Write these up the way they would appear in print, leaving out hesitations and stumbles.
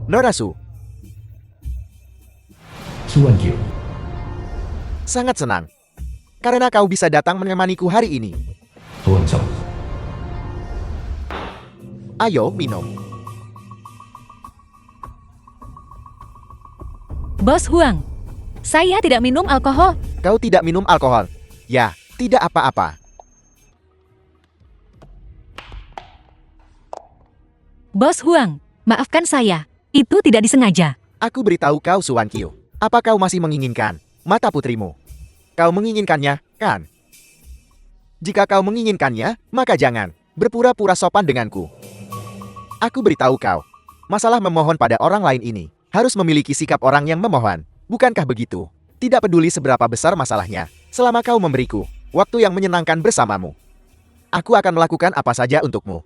Norasu, Suwankyo. sangat senang. Karena kau bisa datang menemaniku hari ini. Huangsong. Ayo, minum. Bos Huang, saya tidak minum alkohol. Kau tidak minum alkohol. Ya, tidak apa-apa. Bos Huang, maafkan saya. Itu tidak disengaja. Aku beritahu kau, Suwankyo. Apa kau masih menginginkan mata putrimu? Kau menginginkannya, kan? Jika kau menginginkannya, maka jangan berpura-pura sopan denganku. Aku beritahu kau, masalah memohon pada orang lain ini harus memiliki sikap orang yang memohon. Bukankah begitu? Tidak peduli seberapa besar masalahnya, selama kau memberiku waktu yang menyenangkan bersamamu. Aku akan melakukan apa saja untukmu.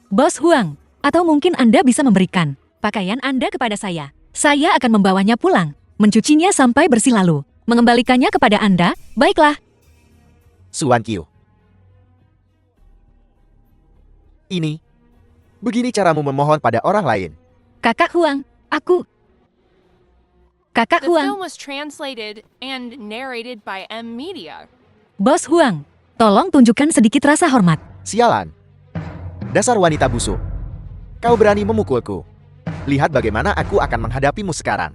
Bos Huang, atau mungkin Anda bisa memberikan pakaian Anda kepada saya. Saya akan membawanya pulang, mencucinya sampai bersih lalu mengembalikannya kepada Anda. Baiklah. Suwankyo. Ini, begini caramu memohon pada orang lain. Kakak Huang, Kakak The Huang. film was translated and narrated by M Media. Bos Huang, tolong tunjukkan sedikit rasa hormat. Sialan. Dasar wanita busuk. Kau berani memukulku. Lihat bagaimana aku akan menghadapimu sekarang.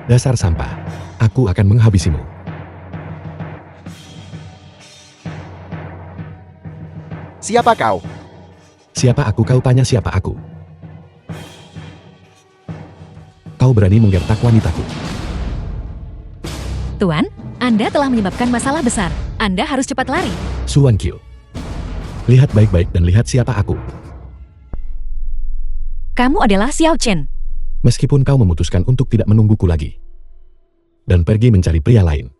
Dasar sampah. Aku akan menghabisimu. Siapa kau? Siapa aku? Kau tanya siapa aku? Kau berani menggertak wanitaku. Tuan, Anda telah menyebabkan masalah besar. Anda harus cepat lari. Suwankyo. Lihat baik-baik dan lihat siapa aku. Kamu adalah Xiao Chen. Meskipun kau memutuskan untuk tidak menungguku lagi dan pergi mencari pria lain,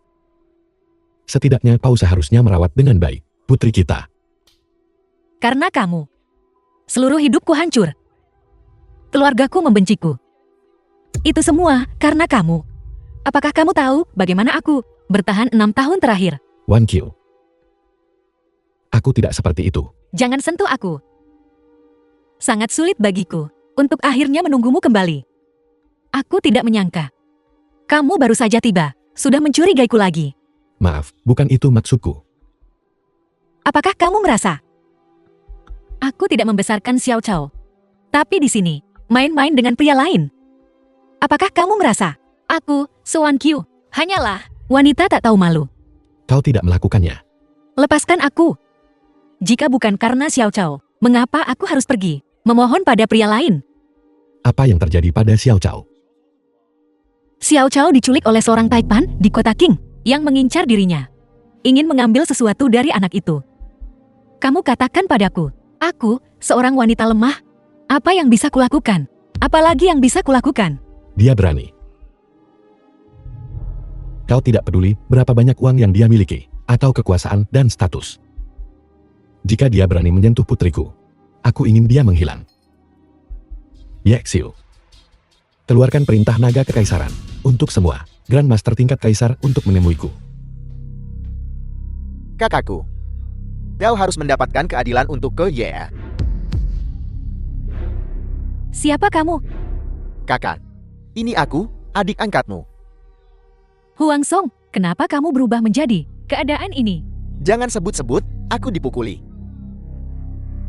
setidaknya kau seharusnya merawat dengan baik putri kita. Karena kamu, seluruh hidupku hancur. Keluargaku membenciku. Itu semua karena kamu. Apakah kamu tahu bagaimana aku bertahan 6 tahun terakhir? Wankyo. Aku tidak seperti itu. Jangan sentuh aku. Sangat sulit bagiku untuk akhirnya menunggumu kembali. Aku tidak menyangka. Kamu baru saja tiba, sudah mencurigaiku lagi. Maaf, bukan itu maksudku. Apakah kamu merasa aku tidak membesarkan Xiao Chao, tapi di sini main-main dengan pria lain? Apakah kamu merasa aku, Suwankyo, hanyalah wanita tak tahu malu? Kau tidak melakukannya. Lepaskan aku. Jika bukan karena Xiao Chao, mengapa aku harus pergi memohon pada pria lain? Apa yang terjadi pada Xiao Chao? Xiao Chao diculik oleh seorang Taipan di kota Qing yang mengincar dirinya. Ingin mengambil sesuatu dari anak itu. Kamu katakan padaku, aku seorang wanita lemah. Apa yang bisa kulakukan? Apalagi yang bisa kulakukan? Dia berani. Kau tidak peduli berapa banyak uang yang dia miliki, atau kekuasaan dan status. Jika dia berani menyentuh putriku, aku ingin dia menghilang. Yexiu. Keluarkan perintah naga kekaisaran untuk semua Grandmaster tingkat kaisar untuk menemuiku. Kakakku. Kau harus mendapatkan keadilan untuk ke Ye. Siapa kamu? Kakak. Ini aku, adik angkatmu. Huang Song, kenapa kamu berubah menjadi keadaan ini? Jangan sebut-sebut, aku dipukuli.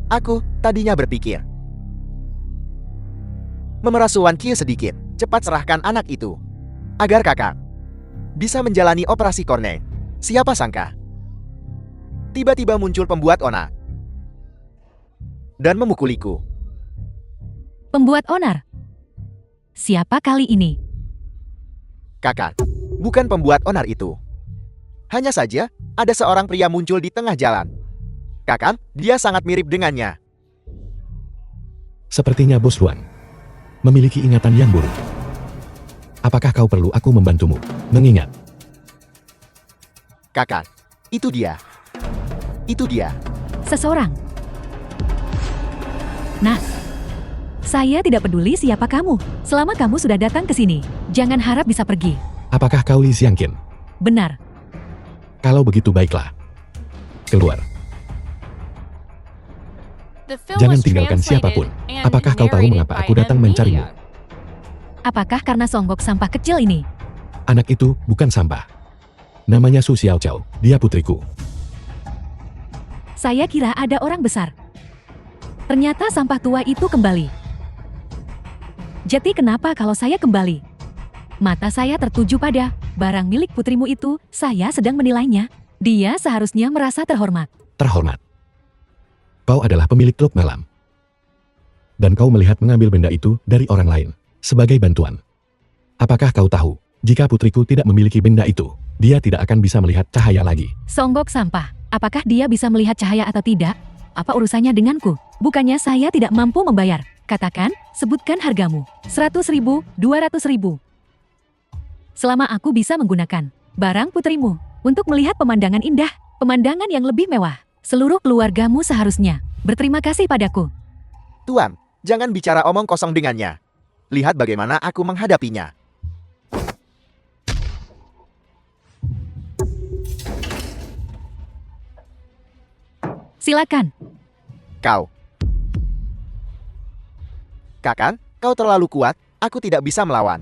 Aku tadinya berpikir memeras Suwankyo sedikit, cepat serahkan anak itu, agar kakak bisa menjalani operasi kornea. Siapa sangka, tiba-tiba muncul pembuat onar dan memukuliku. Pembuat onar? Siapa kali ini? Kakak, bukan pembuat onar itu. Hanya saja, ada seorang pria muncul di tengah jalan. Kakak, dia sangat mirip dengannya. Sepertinya Bos Huang memiliki ingatan yang buruk. Apakah kau perlu aku membantumu mengingat? Kakak, itu dia. Itu dia. Seseorang. Nah, saya tidak peduli siapa kamu. Selama kamu sudah datang ke sini, jangan harap bisa pergi. Apakah kau Li Xiangqin? Benar. Kalau begitu baiklah. Keluar. The film Jangan was tinggalkan siapapun. translated and Apakah kau tahu narrated mengapa by aku datang M. mencarimu? Media. Apakah karena songgok sampah kecil ini? Anak itu bukan sampah. Namanya Su Xiao Chao, dia putriku. Saya kira ada orang besar. Ternyata sampah tua itu kembali. Jadi kenapa kalau saya kembali? Mata saya tertuju pada barang milik putrimu itu, saya sedang menilainya. Dia seharusnya merasa terhormat. Terhormat. Kau adalah pemilik klub malam. Dan kau melihat mengambil benda itu dari orang lain, sebagai bantuan. Apakah kau tahu, jika putriku tidak memiliki benda itu, dia tidak akan bisa melihat cahaya lagi. Songgok sampah, apakah dia bisa melihat cahaya atau tidak? Apa urusannya denganku? Bukannya saya tidak mampu membayar. Katakan, sebutkan hargamu. 100.000, 200.000. Selama aku bisa menggunakan barang putrimu untuk melihat pemandangan indah, pemandangan yang lebih mewah, seluruh keluargamu seharusnya berterima kasih padaku. Tuan, jangan bicara omong kosong dengannya. Lihat bagaimana aku menghadapinya. Silakan. Kau. Kakang, kau terlalu kuat, aku tidak bisa melawan.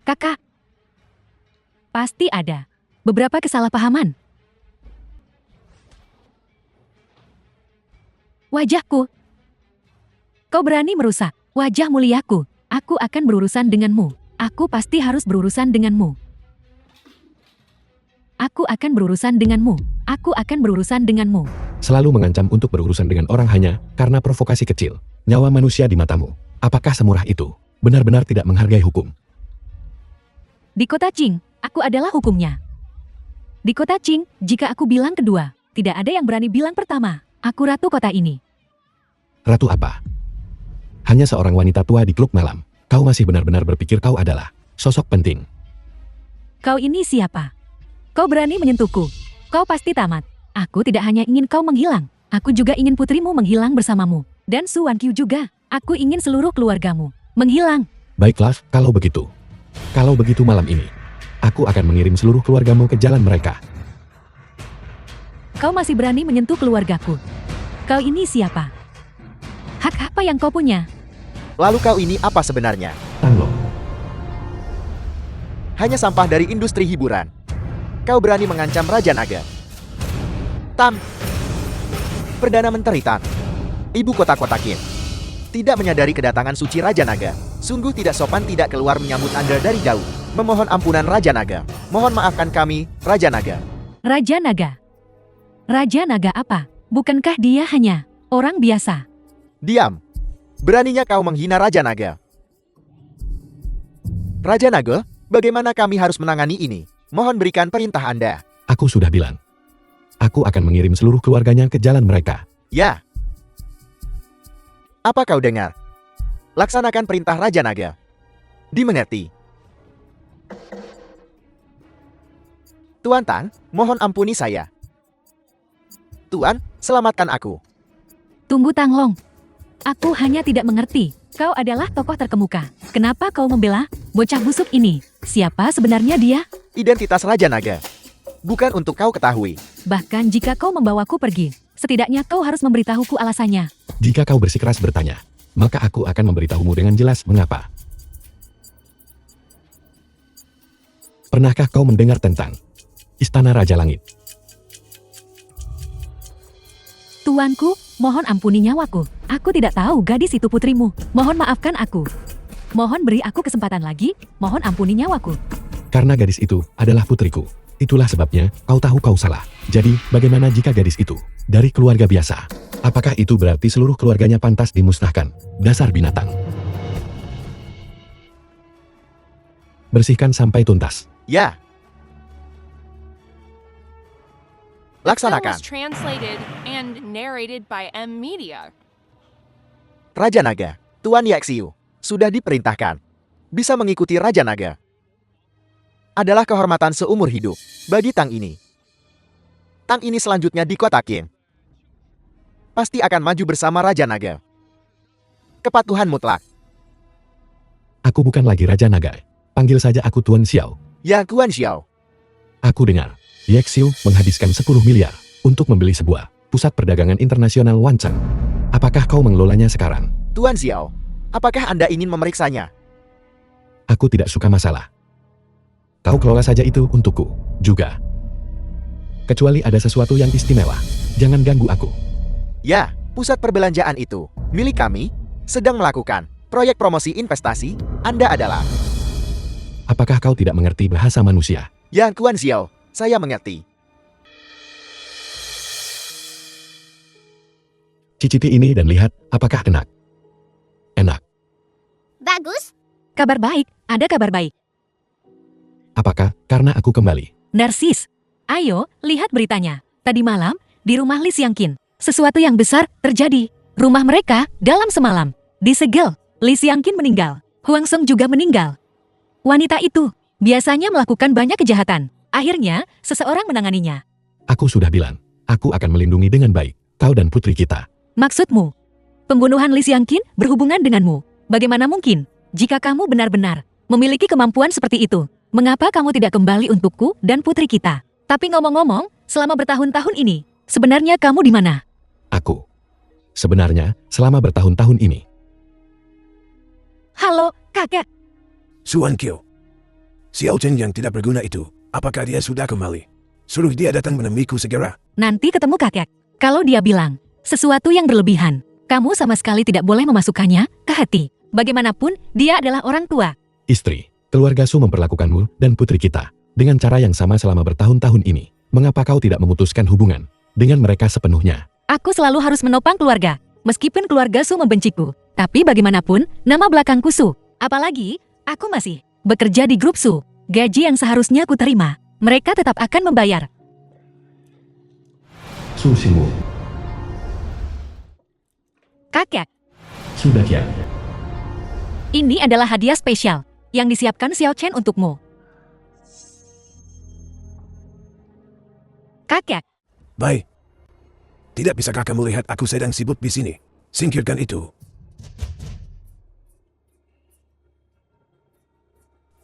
Kakak. Pasti ada beberapa kesalahpahaman. Wajahku. Kau berani merusak wajah muliaku. Aku akan berurusan denganmu. Aku pasti harus berurusan denganmu. Aku akan berurusan denganmu. Aku akan berurusan denganmu. Selalu mengancam untuk berurusan dengan orang hanya karena provokasi kecil. Nyawa manusia di matamu. Apakah semurah itu? Benar-benar tidak menghargai hukum. Di kota Qing, aku adalah hukumnya. Di kota Qing, jika aku bilang kedua, tidak ada yang berani bilang pertama. Aku ratu kota ini. Ratu apa? Hanya seorang wanita tua di klub malam. Kau masih benar-benar berpikir kau adalah sosok penting. Kau ini siapa? Kau berani menyentuhku. Kau pasti tamat. Aku tidak hanya ingin kau menghilang. Aku juga ingin putrimu menghilang bersamamu. Dan Su Wanqiu juga. Aku ingin seluruh keluargamu menghilang. Baiklah, kalau begitu. Kalau begitu malam ini, aku akan mengirim seluruh keluargamu ke jalan mereka. Kau masih berani menyentuh keluargaku. Kau ini siapa? Hak apa yang kau punya? Lalu kau ini apa sebenarnya? Tanglong. Hanya sampah dari industri hiburan. Kau berani mengancam Raja Naga. Tam. Perdana Menteri Tan. Ibu kota Qin. Tidak menyadari kedatangan suci Raja Naga. Sungguh tidak sopan tidak keluar menyambut Anda dari jauh. Memohon ampunan Raja Naga. Mohon maafkan kami, Raja Naga. Raja Naga. Raja Naga apa? Bukankah dia hanya orang biasa? Diam. Beraninya kau menghina Raja Naga. Raja Naga, bagaimana kami harus menangani ini? Mohon berikan perintah Anda. Aku sudah bilang. Aku akan mengirim seluruh keluarganya ke jalan mereka. Ya. Apa kau dengar? Laksanakan perintah Raja Naga. Dimengerti. Tuan Tang, mohon ampuni saya. Tuan, selamatkan aku. Tunggu Tanglong. Aku hanya tidak mengerti. Kau adalah tokoh terkemuka. Kenapa kau membela bocah busuk ini? Siapa sebenarnya dia? Identitas Raja Naga. Bukan untuk kau ketahui. Bahkan jika kau membawaku pergi, setidaknya kau harus memberitahuku alasannya. Jika kau bersikeras bertanya, maka aku akan memberitahumu dengan jelas mengapa. Pernahkah kau mendengar tentang Istana Raja Langit? Tuanku, mohon ampuni nyawaku. Aku tidak tahu gadis itu putrimu. Mohon maafkan aku. Mohon beri aku kesempatan lagi. Mohon ampuni nyawaku. Karena gadis itu adalah putriku. Itulah sebabnya kau tahu kau salah. Jadi, bagaimana jika gadis itu dari keluarga biasa? Apakah itu berarti seluruh keluarganya pantas dimusnahkan? Dasar binatang. Bersihkan sampai tuntas. Ya. The film Laksanakan. was translated and narrated by M. Media. Raja Naga, Tuan Yaxiu, sudah diperintahkan. Bisa mengikuti Raja Naga. Adalah kehormatan seumur hidup bagi Tang ini. Tang ini selanjutnya di kota Qin. Pasti akan maju bersama Raja Naga. Kepatuhan mutlak. Aku bukan lagi Raja Naga. Panggil saja aku Tuan Xiao. Ya Guan Xiao. Aku dengar. Ye Xiu menghabiskan 10 miliar untuk membeli sebuah pusat perdagangan internasional Wancheng. Apakah kau mengelolanya sekarang? Tuan Xiao, apakah Anda ingin memeriksanya? Aku tidak suka masalah. Kau kelola saja itu untukku juga. Kecuali ada sesuatu yang istimewa, jangan ganggu aku. Ya, pusat perbelanjaan itu milik kami, sedang melakukan proyek promosi investasi. Anda adalah... Apakah kau tidak mengerti bahasa manusia? Ya, Tuan Xiao, saya mengerti. Cicipi ini dan lihat apakah enak. Enak. Bagus. Kabar baik, ada kabar baik. Apakah karena aku kembali? Narsis, ayo lihat beritanya. Tadi malam, di rumah Li Xiangqin, sesuatu yang besar terjadi. Rumah mereka dalam semalam disegel. Li Xiangqin meninggal. Huang Song juga meninggal. Wanita itu biasanya melakukan banyak kejahatan. Akhirnya, seseorang menanganinya. Aku sudah bilang, aku akan melindungi dengan baik kau dan putri kita. Maksudmu, pembunuhan Li Xiangqin berhubungan denganmu. Bagaimana mungkin? Jika kamu benar-benar memiliki kemampuan seperti itu, mengapa kamu tidak kembali untukku dan putri kita? Tapi ngomong-ngomong, selama bertahun-tahun ini, sebenarnya kamu di mana? Aku. Sebenarnya, selama bertahun-tahun ini. Halo, kakek. Suan Qiu. Xiao Chen yang tidak berguna itu, apakah dia sudah kembali? Suruh dia datang menemuiku segera. Nanti ketemu kakek. Kalau dia bilang sesuatu yang berlebihan, kamu sama sekali tidak boleh memasukkannya ke hati. Bagaimanapun, dia adalah orang tua. Istri, keluarga Su memperlakukanmu dan putri kita dengan cara yang sama selama bertahun-tahun ini. Mengapa kau tidak memutuskan hubungan dengan mereka sepenuhnya? Aku selalu harus menopang keluarga, meskipun keluarga Su membenciku. Tapi bagaimanapun, nama belakangku Su. Apalagi, aku masih bekerja di grup Su. Gaji yang seharusnya ku terima, mereka tetap akan membayar. Su Xingwu, Kakek, sudah ya. ini adalah hadiah spesial yang disiapkan Xiao Chen untukmu. Kakek, Baik. Tidak bisakah kamu lihat aku sedang sibuk di sini? Singkirkan itu.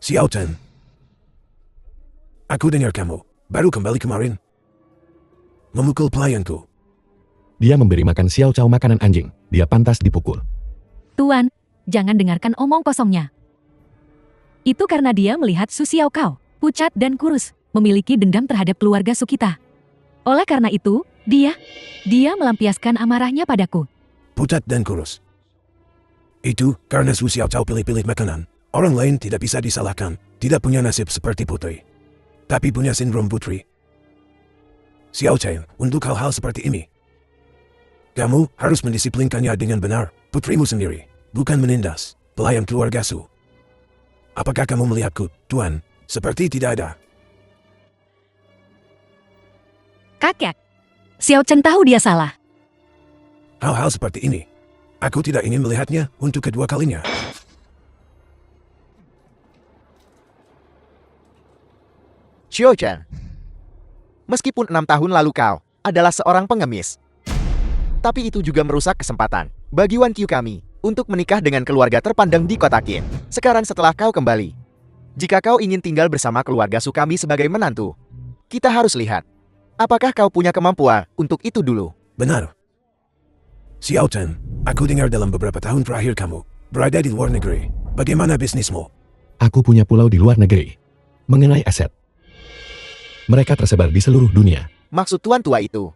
Xiao Chen. Aku dengar kamu baru kembali kemarin. Memukul pelayanku. Dia memberi makan Xiao Cao makanan anjing. Dia pantas dipukul. Tuan, jangan dengarkan omong kosongnya. Itu karena dia melihat Su Xiao Cao, pucat dan kurus, memiliki dendam terhadap keluarga Su kita. Oleh karena itu, dia melampiaskan amarahnya padaku. Pucat dan kurus. Itu karena Su Xiao Cao pilih-pilih makanan. Orang lain tidak bisa disalahkan. Tidak punya nasib seperti putri. Tapi punya sindrom putri. Xiao Chen, untuk hal-hal seperti ini, kamu harus mendisiplinkannya dengan benar. Putrimu sendiri, bukan menindas pelayan keluarga Su. Apakah kamu melihatku, Tuan? Seperti tidak ada. Kakek, Xiao Chen tahu dia salah. Hal-hal seperti ini, aku tidak ingin melihatnya untuk kedua kalinya. Xiao Chen, meskipun 6 tahun lalu kau adalah seorang pengemis, tapi itu juga merusak kesempatan bagi Wan Qiu kami untuk menikah dengan keluarga terpandang di kota Qin. Sekarang setelah kau kembali, jika kau ingin tinggal bersama keluarga Su kami sebagai menantu, kita harus lihat apakah kau punya kemampuan untuk itu dulu. Benar. Xiao Chen, aku dengar dalam beberapa tahun terakhir kamu berada di luar negeri. Bagaimana bisnismu? Aku punya pulau di luar negeri. Mengenai aset, mereka tersebar di seluruh dunia. Maksud tuan tua itu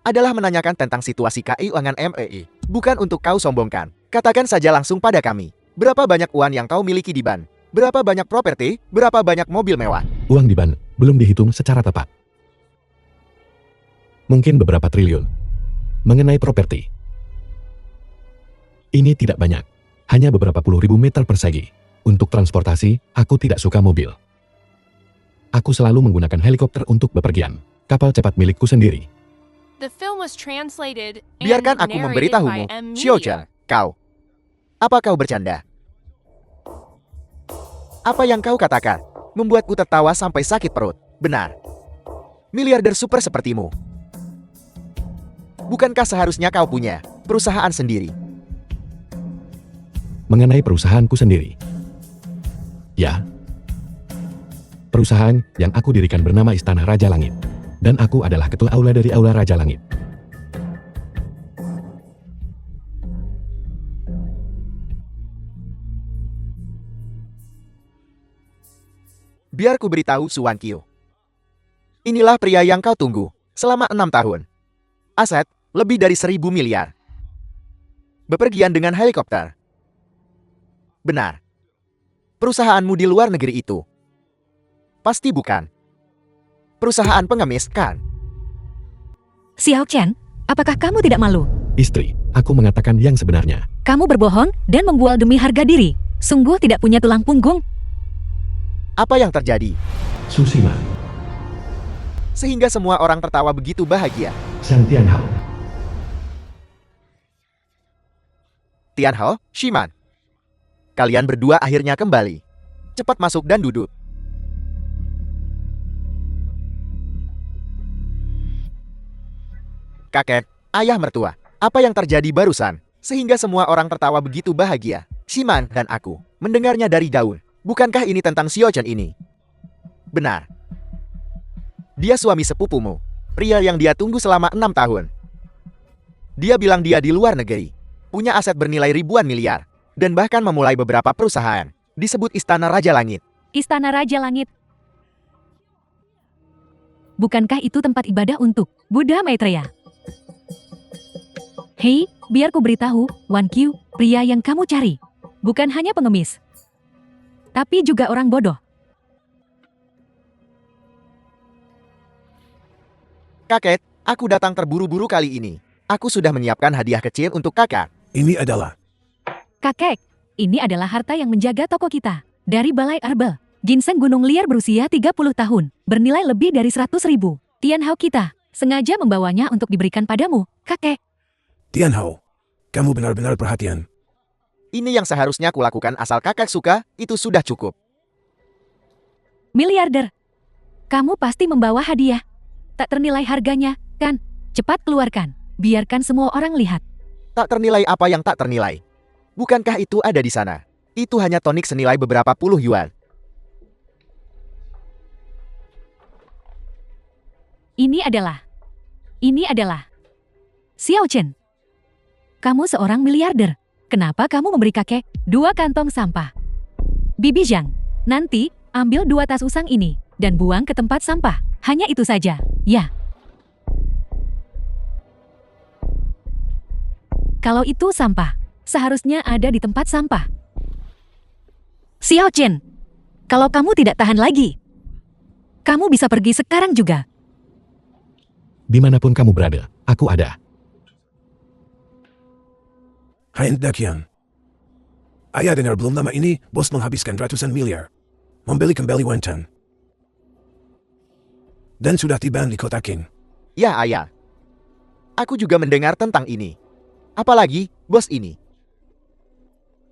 adalah menanyakan tentang situasi keuangan MEI, bukan untuk kau sombongkan. Katakan saja langsung pada kami, berapa banyak uang yang kau miliki di Ban? Berapa banyak properti? Berapa banyak mobil mewah? Uang di Ban belum dihitung secara tepat. Mungkin beberapa triliun. Mengenai properti, ini tidak banyak. Hanya beberapa puluh ribu meter persegi. Untuk transportasi, aku tidak suka mobil. Aku selalu menggunakan helikopter untuk bepergian. Kapal cepat milikku sendiri. The film was translated and Biarkan aku narrated memberitahumu, by M. Xiao Media. Chen, apa kau bercanda? Apa yang kau katakan membuatku tertawa sampai sakit perut. Benar. Miliarder super sepertimu. Bukankah seharusnya kau punya perusahaan sendiri? Mengenai perusahaanku sendiri. Ya. Perusahaan yang aku dirikan bernama Istana Raja Langit. Dan aku adalah ketua aula dari Aula Raja Langit. Biar ku beritahu Suan Kyo. Inilah pria yang kau tunggu selama 6 tahun. Aset lebih dari 1.000 miliar. Bepergian dengan helikopter. Benar. Perusahaanmu di luar negeri itu. Pasti bukan. Perusahaan pengemis, kan? Xiao Chen, apakah kamu tidak malu? Istri, aku mengatakan yang sebenarnya. Kamu berbohong dan membual demi harga diri. Sungguh tidak punya tulang punggung. Apa yang terjadi? Susima, Sehingga semua orang tertawa begitu bahagia. Santian Hao. Tianhao, Shiman. Kalian berdua akhirnya kembali. Cepat masuk dan duduk. Kakek, ayah mertua, apa yang terjadi barusan? Sehingga semua orang tertawa begitu bahagia. Shiman dan aku mendengarnya dari daun. Bukankah ini tentang Xiao Chen ini? Benar. Dia suami sepupumu. Pria yang dia tunggu selama 6 tahun. Dia bilang dia di luar negeri. Punya aset bernilai ribuan miliar. Dan bahkan memulai beberapa perusahaan. Disebut Istana Raja Langit. Istana Raja Langit. Bukankah itu tempat ibadah untuk Buddha Maitreya? Hei, biar ku beritahu, Wan Qiu, pria yang kamu cari. Bukan hanya pengemis, tapi juga orang bodoh. Kakek, aku datang terburu-buru kali ini. Aku sudah menyiapkan hadiah kecil untuk kakak. Ini adalah Kakek, ini adalah harta yang menjaga toko kita. Dari Balai Arbel, ginseng gunung liar berusia 30 tahun, bernilai lebih dari 100.000. Tianhao kita, sengaja membawanya untuk diberikan padamu, kakek. Tianhao. Kamu benar-benar perhatian. Ini yang seharusnya kulakukan asal kakak suka, itu sudah cukup. Miliarder, kamu pasti membawa hadiah. Tak ternilai harganya, kan? Cepat keluarkan, biarkan semua orang lihat. Tak ternilai apa yang tak ternilai. Bukankah itu ada di sana? Itu hanya tonik senilai beberapa puluh yuan. Ini adalah Xiao Chen. Kamu seorang miliarder. Kenapa kamu memberi kakek 2 kantong sampah? Bibi Zhang, nanti ambil 2 tas usang ini dan buang ke tempat sampah. Hanya itu saja, ya. Kalau itu sampah, seharusnya ada di tempat sampah. Xiao Chen, kalau kamu tidak tahan lagi, kamu bisa pergi sekarang juga. Dimanapun kamu berada, aku ada. Hai Dakian. Ayah dengar belum lama ini, bos menghabiskan ratusan miliar. Membeli kembali Wantan. Dan sudah tiba di kota King. Ya ayah. Aku juga mendengar tentang ini. Apalagi bos ini.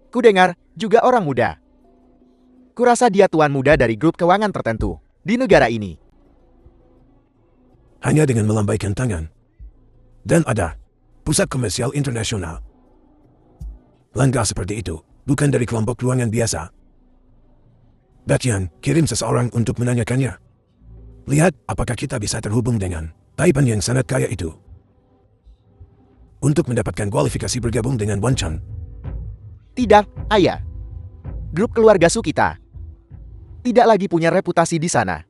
Ku dengar juga orang muda. Kurasa dia tuan muda dari grup keuangan tertentu di negara ini. Hanya dengan melambaikan tangan. Dan ada pusat komersial internasional. Langkah seperti itu, bukan dari kelompok keuangan biasa. Bakian, kirim seseorang untuk menanyakannya. Lihat apakah kita bisa terhubung dengan Taipan yang sangat kaya itu. Untuk mendapatkan kualifikasi bergabung dengan Wanchang. Tidak, ayah. Grup keluarga Su kita tidak lagi punya reputasi di sana.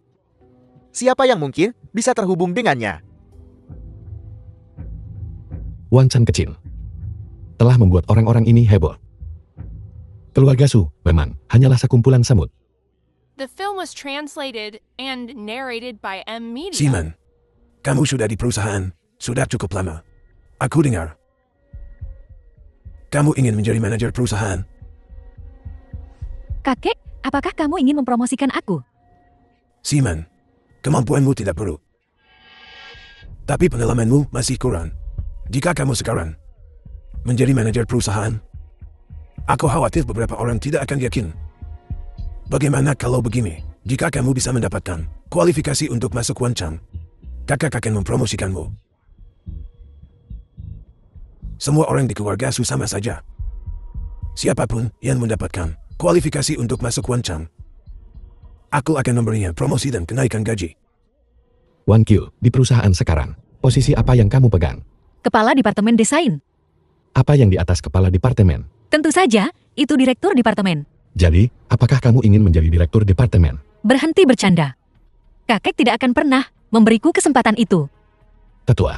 Siapa yang mungkin bisa terhubung dengannya? Wancan kecil telah membuat orang-orang ini heboh. Keluarga Su memang hanyalah sekumpulan semut. The film was translated and narrated by M Media. Siman, kamu sudah di perusahaan, sudah cukup lama. Aku dengar. Kamu ingin menjadi manajer perusahaan. Kakek, apakah kamu ingin mempromosikan aku? Siman, kemampuanmu tidak perlu. Tapi pengalamanmu masih kurang. Jika kamu sekarang menjadi manajer perusahaan, aku khawatir beberapa orang tidak akan yakin. Bagaimana kalau begini? Jika kamu bisa mendapatkan kualifikasi untuk masuk Wanchang, kakak akan mempromosikanmu. Semua orang di keluarga Su sama saja. Siapapun yang mendapatkan kualifikasi untuk masuk Wanchang Aku akan memberinya promosi dan kenaikan gaji. Wan Qiu, di perusahaan sekarang, posisi apa yang kamu pegang? Kepala Departemen Desain. Apa yang di atas kepala departemen? Tentu saja, itu direktur departemen. Jadi, apakah kamu ingin menjadi direktur departemen? Berhenti bercanda. Kakek tidak akan pernah memberiku kesempatan itu. Tetua.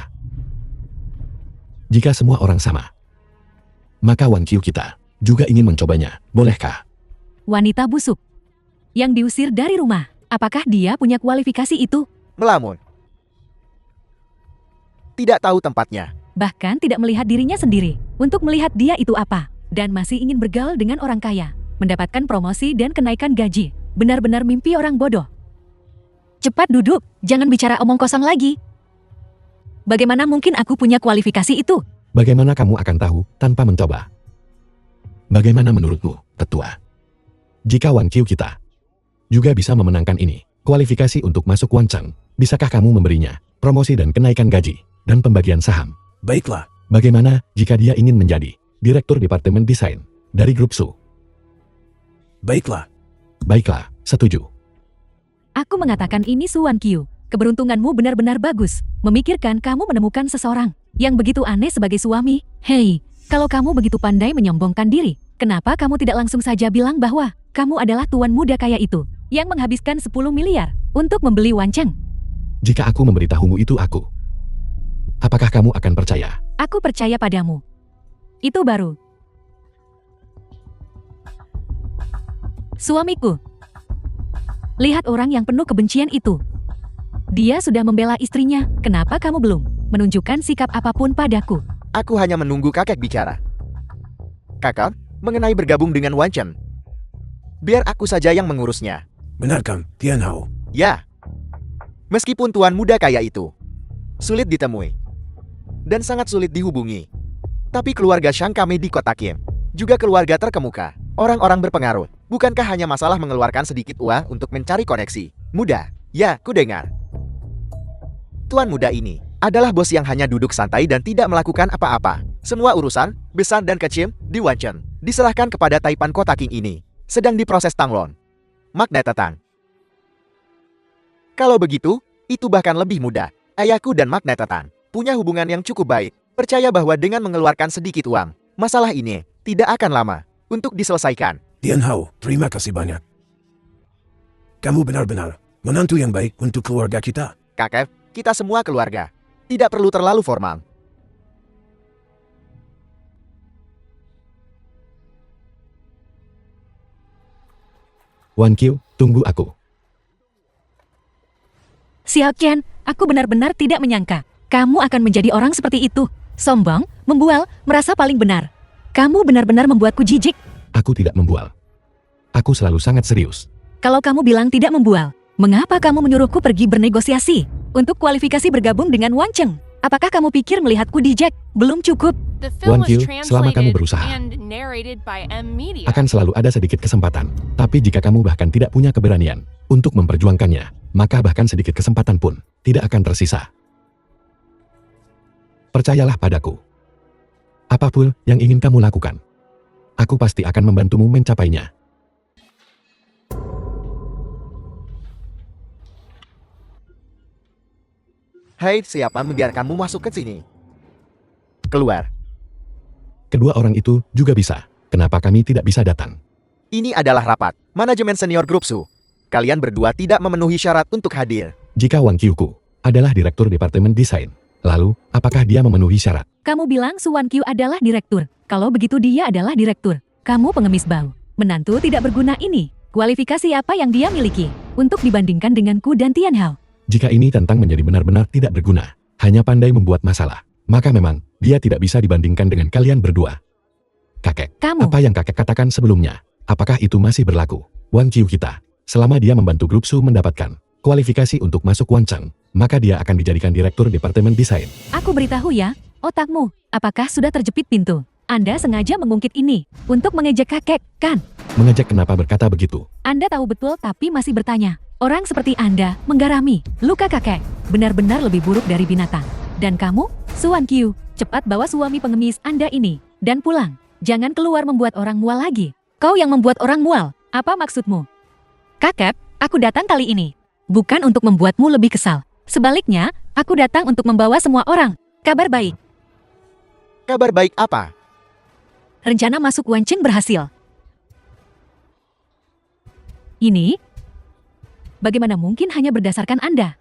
Jika semua orang sama, maka Wan Qiu kita juga ingin mencobanya, bolehkah? Wanita busuk yang diusir dari rumah. Apakah dia punya kualifikasi itu? Melamun. Tidak tahu tempatnya. Bahkan tidak melihat dirinya sendiri untuk melihat dia itu apa. Dan masih ingin bergaul dengan orang kaya, mendapatkan promosi dan kenaikan gaji. Benar-benar mimpi orang bodoh. Cepat duduk, jangan bicara omong kosong lagi. Bagaimana mungkin aku punya kualifikasi itu? Bagaimana kamu akan tahu tanpa mencoba? Bagaimana menurutmu, tetua? Jika Wan Qiu kita juga bisa memenangkan ini, kualifikasi untuk masuk Wancheng, bisakah kamu memberinya promosi dan kenaikan gaji, dan pembagian saham? Baiklah, Bagaimana jika dia ingin menjadi direktur departemen desain dari grup Su? baiklah. Baiklah, setuju. Aku mengatakan ini Wan Qiu. Keberuntunganmu benar-benar bagus. Memikirkan kamu menemukan seseorang yang begitu aneh sebagai suami. Hei, kalau kamu begitu pandai menyombongkan diri, kenapa kamu tidak langsung saja bilang bahwa kamu adalah tuan muda kaya itu yang menghabiskan 10 miliar untuk membeli Wancheng? Jika aku memberitahumu itu apakah kamu akan percaya? Aku percaya padamu. Itu baru. Suamiku. Lihat orang yang penuh kebencian itu. Dia sudah membela istrinya, kenapa kamu belum menunjukkan sikap apapun padaku? Aku hanya menunggu kakek bicara. Kakak, mengenai bergabung dengan Wancheng. Biar aku saja yang mengurusnya. Benar kan, Tian Hao? Ya. Meskipun tuan muda kaya itu sulit ditemui dan sangat sulit dihubungi, tapi keluarga Shang kami di kota Kim juga keluarga terkemuka, orang-orang berpengaruh. Bukankah hanya masalah mengeluarkan sedikit uang untuk mencari koneksi? Mudah, ya, ku dengar. Tuan muda ini adalah bos yang hanya duduk santai dan tidak melakukan apa-apa. Semua urusan, besar dan kecil, di Wancheng diserahkan kepada Taipan Kota King ini. Sedang diproses Tanglon. Magnet Tetang. Kalau begitu, itu bahkan lebih mudah. Ayahku dan Magnet Tetang punya hubungan yang cukup baik. Percaya bahwa dengan mengeluarkan sedikit uang, masalah ini tidak akan lama untuk diselesaikan. Tian Hao, terima kasih banyak. Kamu benar-benar menantu yang baik untuk keluarga kita. Kakek, kita semua keluarga. Tidak perlu terlalu formal. Wan Qiu, tunggu aku. Xiao Qian, aku benar-benar tidak menyangka kamu akan menjadi orang seperti itu. Sombong, membual, merasa paling benar. Kamu benar-benar membuatku jijik. Aku tidak membual. Aku selalu sangat serius. Kalau kamu bilang tidak membual, mengapa kamu menyuruhku pergi bernegosiasi untuk kualifikasi bergabung dengan Wancheng? Apakah kamu pikir melihatku di Jack belum cukup? The film Wan was Qiu, selama kamu translated berusaha, and narrated by M Media. akan selalu ada sedikit kesempatan. Tapi jika kamu bahkan tidak punya keberanian untuk memperjuangkannya, maka bahkan sedikit kesempatan pun tidak akan tersisa. Percayalah padaku. Apapun yang ingin kamu lakukan, aku pasti akan membantumu mencapainya. Hai, siapa membiarkanmu masuk ke sini? Keluar. Kedua orang itu juga bisa. Kenapa kami tidak bisa datang? Ini adalah rapat manajemen senior grup Su. Kalian berdua tidak memenuhi syarat untuk hadir. Jika Wang Qiuku adalah direktur departemen desain, lalu apakah dia memenuhi syarat? Kamu bilang Wan Qiu adalah direktur. Kalau begitu dia adalah direktur. Kamu pengemis bau. Menantu tidak berguna ini. Kualifikasi apa yang dia miliki untuk dibandingkan denganku dan Tian Hao? Jika ini tentang menjadi benar-benar tidak berguna, hanya pandai membuat masalah, maka memang dia tidak bisa dibandingkan dengan kalian berdua. Kakek, Kamu. apa yang kakek katakan sebelumnya? Apakah itu masih berlaku? Wan Qiu kita, selama dia membantu grup Su mendapatkan kualifikasi untuk masuk Wancheng, maka dia akan dijadikan direktur departemen desain. Aku beritahu ya, otakmu, apakah sudah terjepit pintu? Anda sengaja mengungkit ini untuk mengejek kakek, kan? Mengejek kenapa berkata begitu? Anda tahu betul tapi masih bertanya. Orang seperti Anda menggarami luka kakek benar-benar lebih buruk dari binatang. Dan kamu, Wan Qiu, cepat bawa suami pengemis Anda ini dan pulang. Jangan keluar membuat orang mual lagi. Kau yang membuat orang mual. Apa maksudmu? Kakek, Aku datang kali ini bukan untuk membuatmu lebih kesal. Sebaliknya, aku datang untuk membawa semua orang kabar baik. Kabar baik apa? Rencana masuk Wancheng berhasil. Ini? Bagaimana mungkin hanya berdasarkan Anda?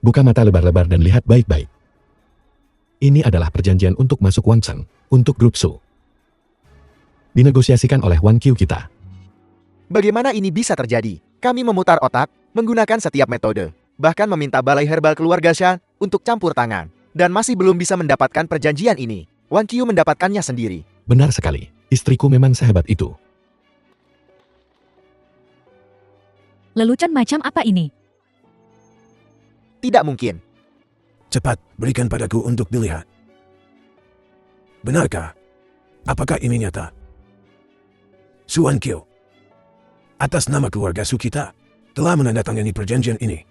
Buka mata lebar-lebar dan lihat baik-baik. Ini adalah perjanjian untuk masuk Wancheng, untuk grup Su. Dinegosiasikan oleh Wan Qiu kita. Bagaimana ini bisa terjadi? Kami memutar otak, menggunakan setiap metode, bahkan meminta balai herbal keluarga Shan untuk campur tangan, dan masih belum bisa mendapatkan perjanjian ini. Wan Qiu mendapatkannya sendiri. Benar sekali, istriku memang sehebat itu. Lelucon macam apa ini? Tidak mungkin. Cepat, berikan padaku untuk dilihat. Benarkah? Apakah ini nyata? Su Wan Qiu, atas nama keluarga Su kita, telah menandatangani perjanjian ini.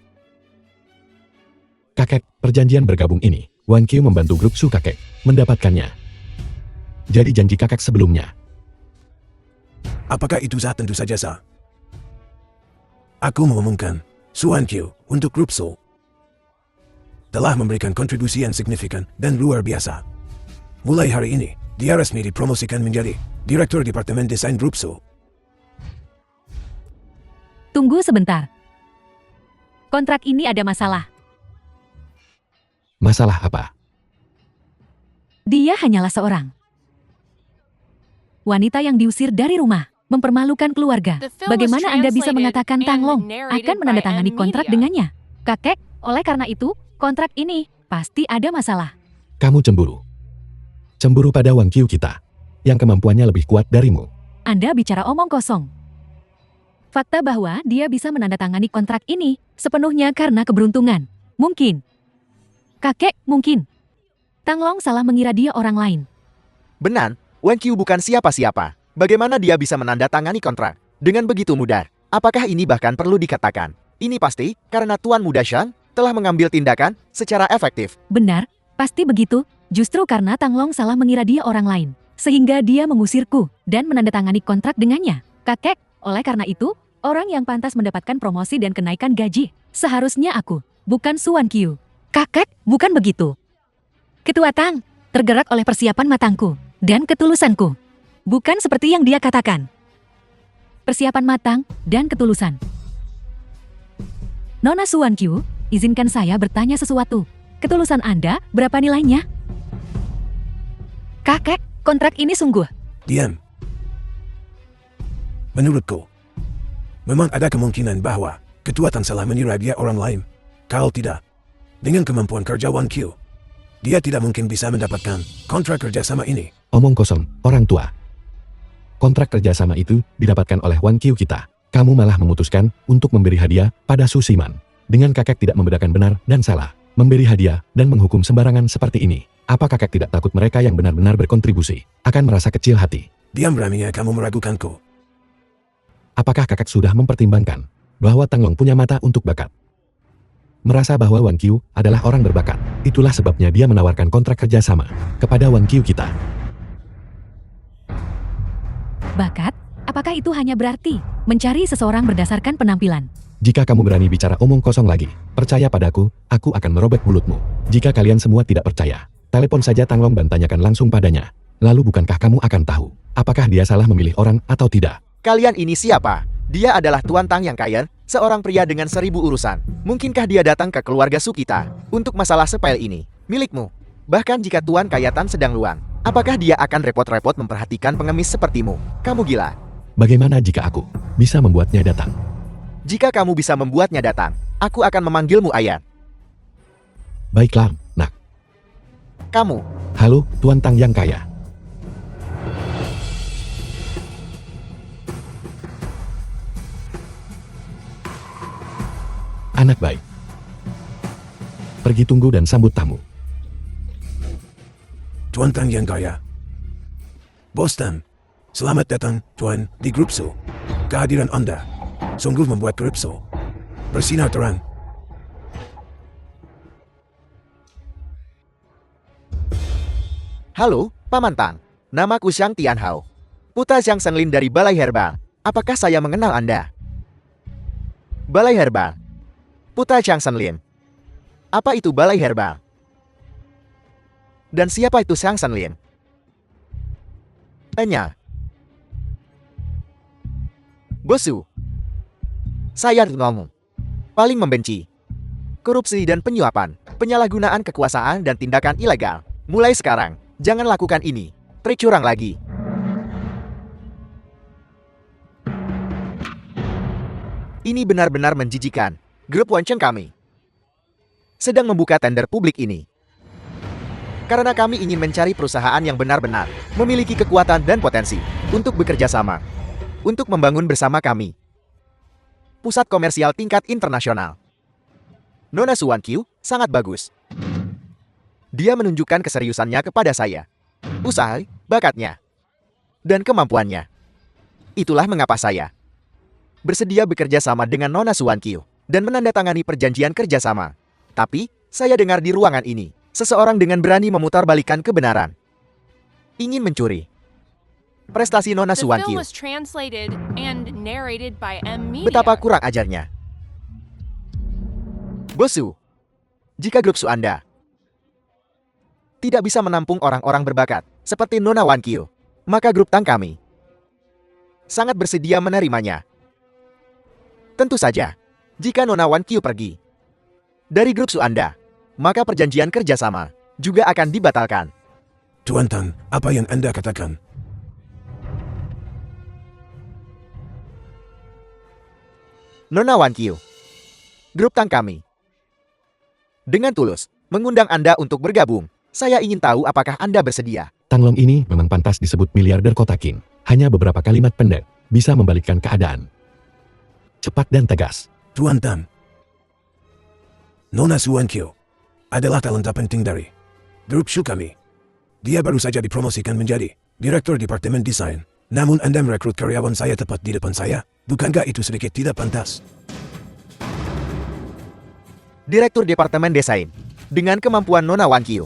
Kakek, perjanjian bergabung ini, Wan Qiu membantu grup Su kakek mendapatkannya. Jadi janji kakek sebelumnya. Apakah itu sah? Tentu saja sah. Aku mengumumkan, Su Wan Qiu untuk grup Su telah memberikan kontribusi yang signifikan dan luar biasa. Mulai hari ini, dia resmi dipromosikan menjadi Direktur Departemen Desain Grup Su. Tunggu sebentar. Kontrak ini ada masalah. Masalah apa? Dia hanyalah seorang wanita yang diusir dari rumah, mempermalukan keluarga. The film was Bagaimana Anda bisa translated mengatakan and Tang Long narrated akan by menandatangani M kontrak Media. dengannya? Kakek, oleh karena itu, kontrak ini pasti ada masalah. Kamu cemburu. Cemburu pada Wan Qiu kita, yang kemampuannya lebih kuat darimu. Anda bicara omong kosong. Fakta bahwa dia bisa menandatangani kontrak ini sepenuhnya karena keberuntungan. Mungkin. Kakek, mungkin. Tang Long salah mengira dia orang lain. Benar, Wan Qiu bukan siapa-siapa. Bagaimana dia bisa menandatangani kontrak dengan begitu mudah? Apakah ini bahkan perlu dikatakan? Ini pasti karena Tuan Muda Shang telah mengambil tindakan secara efektif. Benar, pasti begitu. Justru karena Tang Long salah mengira dia orang lain, sehingga dia mengusirku dan menandatangani kontrak dengannya. Kakek, oleh karena itu, orang yang pantas mendapatkan promosi dan kenaikan gaji seharusnya aku, bukan Su Wan Qiu. Kakek, bukan begitu. Ketua Tang tergerak oleh persiapan matangku dan ketulusanku. Bukan seperti yang dia katakan. Persiapan matang dan ketulusan. Nona Su Wan Qiu, izinkan saya bertanya sesuatu. Ketulusan Anda berapa nilainya? Kakek, kontrak ini sungguh. Diam. Menurutku, memang ada kemungkinan bahwa Ketua Tang salah mengira dia orang lain. Kalau tidak, dengan kemampuan kerja Wan Qiu, dia tidak mungkin bisa mendapatkan kontrak kerjasama ini. Omong kosong, orang tua. Kontrak kerjasama itu didapatkan oleh Wan Qiu kita. Kamu malah memutuskan untuk memberi hadiah pada Su Siman. Dengan kakek tidak membedakan benar dan salah, memberi hadiah dan menghukum sembarangan seperti ini. Apa kakek tidak takut mereka yang benar-benar berkontribusi akan merasa kecil hati? Diam, beraninya kamu meragukanku. Apakah kakek sudah mempertimbangkan bahwa Tang Long punya mata untuk bakat? Merasa bahwa Wan Qiu adalah orang berbakat. Itulah sebabnya dia menawarkan kontrak kerjasama kepada Wan Qiu kita. Bakat? Apakah itu hanya berarti mencari seseorang berdasarkan penampilan? Jika kamu berani bicara omong kosong lagi, percaya padaku, aku akan merobek mulutmu. Jika kalian semua tidak percaya, telepon saja Tang Long dan tanyakan langsung padanya. Lalu bukankah kamu akan tahu, apakah dia salah memilih orang atau tidak? Kalian ini siapa? Dia adalah Tuan Tang yang kaya, seorang pria dengan 1000 urusan. Mungkinkah dia datang ke keluarga Su kita untuk masalah sepele ini? Milikmu. Bahkan jika Tuan Kayatan sedang luang, apakah dia akan repot-repot memperhatikan pengemis sepertimu? Kamu gila. Bagaimana jika aku bisa membuatnya datang? Jika kamu bisa membuatnya datang, aku akan memanggilmu ayah. Baiklah, nak. Kamu. Halo, Tuan Tang yang kaya. Anak baik. Pergi tunggu dan sambut tamu. Tuan Tang yang kaya. Bos Tang, selamat datang, Tuan, di grup Su. Kehadiran Anda sungguh membuat grup Su bersinar terang. Halo, Paman Tang. Namaku Xiang Tianhao. Puta Zhang Senlin dari Balai Herbal. Apakah saya mengenal Anda? Balai Herbal. Puta Zhang Senlin. Apa itu Balai Herbal? Dan siapa itu Zhang Senlin? Tanya. Bosu. Saya ngomong. Paling membenci korupsi dan penyuapan, penyalahgunaan kekuasaan dan tindakan ilegal. Mulai sekarang, jangan lakukan ini. Trik curang lagi. Ini benar-benar menjijikan. Grup Wanceng kami sedang membuka tender publik ini. Karena kami ingin mencari perusahaan yang benar-benar memiliki kekuatan dan potensi untuk bekerja sama. Untuk membangun bersama kami pusat komersial tingkat internasional. Nona Suan Qiu sangat bagus. Dia menunjukkan keseriusannya kepada saya. Usaha, bakatnya, dan kemampuannya. Itulah mengapa saya bersedia bekerja sama dengan Nona Suan Qiu dan menandatangani perjanjian kerjasama. Tapi, saya dengar di ruangan ini, seseorang dengan berani memutarbalikkan kebenaran ingin mencuri prestasi Nona The Suan film Qiu. was translated and narrated by M Media. Betapa kurang ajarnya. Bosu, jika grup Su Anda tidak bisa menampung orang-orang berbakat seperti Nona Wan Qiu, maka grup Tang kami sangat bersedia menerimanya. Tentu saja, jika Nona Wan Qiu pergi dari grup Su Anda, maka perjanjian kerjasama juga akan dibatalkan. Tuan Tang, apa yang Anda katakan? Nona Wan Qiu, grup Tang kami dengan tulus mengundang Anda untuk bergabung. Saya ingin tahu apakah Anda bersedia. Tang Long ini memang pantas disebut miliarder kota King. Hanya beberapa kalimat pendek bisa membalikkan keadaan. Cepat dan tegas. Tuan Tang, Nona Suan Qiu adalah talenta penting dari grup Shu kami. Dia baru saja dipromosikan menjadi Direktur Departemen Desain. Namun Anda merekrut karyawan saya tepat di depan saya. Bukankah itu sedikit tidak pantas? Direktur Departemen Desain dengan kemampuan Nona Wan Qiu.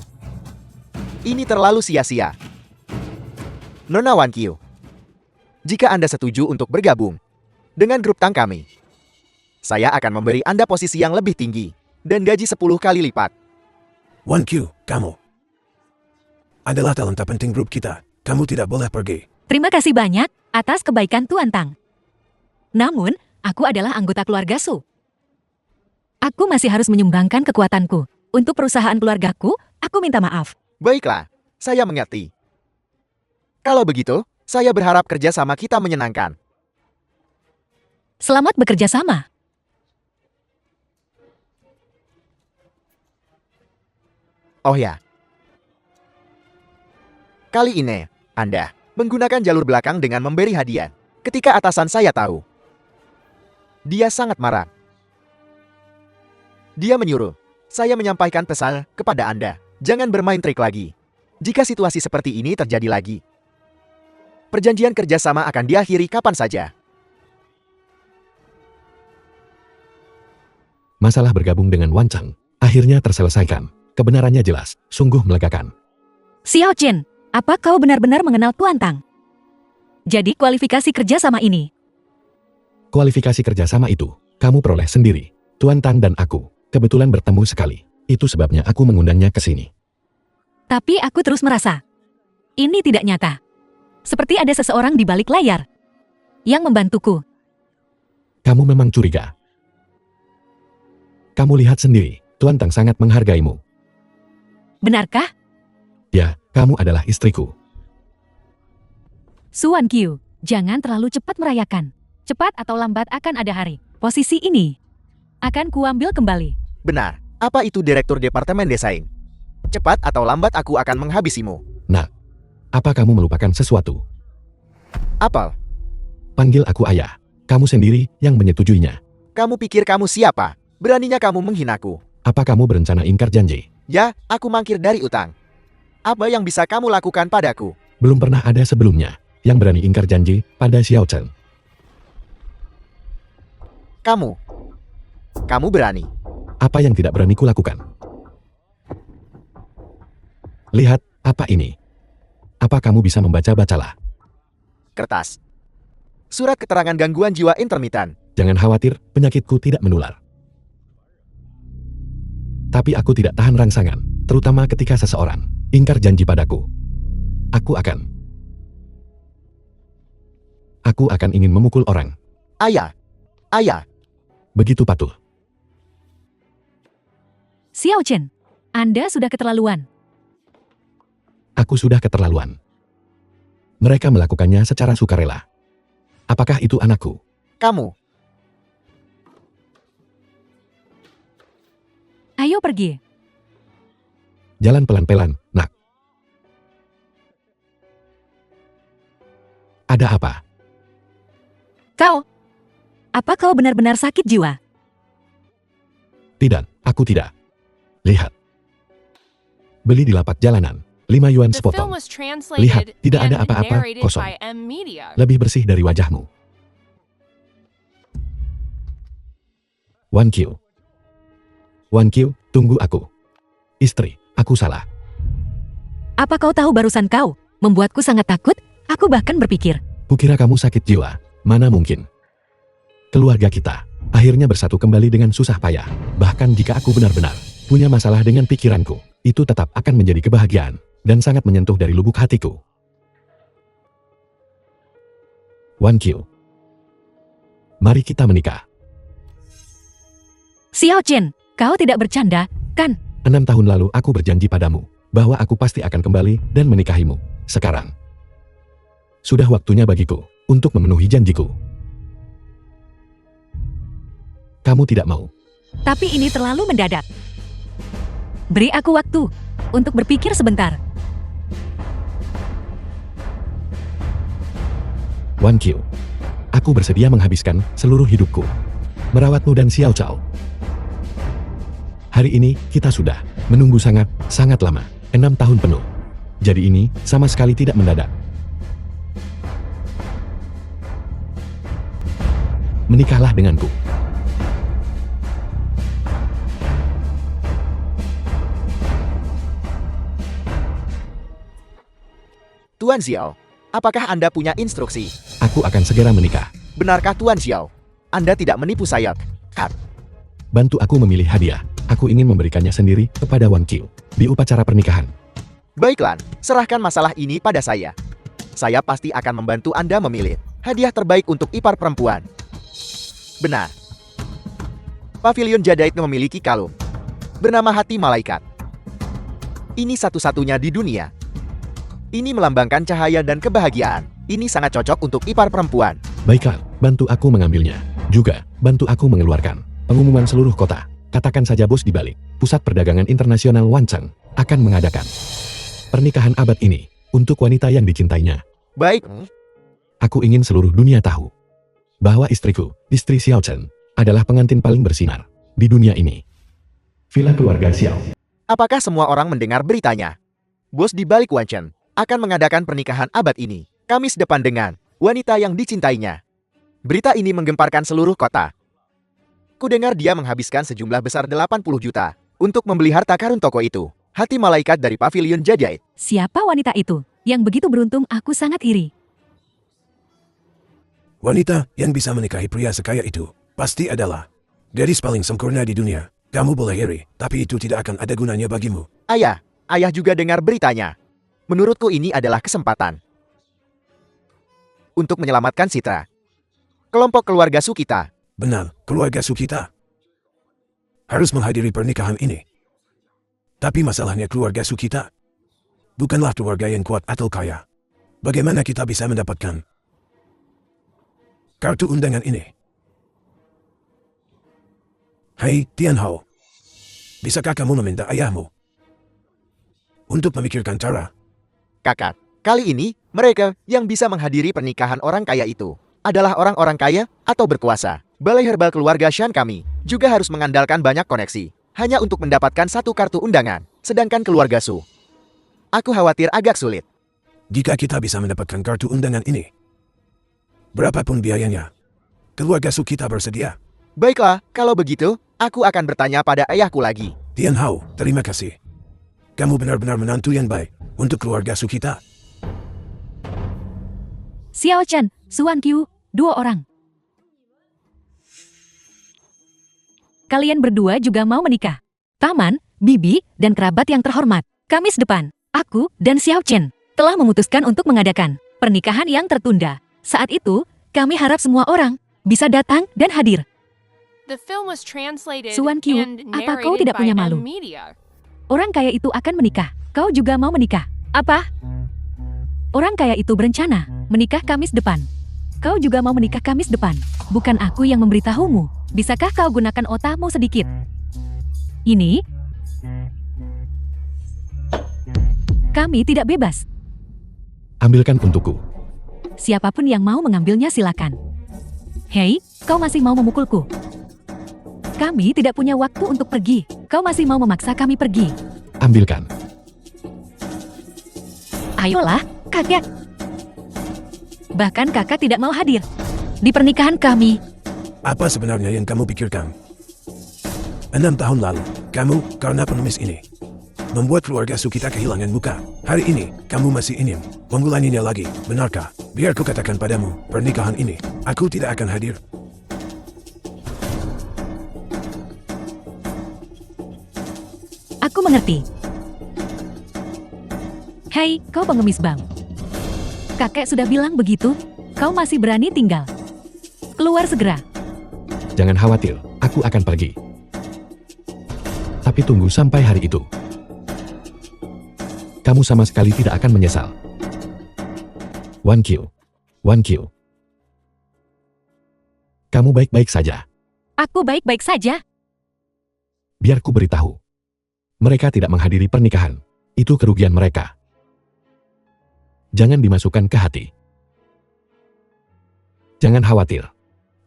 Ini terlalu sia-sia. Nona Wan Qiu, jika Anda setuju untuk bergabung dengan grup Tang kami, saya akan memberi Anda posisi yang lebih tinggi dan gaji 10 kali lipat. Wan Qiu, kamu adalah talenta penting grup kita. Kamu tidak boleh pergi. Terima kasih banyak atas kebaikan Tuan Tang. Namun, aku adalah anggota keluarga Su. Aku masih harus menyumbangkan kekuatanku. Untuk perusahaan keluargaku, aku minta maaf. Baiklah, saya mengerti. Kalau begitu, saya berharap kerja sama kita menyenangkan. Selamat bekerja sama. Oh ya. Kali ini, Anda menggunakan jalur belakang dengan memberi hadiah. Ketika atasan saya tahu, dia sangat marah. Dia menyuruh saya menyampaikan pesan kepada Anda. Jangan bermain trik lagi. Jika situasi seperti ini terjadi lagi, perjanjian kerjasama akan diakhiri kapan saja. Masalah bergabung dengan Wan Cheng akhirnya terselesaikan. Kebenarannya jelas, sungguh melegakan. Xiao Chen, apa kau benar-benar mengenal Tuan Tang? Jadi kualifikasi kerjasama ini. Kualifikasi kerjasama itu, kamu peroleh sendiri. Tuan Tang dan aku kebetulan bertemu sekali. Itu sebabnya aku mengundangnya ke sini. Tapi aku terus merasa, ini tidak nyata. Seperti ada seseorang di balik layar yang membantuku. Kamu memang curiga. Kamu lihat sendiri, Tuan Tang sangat menghargaimu. Benarkah? Ya, kamu adalah istriku. Suan Qiu, jangan terlalu cepat merayakan. Cepat atau lambat akan ada hari. Posisi ini akan kuambil kembali. Benar, apa itu Direktur Departemen Desain? Cepat atau lambat aku akan menghabisimu. Nak, apa kamu melupakan sesuatu? Apel, Panggil aku ayah. Kamu sendiri yang menyetujuinya. kamu pikir kamu siapa? Beraninya kamu menghinaku. Apa kamu berencana ingkar janji? Ya, aku mangkir dari utang. Apa yang bisa kamu lakukan padaku? Belum pernah ada sebelumnya yang berani ingkar janji pada Xiao Chen. Kamu berani. Apa yang tidak berani kulakukan? Lihat, apa ini? Apa kamu bisa membaca-bacalah? Kertas. Surat keterangan gangguan jiwa intermitan. Jangan khawatir, penyakitku tidak menular. Tapi aku tidak tahan rangsangan, terutama ketika seseorang ingkar janji padaku. Aku akan ingin memukul orang. Ayah. Ayah. Begitu patuh. Xiao Chen, Anda sudah keterlaluan. Aku sudah keterlaluan. Mereka melakukannya secara sukarela. Apakah itu anakku? Kamu. Ayo pergi. Jalan pelan-pelan, nak. Ada apa? Apa kau benar-benar sakit jiwa? Tidak, aku tidak. Lihat. Beli di lapak jalanan. 5 yuan The film sepotong. was translated Lihat, tidak ada and apa-apa, narrated kosong. by M Media. Lebih bersih dari wajahmu. Wan Qiu. Wan Qiu, tunggu aku. Istri, aku salah. Apa kau tahu barusan kau membuatku sangat takut? Aku bahkan berpikir, Kukira kamu sakit jiwa. Mana mungkin. Keluarga kita akhirnya bersatu kembali dengan susah payah. Bahkan jika aku benar-benar punya masalah dengan pikiranku, itu tetap akan menjadi kebahagiaan dan sangat menyentuh dari lubuk hatiku. Wan Qiu. Mari kita menikah. Xiao Chen, kau tidak bercanda, kan? 6 tahun lalu aku berjanji padamu bahwa aku pasti akan kembali dan menikahimu. Sekarang sudah waktunya bagiku untuk memenuhi janjiku. Kamu tidak mau. Tapi ini terlalu mendadak. Beri aku waktu untuk berpikir sebentar. Wan Qiu, aku bersedia menghabiskan seluruh hidupku merawatmu dan Xiao Cao. Hari ini kita sudah menunggu sangat lama, 6 tahun penuh. Jadi ini sama sekali tidak mendadak. Menikahlah denganku. Tuan Xiao, apakah Anda punya instruksi? Aku akan segera menikah. Benarkah Tuan Xiao? Anda tidak menipu saya, kan? Bantu aku memilih hadiah. Aku ingin memberikannya sendiri kepada Wan Qiu di upacara pernikahan. Baiklah, serahkan masalah ini pada saya. Saya pasti akan membantu Anda memilih hadiah terbaik untuk ipar perempuan. Benar. Pavilion Jadait memiliki kalung bernama Hati Malaikat. Ini satu-satunya di dunia. Ini melambangkan cahaya dan kebahagiaan. Ini sangat cocok untuk ipar perempuan. Baiklah, bantu aku mengambilnya. Juga, bantu aku mengeluarkan pengumuman seluruh kota. Katakan saja bos di balik Pusat Perdagangan Internasional Wancheng akan mengadakan pernikahan abad ini untuk wanita yang dicintainya. Baik. Aku ingin seluruh dunia tahu bahwa istriku, istri Xiao Chen, adalah pengantin paling bersinar di dunia ini. Villa keluarga Xiao. Apakah semua orang mendengar beritanya? Bos di balik Wancheng akan mengadakan pernikahan abad ini Kamis depan dengan wanita yang dicintainya. Berita ini menggemparkan seluruh kota. Kudengar dia menghabiskan sejumlah besar 80 juta untuk membeli harta karun toko itu. Hati Malaikat dari Pavilion Jadait. Siapa wanita itu? Yang begitu beruntung, aku sangat iri. Wanita yang bisa menikahi pria sekaya itu pasti adalah gadis paling sempurna di dunia. Kamu boleh iri, tapi itu tidak akan ada gunanya bagimu. Ayah juga dengar beritanya. Menurutku ini adalah kesempatan untuk menyelamatkan Citra. Kelompok keluarga Sukita. Benar, keluarga Sukita harus menghadiri pernikahan ini. Tapi masalahnya keluarga Sukita bukanlah keluarga yang kuat atau kaya. Bagaimana kita bisa mendapatkan kartu undangan ini? Hai, Tian Hao. Bisakah kamu meminta ayahmu untuk memikirkan cara? Kakak, kali ini mereka yang bisa menghadiri pernikahan orang kaya itu adalah orang-orang kaya atau berkuasa. Balai herbal keluarga Shan kami juga harus mengandalkan banyak koneksi hanya untuk mendapatkan satu kartu undangan, sedangkan keluarga Su, aku khawatir agak sulit. Jika kita bisa mendapatkan kartu undangan ini, berapapun biayanya, keluarga Su kita bersedia. Baiklah, kalau begitu, aku akan bertanya pada ayahku lagi. Tian Hao, terima kasih. Kamu benar-benar menantu yang baik untuk keluarga Su kita. Xiao Chen, Suan Qiu, 2 orang. Kalian berdua juga mau menikah. Paman, bibi, dan kerabat yang terhormat. Kamis depan, aku dan Xiao Chen telah memutuskan untuk mengadakan pernikahan yang tertunda. Saat itu, kami harap semua orang bisa datang dan hadir. The film was translated Suan Qiu, and apa kau narrated tidak by punya malu? M-Media. Orang kaya itu akan menikah. Kau juga mau menikah. Apa? Orang kaya itu berencana menikah Kamis depan. Kau juga mau menikah Kamis depan. Bukan aku yang memberitahumu. Bisakah kau gunakan otakmu sedikit? Ini kami tidak bebas. Ambilkan untukku. Siapapun yang mau mengambilnya silakan. Hei, kau masih mau memukulku? Kami tidak punya waktu untuk pergi. Kau masih mau memaksa kami pergi. Ambilkan. Ayolah, kakek. Bahkan kakak tidak mau hadir di pernikahan kami. Apa sebenarnya yang kamu pikirkan? 6 tahun lalu, kamu, karena pengemis ini, membuat keluarga Su kita kehilangan muka. Hari ini, kamu masih ingin mengulanginya lagi, benarkah? Biar ku katakan padamu, pernikahan ini, aku tidak akan hadir. Aku mengerti. Hei, kau pengemis bang. Kakek sudah bilang begitu, kau masih berani tinggal. Keluar segera. Jangan khawatir, aku akan pergi. Tapi tunggu sampai hari itu. Kamu sama sekali tidak akan menyesal. Wan Qiu. Wan Qiu. Kamu baik-baik saja. Aku baik-baik saja. Biar ku beritahu. Mereka tidak menghadiri pernikahan. Itu kerugian mereka. Jangan dimasukkan ke hati. Jangan khawatir.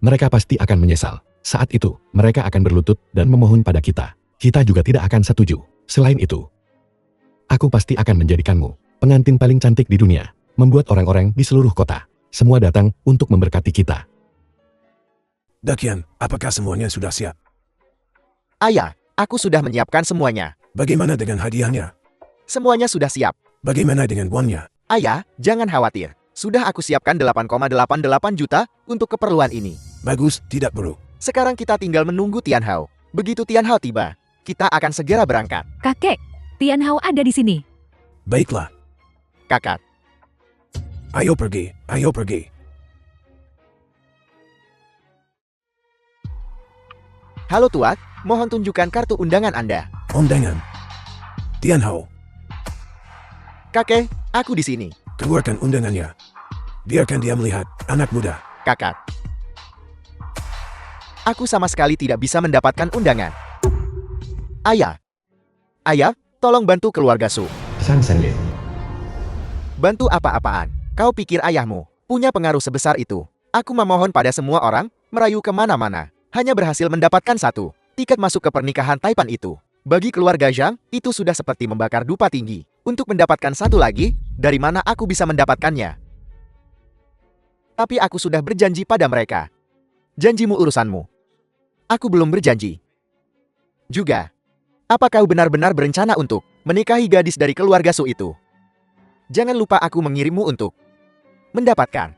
Mereka pasti akan menyesal. Saat itu, mereka akan berlutut dan memohon pada kita. Kita juga tidak akan setuju. Selain itu, aku pasti akan menjadikanmu pengantin paling cantik di dunia. Membuat orang-orang di seluruh kota semua datang untuk memberkati kita. Dakian, apakah semuanya sudah siap? Ayah, aku sudah menyiapkan semuanya. Bagaimana dengan hadiahnya? Semuanya sudah siap. Bagaimana dengan uangnya? Ayah, jangan khawatir. Sudah aku siapkan 8,88 juta untuk keperluan ini. Bagus, tidak perlu. Sekarang kita tinggal menunggu Tian Hao. Begitu Tian Hao tiba, kita akan segera berangkat. Kakek, Tian Hao ada di sini. Baiklah, Kakak, ayo pergi, ayo pergi. halo Tuak, mohon tunjukkan kartu undangan Anda. Undangan. Tian Hao, Kakek, aku di sini. keluarkan undangannya. Biarkan dia melihat, anak muda. Kakak. Aku sama sekali tidak bisa mendapatkan undangan. Ayah. Ayah, tolong bantu keluarga Su. Sang Sange. Bantu apa-apaan? Kau pikir ayahmu punya pengaruh sebesar itu? Aku memohon pada semua orang, merayu kemana-mana. Hanya berhasil mendapatkan 1 tiket masuk ke pernikahan Taipan itu. Bagi keluarga Zhang, itu sudah seperti membakar dupa tinggi. Untuk mendapatkan 1 lagi, dari mana aku bisa mendapatkannya? Tapi aku sudah berjanji pada mereka. Janjimu urusanmu. Aku belum berjanji. Juga, apa kau benar-benar berencana untuk menikahi gadis dari keluarga Su itu? Jangan lupa aku mengirimmu untuk mendapatkan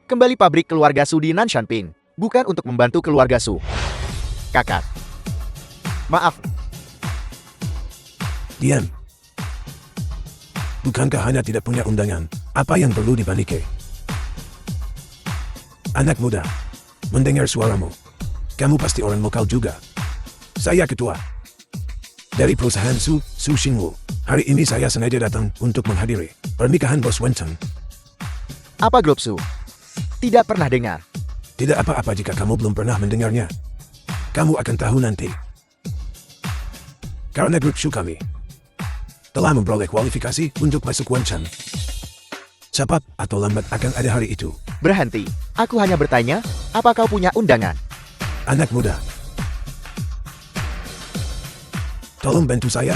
kembali pabrik keluarga Su di Nanshanping, bukan untuk membantu keluarga Su. Kakak. Maaf, Diam. Bukankah hanya tidak punya undangan? Apa yang perlu dipaniki? Anak muda, mendengar suaramu. Kamu pasti orang lokal juga. Saya ketua dari perusahaan Su Xingwu. Hari ini saya sengaja datang untuk menghadiri pernikahan Bos Wencheng. apa grup Su? Tidak pernah dengar. Tidak apa-apa jika kamu belum pernah mendengarnya. Kamu akan tahu nanti. Karena grup Su kami telah memperoleh kualifikasi untuk masuk Wencheng. Cepat atau lambat akan ada hari itu. Berhenti. Aku hanya bertanya, apa kau punya undangan? Anak muda, tolong bantu saya.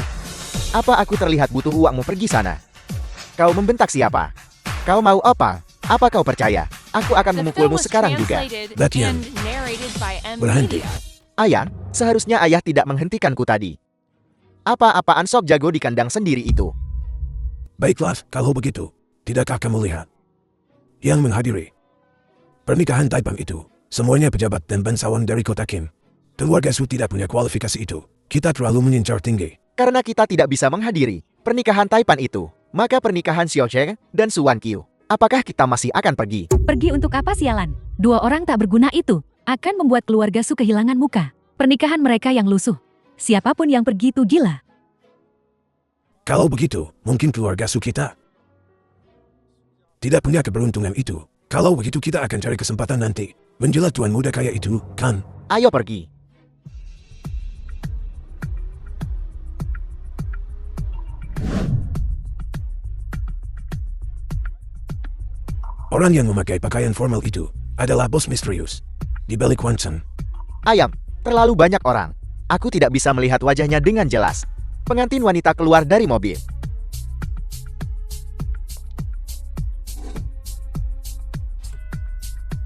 Apa aku terlihat butuh uangmu pergi sana? Kau membentak siapa? Kau mau apa? Apa kau percaya? Aku akan The film memukulmu was sekarang juga. translated Dakian. and narrated by Berhenti. M-Media. Ayah, seharusnya ayah tidak menghentikanku tadi. Apa-apaan sok jago di kandang sendiri itu? Baiklah, kalau begitu, tidakkah kamu lihat? yang menghadiri pernikahan Taipang itu. Semuanya pejabat dan bangsawan dari kota Qin. Keluarga Su tidak punya kualifikasi itu. Kita terlalu mengincar tinggi. Karena kita tidak bisa menghadiri pernikahan Taipan itu, maka pernikahan Xiao Cheng dan Su Wanqiu, apakah kita masih akan pergi? Pergi untuk apa sialan? Dua orang tak berguna itu akan membuat keluarga Su kehilangan muka. Pernikahan mereka yang lusuh. Siapapun yang pergi itu gila. Kalau begitu, mungkin keluarga Su kita tidak punya keberuntungan itu. Kalau begitu kita akan cari kesempatan nanti. Menjelat tuan muda kaya itu, kan? Ayo pergi. Orang yang memakai pakaian formal itu adalah bos misterius di balik Wanchen. Ayam, terlalu banyak orang. Aku tidak bisa melihat wajahnya dengan jelas. Pengantin wanita keluar dari mobil.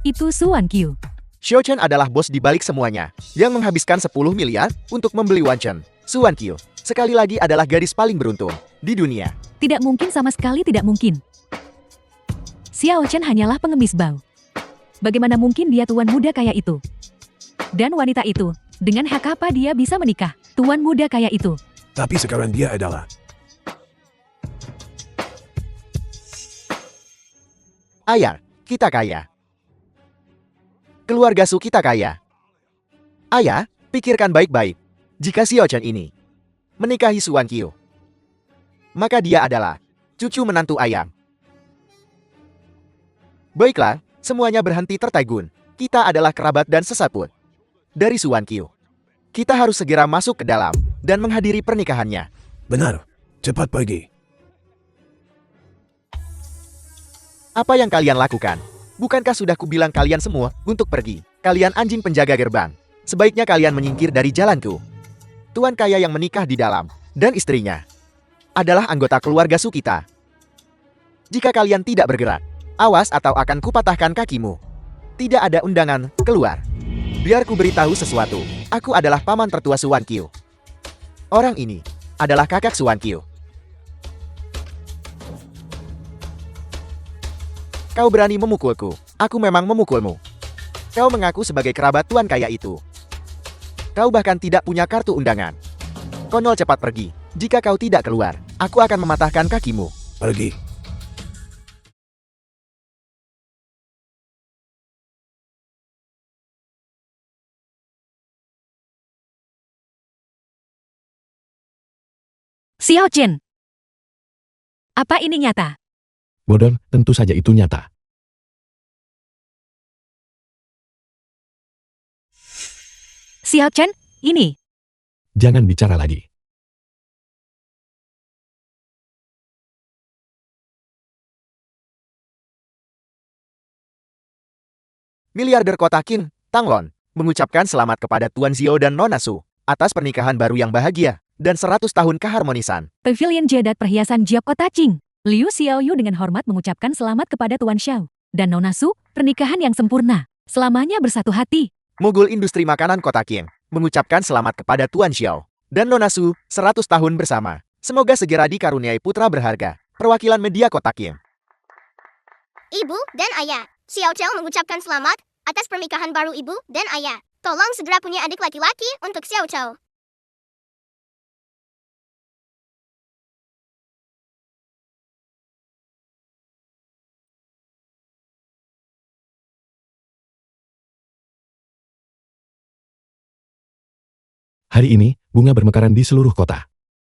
Itu Su Wanqiu. Xiao Chen adalah bos di balik semuanya, yang menghabiskan 10 miliar untuk membeli Wanchen. Su Wanqiu, sekali lagi adalah gadis paling beruntung di dunia. Tidak mungkin, sama sekali tidak mungkin. Xiao Chen hanyalah pengemis bau. Bagaimana mungkin dia tuan muda kaya itu? Dan wanita itu, dengan hak apa dia bisa menikah? Tuan muda kaya itu. Tapi sekarang dia adalah Ayah, kita kaya. Keluarga Su kita kaya. Ayah, pikirkan baik-baik. Jika Xiao Chen ini menikahi Su Wanqiu, maka dia adalah cucu menantu ayam. Baiklah, semuanya berhenti tertegun. Kita adalah kerabat dan sesaput dari Su Wanqiu. Kita harus segera masuk ke dalam dan menghadiri pernikahannya. benar. Cepat pergi. Apa yang kalian lakukan? Bukankah sudah kubilang kalian semua untuk pergi? Kalian anjing penjaga gerbang. Sebaiknya kalian menyingkir dari jalanku. Tuan kaya yang menikah di dalam dan istrinya adalah anggota keluarga Su kita. Jika kalian tidak bergerak, awas atau akan kupatahkan kakimu. Tidak ada undangan, keluar. Biar ku beritahu sesuatu. Aku adalah paman tertua Su Wanqiu. Orang ini adalah kakak Su Wanqiu. Kau berani memukulku. Aku memang memukulmu. Kau mengaku sebagai kerabat tuan kaya itu. Kau bahkan tidak punya kartu undangan. Konyol, cepat pergi. Jika kau tidak keluar, aku akan mematahkan kakimu. Pergi. Xiao Chen. Apa ini nyata? Bodoh, tentu saja itu nyata. Xiao Chen, ini. Jangan bicara lagi. Miliarder kota Qin, Tang Lon, mengucapkan selamat kepada Tuan Zhao dan Nona Su atas pernikahan baru yang bahagia dan 100 tahun keharmonisan. Pavilion Jadat Perhiasan Jiap Kota Qing. Liu Xiaoyu dengan hormat mengucapkan selamat kepada Tuan Xiao dan Nona Su, pernikahan yang sempurna. Selamanya bersatu hati. Mogul industri makanan kota Qin mengucapkan selamat kepada Tuan Xiao dan Nona Su 100 tahun bersama. Semoga segera dikaruniai putra berharga. Perwakilan media kota Qin. Ibu dan ayah, Xiao Chao mengucapkan selamat atas pernikahan baru ibu dan ayah. Tolong segera punya adik laki-laki untuk Xiao Chao. Hari ini, bunga bermekaran di seluruh kota.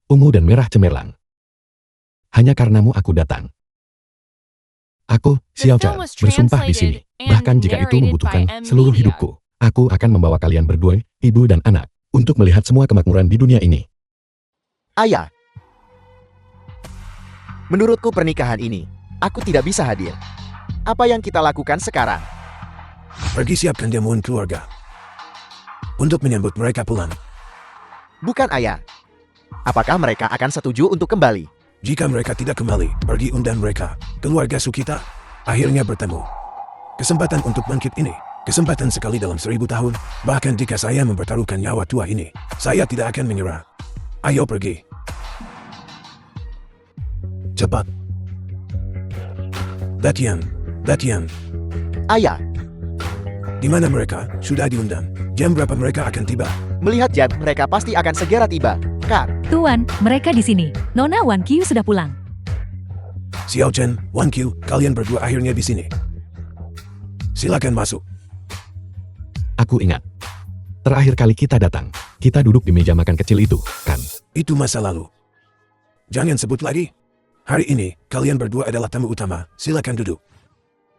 Ungu dan merah cemerlang. Hanya karenamu aku datang. Aku, Xiao Chen, bersumpah di sini. Bahkan jika itu membutuhkan seluruh hidupku, aku akan membawa kalian berdua, ibu dan anak, untuk melihat semua kemakmuran di dunia ini. Ayah. Menurutku pernikahan ini, aku tidak bisa hadir. Apa yang kita lakukan sekarang? Pergi siapkan jamuan keluarga untuk menyambut mereka pulang. Bukan ayah. Apakah mereka akan setuju untuk kembali? Jika mereka tidak kembali, pergi undang mereka. Keluarga Su kita akhirnya bertemu. Kesempatan untuk bangkit ini. Kesempatan sekali dalam 1000 tahun. Bahkan jika saya mempertaruhkan nyawa tua ini, saya tidak akan menyerah. Ayo pergi. Cepat. Batian, Latihan. Ayah, Di mana mereka? Sudah diundang. Jam berapa mereka akan tiba? melihat jam, mereka pasti akan segera tiba, kan? Tuan, mereka di sini. Nona Wan Qiu sudah pulang. Xiao Chen, Wan Qiu, kalian berdua akhirnya di sini. Silakan masuk. Aku ingat. Terakhir kali kita datang, kita duduk di meja makan kecil itu, kan? Itu masa lalu. Jangan sebut lagi. Hari ini, kalian berdua adalah tamu utama. Silakan duduk.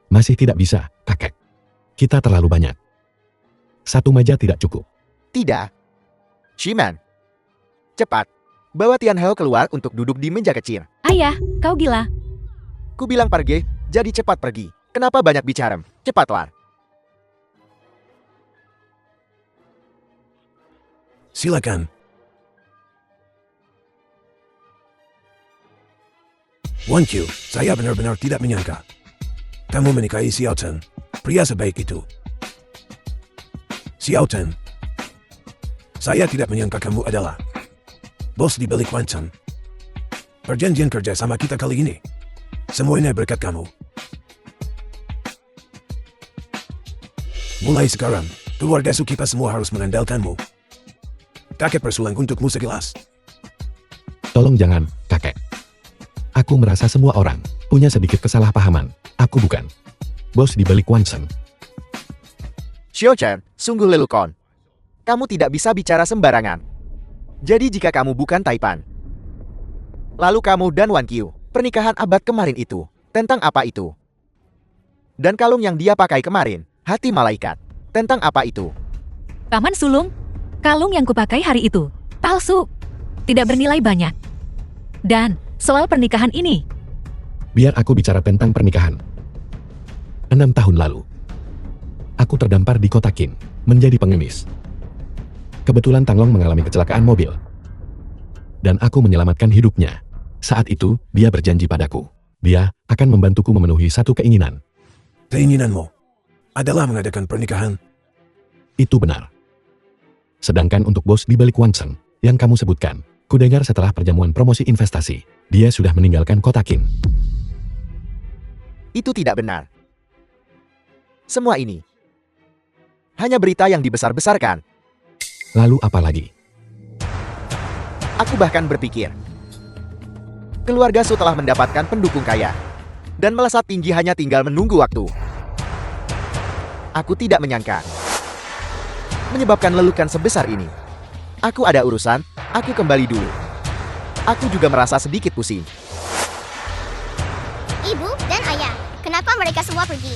Masih tidak bisa, kakek. Kita terlalu banyak. Satu meja tidak cukup. Tidak. Shiman, cepat. Bawa Tian Hao keluar untuk duduk di meja kecil. Ayah, kau gila. Ku bilang pergi, jadi cepat pergi. Kenapa banyak bicara? Cepatlah. Silakan. Wan Qiu, saya benar-benar tidak menyangka. Kamu menikahi Xiao Chen, pria sebaik itu. Xiao Chen, saya tidak menyangka kamu adalah bos di balik Wan Chen. Perjanjian kerja sama kita kali ini, semuanya berkat kamu. Mulai sekarang, keluarga kita semua harus mengandalkanmu. Kakek bersulang untukmu sekilas. Tolong jangan, kakek. Aku merasa semua orang punya sedikit kesalahpahaman. Aku bukan bos di balik Wan Chen. Xiao Chen, sungguh lelucon. Kamu tidak bisa bicara sembarangan. Jadi jika kamu bukan Taipan, lalu kamu dan Wan Qiu, pernikahan abad kemarin itu, tentang apa itu? Dan kalung yang dia pakai kemarin, hati malaikat, tentang apa itu? Paman sulung, kalung yang kupakai hari itu, palsu. Tidak bernilai banyak. Dan, soal pernikahan ini, Biar aku bicara tentang pernikahan. 6 tahun lalu, aku terdampar di kota Qin, menjadi pengemis. Kebetulan Tanglong mengalami kecelakaan mobil. Dan aku menyelamatkan hidupnya. Saat itu, dia berjanji padaku. Dia akan membantuku memenuhi satu keinginan. Keinginanmu adalah mengadakan pernikahan. Itu benar. Sedangkan untuk bos di balik Wan Chen, yang kamu sebutkan, kudengar setelah perjamuan promosi investasi, dia sudah meninggalkan kota Qin. Itu tidak benar. Semua ini hanya berita yang dibesar-besarkan. Lalu apa lagi? Aku bahkan berpikir, keluarga Su telah mendapatkan pendukung kaya dan melesat tinggi hanya tinggal menunggu waktu. Aku tidak menyangka menyebabkan lelukan sebesar ini. Aku ada urusan, aku kembali dulu. Aku juga merasa sedikit pusing. Ibu dan ayah, kenapa mereka semua pergi?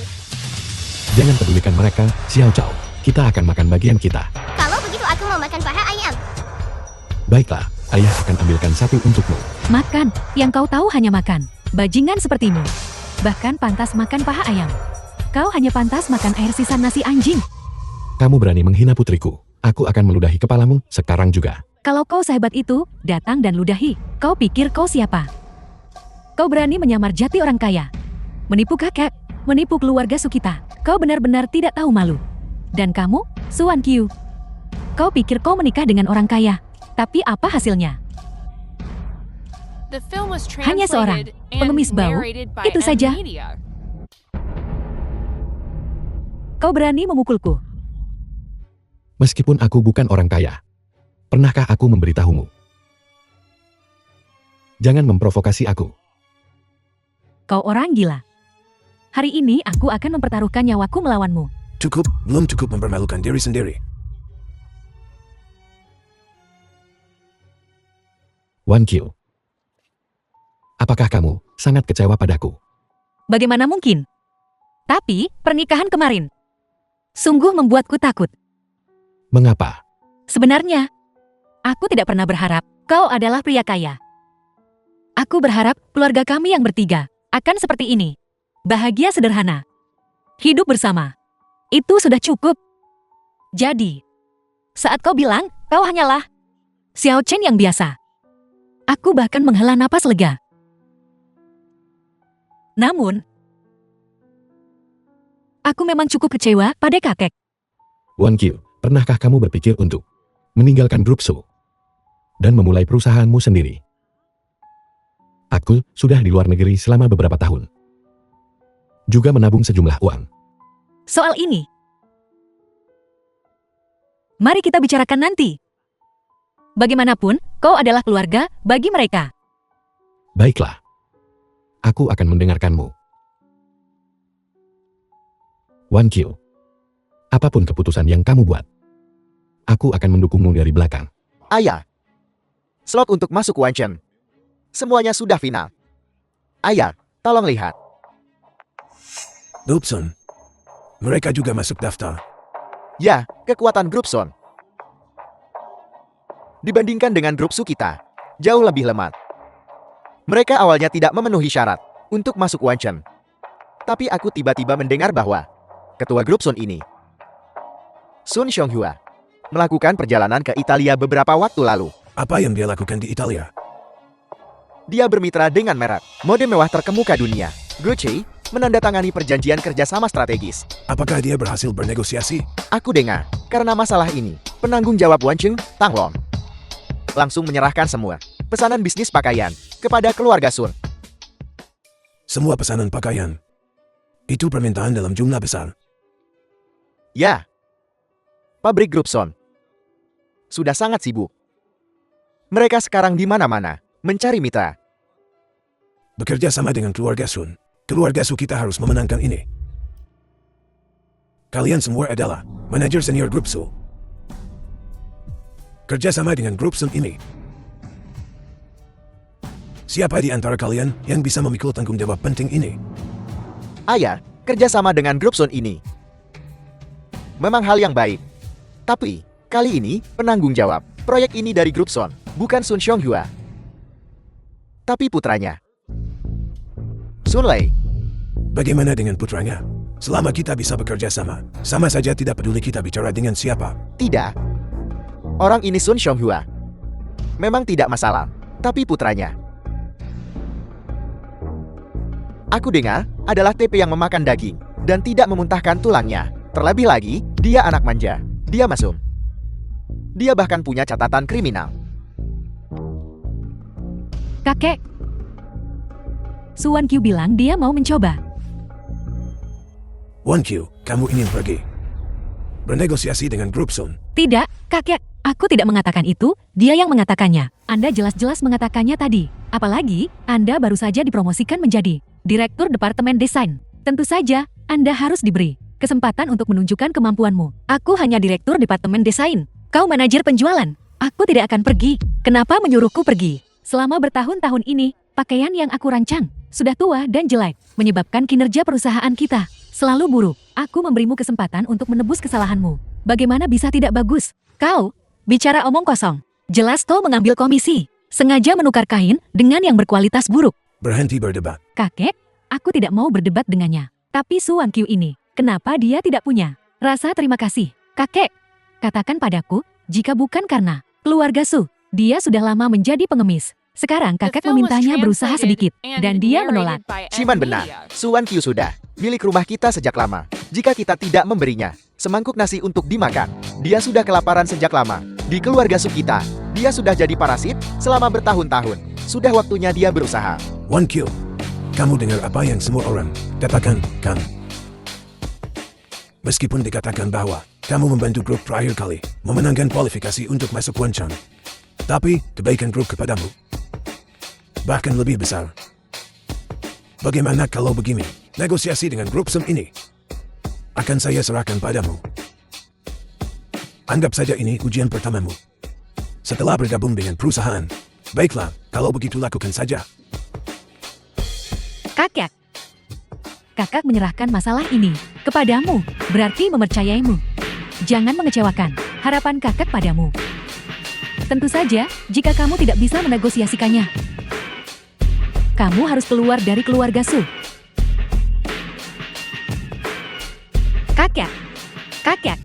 Jangan pedulikan mereka, Xiao Cao. Kita akan makan bagian kita. Kalau begitu aku mau makan paha ayam. Baiklah, ayah akan ambilkan satu untukmu. makan. Yang kau tahu hanya makan. Bajingan sepertimu. Bahkan pantas makan paha ayam. Kau hanya pantas makan air sisa nasi anjing. Kamu berani menghina putriku. Aku akan meludahi kepalamu sekarang juga. Kalau kau sehebat itu, datang dan ludahi. Kau pikir kau siapa? Kau berani menyamar jati orang kaya. Menipu kakek, menipu keluarga Sukita. Kau benar-benar tidak tahu malu. Dan kamu, Su Wan Qiu. Kau pikir kau menikah dengan orang kaya. Tapi apa hasilnya? The film was Hanya seorang translated and pengemis bau, narrated by itu saja. M-Media. Kau berani memukulku. Meskipun aku bukan orang kaya, pernahkah aku memberitahumu? Jangan memprovokasi aku. Kau orang gila. Hari ini aku akan mempertaruhkan nyawaku melawanmu. Cukup, belum cukup mempermalukan diri sendiri. Wan Qiu. Apakah kamu sangat kecewa padaku? Bagaimana mungkin? Tapi, pernikahan kemarin sungguh membuatku takut. Mengapa? Sebenarnya, aku tidak pernah berharap kau adalah pria kaya. Aku berharap keluarga kami yang bertiga akan seperti ini. Bahagia sederhana. Hidup bersama. Itu sudah cukup. Jadi, saat kau bilang kau hanyalah Xiao Chen yang biasa, aku bahkan menghela napas lega. Namun, aku memang cukup kecewa pada kakek. Wan Qiu, pernahkah kamu berpikir untuk meninggalkan grup Su dan memulai perusahaanmu sendiri? Aku sudah di luar negeri selama beberapa tahun. juga menabung sejumlah uang. Soal ini, mari kita bicarakan nanti. Bagaimanapun, kau adalah keluarga bagi mereka. Baiklah. Aku akan mendengarkanmu. Wan Qiu. Apapun keputusan yang kamu buat, aku akan mendukungmu dari belakang. Ayah. Slot untuk masuk Wanchen. Semuanya sudah final. Ayah, tolong lihat. Gulpson. Mereka juga masuk daftar. Ya, kekuatan grup Son. Dibandingkan dengan grup Su kita, jauh lebih lemah. Mereka awalnya tidak memenuhi syarat untuk masuk Wanchen. Tapi aku tiba-tiba mendengar bahwa ketua grup Sun ini, Sun Xianghua, melakukan perjalanan ke Italia beberapa waktu lalu. Apa yang dia lakukan di Italia? Dia bermitra dengan merek mode mewah terkemuka dunia, Gucci, menandatangani perjanjian kerjasama strategis. Apakah dia berhasil bernegosiasi? Aku dengar, karena masalah ini, penanggung jawab Wancheng, Tang Long, langsung menyerahkan semua pesanan bisnis pakaian kepada keluarga Sun. Semua pesanan pakaian. Itu permintaan dalam jumlah besar. Ya, pabrik grup Son sudah sangat sibuk. Mereka sekarang di mana-mana mencari mitra. Bekerja sama dengan keluarga Sun. Keluarga Su kita harus memenangkan ini. Kalian semua adalah manajer senior grup Su. Kerja sama dengan grup Sun ini. Siapa di antara kalian yang bisa memikul tanggung jawab penting ini? Ayah, kerjasama dengan grup Sun ini memang hal yang baik. Tapi, kali ini, penanggung jawab proyek ini dari grup Sun, bukan Sun Xianghua, tapi putranya, Sun Lei. Bagaimana dengan putranya? Selama kita bisa bekerja sama, sama saja tidak peduli kita bicara dengan siapa. Tidak. Orang ini Sun Xianghua. Memang tidak masalah, tapi putranya, aku dengar, adalah TP yang memakan daging dan tidak memuntahkan tulangnya. Terlebih lagi, dia anak manja. Dia masum. Dia bahkan punya catatan kriminal. Kakek. Su Wan Qiu bilang dia mau mencoba. Wan Qiu, kamu ingin pergi bernegosiasi dengan grup Sun. Tidak, kakek. Aku tidak mengatakan itu, dia yang mengatakannya. Anda jelas-jelas mengatakannya tadi. Apalagi, Anda baru saja dipromosikan menjadi Direktur Departemen Desain. Tentu saja, Anda harus diberi kesempatan untuk menunjukkan kemampuanmu. Aku hanya Direktur Departemen Desain. Kau manajer penjualan. Aku tidak akan pergi. Kenapa menyuruhku pergi? Selama bertahun-tahun ini, pakaian yang aku rancang sudah tua dan jelek, menyebabkan kinerja perusahaan kita selalu buruk. Aku memberimu kesempatan untuk menebus kesalahanmu. Bagaimana bisa tidak bagus? Kau bicara omong kosong. Jelas kau mengambil komisi, sengaja menukar kain dengan yang berkualitas buruk. Berhenti berdebat. Kakek, aku tidak mau berdebat dengannya. Tapi Su Wan Qiu ini, kenapa dia tidak punya rasa terima kasih? Kakek, katakan padaku, jika bukan karena keluarga Su, dia sudah lama menjadi pengemis. Sekarang The kakek film was memintanya berusaha translated sedikit, and dan dia menolak. narrated by Shiman M. benar, Media. Su Wan Qiu sudah milik rumah kita sejak lama. Jika kita tidak memberinya semangkuk nasi untuk dimakan, dia sudah kelaparan sejak lama. Di keluarga Su kita, dia sudah jadi parasit selama bertahun-tahun. Sudah waktunya dia berusaha. Wan Qiu, kamu dengar apa yang semua orang katakan, kan? Meskipun dikatakan bahwa kamu membantu grup terakhir kali memenangkan kualifikasi untuk masuk Wanchen, tapi kebaikan grup kepadamu bahkan lebih besar. Bagaimana kalau begini? Negosiasi dengan grup Sun ini akan saya serahkan padamu. Anggap saja ini ujian pertamamu setelah bergabung dengan perusahaan. Baiklah, kalau begitu lakukan saja. Kakek, kakak menyerahkan masalah ini kepadamu, berarti mempercayaimu. Jangan mengecewakan harapan kakak padamu. Tentu saja, jika kamu tidak bisa menegosiasikannya, kamu harus keluar dari keluarga Su. Kakek, kakek.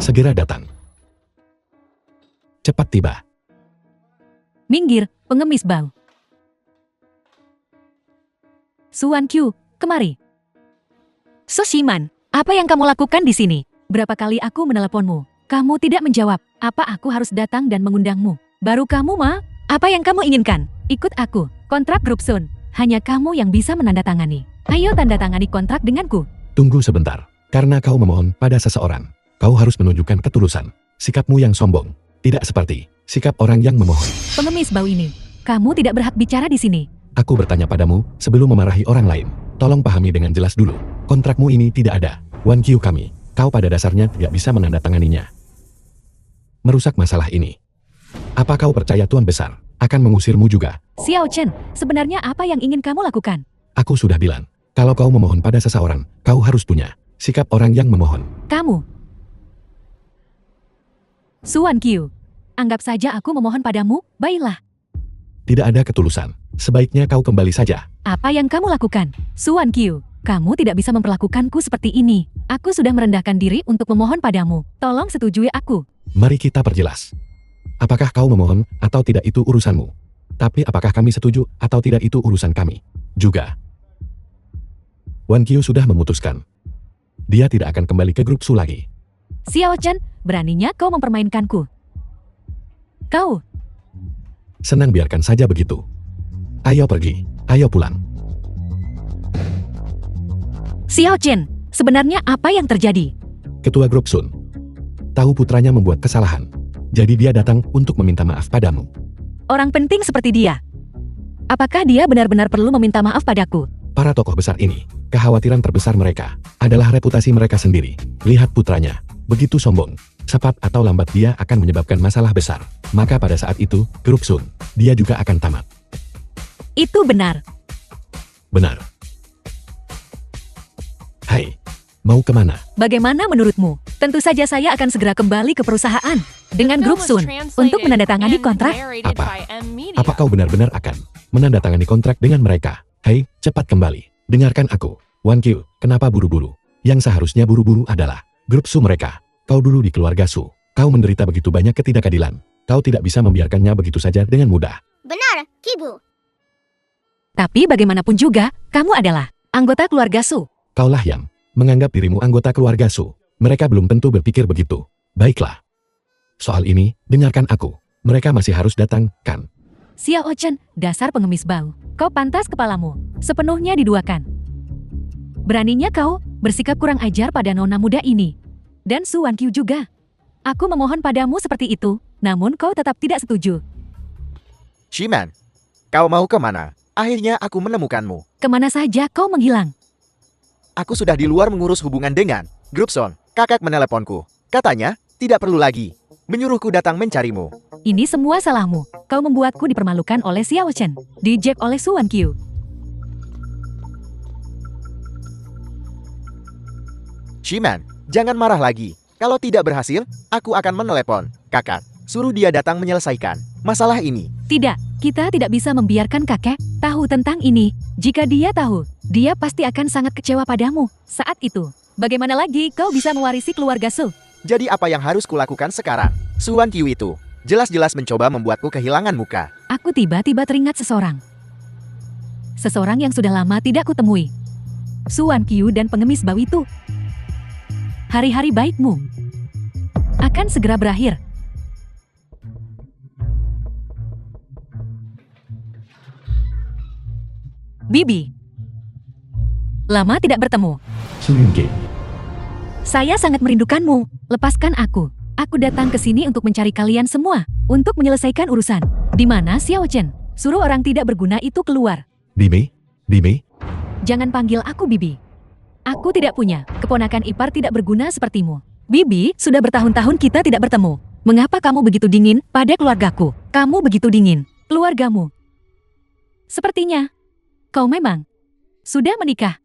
Segera datang. Cepat tiba. Minggir, pengemis bau. Su Wan Qiu, kemari. So Shiman, apa yang kamu lakukan di sini? Berapa kali aku meneleponmu? Kamu tidak menjawab. Apa aku harus datang dan mengundangmu? Baru kamu, Ma? Apa yang kamu inginkan? Ikut aku. Kontrak grup Sun. Hanya kamu yang bisa menandatangani. Ayo tanda tangani kontrak denganku. Tunggu sebentar. Karena kau memohon pada seseorang, kau harus menunjukkan ketulusan. Sikapmu yang sombong, tidak seperti sikap orang yang memohon. Pengemis bau ini. Kamu tidak berhak bicara di sini. Aku bertanya padamu sebelum memarahi orang lain. Tolong pahami dengan jelas dulu. Kontrakmu ini tidak ada. Wan Qiu kami. Kau pada dasarnya tidak bisa menandatanganinya. Merusak masalah ini. Apa kau percaya Tuan Besar akan mengusirmu juga? Xiao Chen, sebenarnya apa yang ingin kamu lakukan? Aku sudah bilang, kalau kau memohon pada seseorang, kau harus punya sikap orang yang memohon. Kamu. Su Wan Qiu. Anggap saja aku memohon padamu, baiklah. Tidak ada ketulusan. Sebaiknya kau kembali saja. Apa yang kamu lakukan? Su Wan Qiu, kamu tidak bisa memperlakukanku seperti ini. Aku sudah merendahkan diri untuk memohon padamu. Tolong setujui aku. Mari kita perjelas. Apakah kau memohon atau tidak itu urusanmu. Tapi apakah kami setuju atau tidak itu urusan kami juga. Wan Qiu sudah memutuskan. Dia tidak akan kembali ke grup Su lagi. Xiao Chen, beraninya kau mempermainkanku. Kau. Senang biarkan saja begitu. Ayo pergi, ayo pulang. Xiao Chen, sebenarnya apa yang terjadi? Ketua grup Sun tahu putranya membuat kesalahan. Jadi dia datang untuk meminta maaf padamu. Orang penting seperti dia. Apakah dia benar-benar perlu meminta maaf padaku? Para tokoh besar ini, kekhawatiran terbesar mereka adalah reputasi mereka sendiri. Lihat putranya, begitu sombong. Cepat atau lambat dia akan menyebabkan masalah besar. Maka pada saat itu, grup Sun, dia juga akan tamat. Itu benar. Benar. Hai, mau kemana? Bagaimana menurutmu? Tentu saja saya akan segera kembali ke perusahaan dengan The film grup was Sun untuk translated menandatangani and kontrak. narrated Apa? by M Media. Apa kau benar-benar akan menandatangani kontrak dengan mereka? Hei, cepat kembali. Dengarkan aku. Wan Qiu, kenapa buru-buru? Yang seharusnya buru-buru adalah grup Su mereka. Kau dulu di keluarga Su. Kau menderita begitu banyak ketidakadilan. Kau tidak bisa membiarkannya begitu saja dengan mudah. Benar, Kibu. Tapi bagaimanapun juga, kamu adalah anggota keluarga Su. Kaulah yang menganggap dirimu anggota keluarga Su. Mereka belum tentu berpikir begitu. Baiklah. Soal ini, dengarkan aku. Mereka masih harus datang, kan? Xiao Chen, dasar pengemis bau. Kau pantas kepalamu sepenuhnya diduakan. Beraninya kau bersikap kurang ajar pada nona muda ini. Dan Su Wan Qiu juga. Aku memohon padamu seperti itu, namun kau tetap tidak setuju. Shiman, kau mau kemana? Akhirnya aku menemukanmu. Kemana saja kau menghilang? Aku sudah di luar mengurus hubungan dengan grup Son. Kakak meneleponku. Katanya, tidak perlu lagi. Menyuruhku datang mencarimu. Ini semua salahmu. Kau membuatku dipermalukan oleh Xiao Chen. Dijek oleh Su Wan Qiu. Shiman, jangan marah lagi. Kalau tidak berhasil, aku akan menelepon kakak. Suruh dia datang menyelesaikan masalah ini. Tidak, kita tidak bisa membiarkan kakek tahu tentang ini. Jika dia tahu, dia pasti akan sangat kecewa padamu. Saat itu, bagaimana lagi kau bisa mewarisi keluarga Su? Jadi apa yang harus kulakukan sekarang? Su Wan Qiu itu jelas-jelas mencoba membuatku kehilangan muka. Aku tiba-tiba teringat seseorang. Seseorang yang sudah lama tidak kutemui. Su Wan Qiu dan pengemis bau itu. Hari-hari baikmu akan segera berakhir. Bibi. Lama tidak bertemu. Su Yunke. Saya sangat merindukanmu. Lepaskan aku. Aku datang ke sini untuk mencari kalian semua. Untuk menyelesaikan urusan. Di mana Xiao Chen? Suruh orang tidak berguna itu keluar. Bibi? Bibi? Jangan panggil aku Bibi. Aku tidak punya keponakan ipar tidak berguna sepertimu. Bibi, sudah bertahun-tahun kita tidak bertemu. Mengapa kamu begitu dingin pada keluargaku? Kamu begitu dingin. Keluargamu. Sepertinya, kau memang sudah menikah.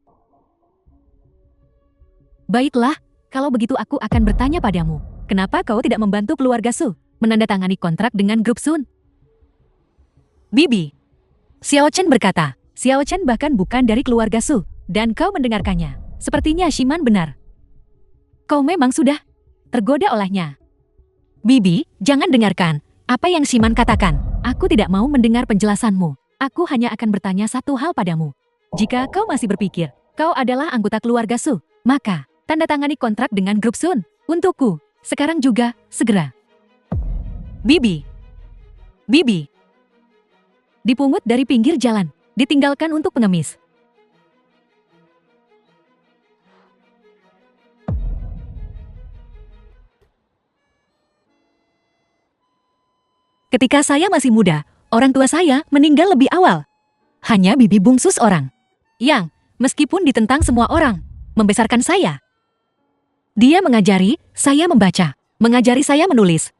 Baiklah, kalau begitu aku akan bertanya padamu. Kenapa kau tidak membantu keluarga Su menandatangani kontrak dengan grup Sun? Bibi. Xiao Chen berkata, Xiao Chen bahkan bukan dari keluarga Su. Dan kau mendengarkannya. Sepertinya Shiman benar. Kau memang sudah tergoda olehnya. Bibi, jangan dengarkan apa yang Shiman katakan. Aku tidak mau mendengar penjelasanmu. Aku hanya akan bertanya satu hal padamu. Jika kau masih berpikir kau adalah anggota keluarga Su, maka tanda tangani kontrak dengan grup Sun. Untukku, sekarang juga, segera. Bibi. Bibi. Dipungut dari pinggir jalan, ditinggalkan untuk pengemis. Ketika saya masih muda, orang tua saya meninggal lebih awal. Hanya bibi bungsu seorang. Yang, meskipun ditentang semua orang, membesarkan saya. Dia mengajari saya membaca, mengajari saya menulis.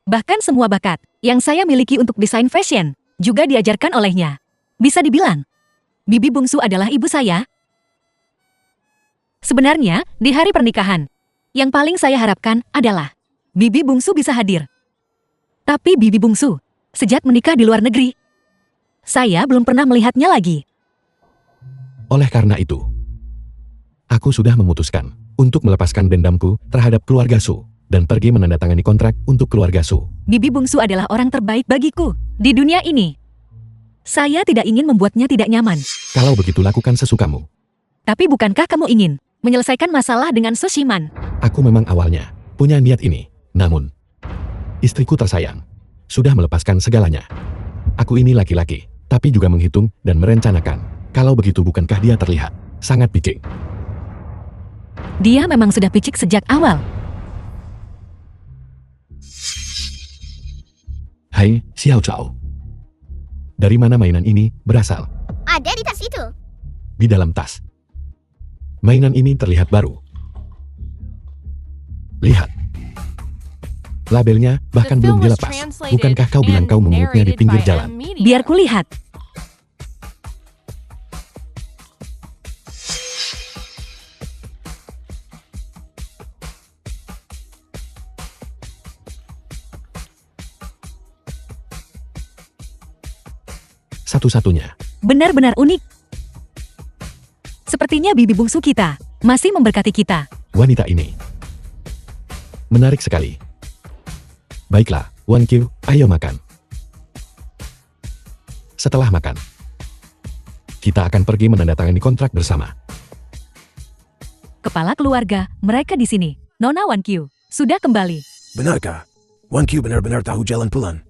Bahkan semua bakat yang saya miliki untuk desain fashion juga diajarkan olehnya. Bisa dibilang, bibi bungsu adalah ibu saya. Sebenarnya, di hari pernikahan, yang paling saya harapkan adalah bibi bungsu bisa hadir. Tapi bibi bungsu, sejak menikah di luar negeri, saya belum pernah melihatnya lagi. Oleh karena itu, aku sudah memutuskan untuk melepaskan dendamku terhadap keluarga Su dan pergi menandatangani kontrak untuk keluarga Su. Bibi bungsu adalah orang terbaik bagiku di dunia ini. Saya tidak ingin membuatnya tidak nyaman. Kalau begitu lakukan sesukamu. Tapi bukankah kamu ingin menyelesaikan masalah dengan Sushiman? Aku memang awalnya punya niat ini, namun istriku tersayang sudah melepaskan segalanya. Aku ini laki-laki, tapi juga menghitung dan merencanakan. Kalau begitu bukankah dia terlihat sangat picik? Dia memang sudah picik sejak awal. Hai, Xiao Cao. Dari mana mainan ini berasal? Ada di tas itu. Di dalam tas. Mainan ini terlihat baru. Lihat. Labelnya The bahkan film belum was dilepas. translated Bukankah kau bilang and kau memungutnya di narrated pinggir by jalan? M-Media. Biar kulihat. Satu-satunya. Benar-benar unik. Sepertinya bibi bungsu kita masih memberkati kita. Wanita ini menarik sekali. Baiklah, Wan Qiu, ayo makan. Setelah makan, kita akan pergi menandatangani kontrak bersama. Kepala keluarga mereka di sini, Nona Wan Qiu, sudah kembali. Benarkah? Wan Qiu benar-benar tahu jalan pulang.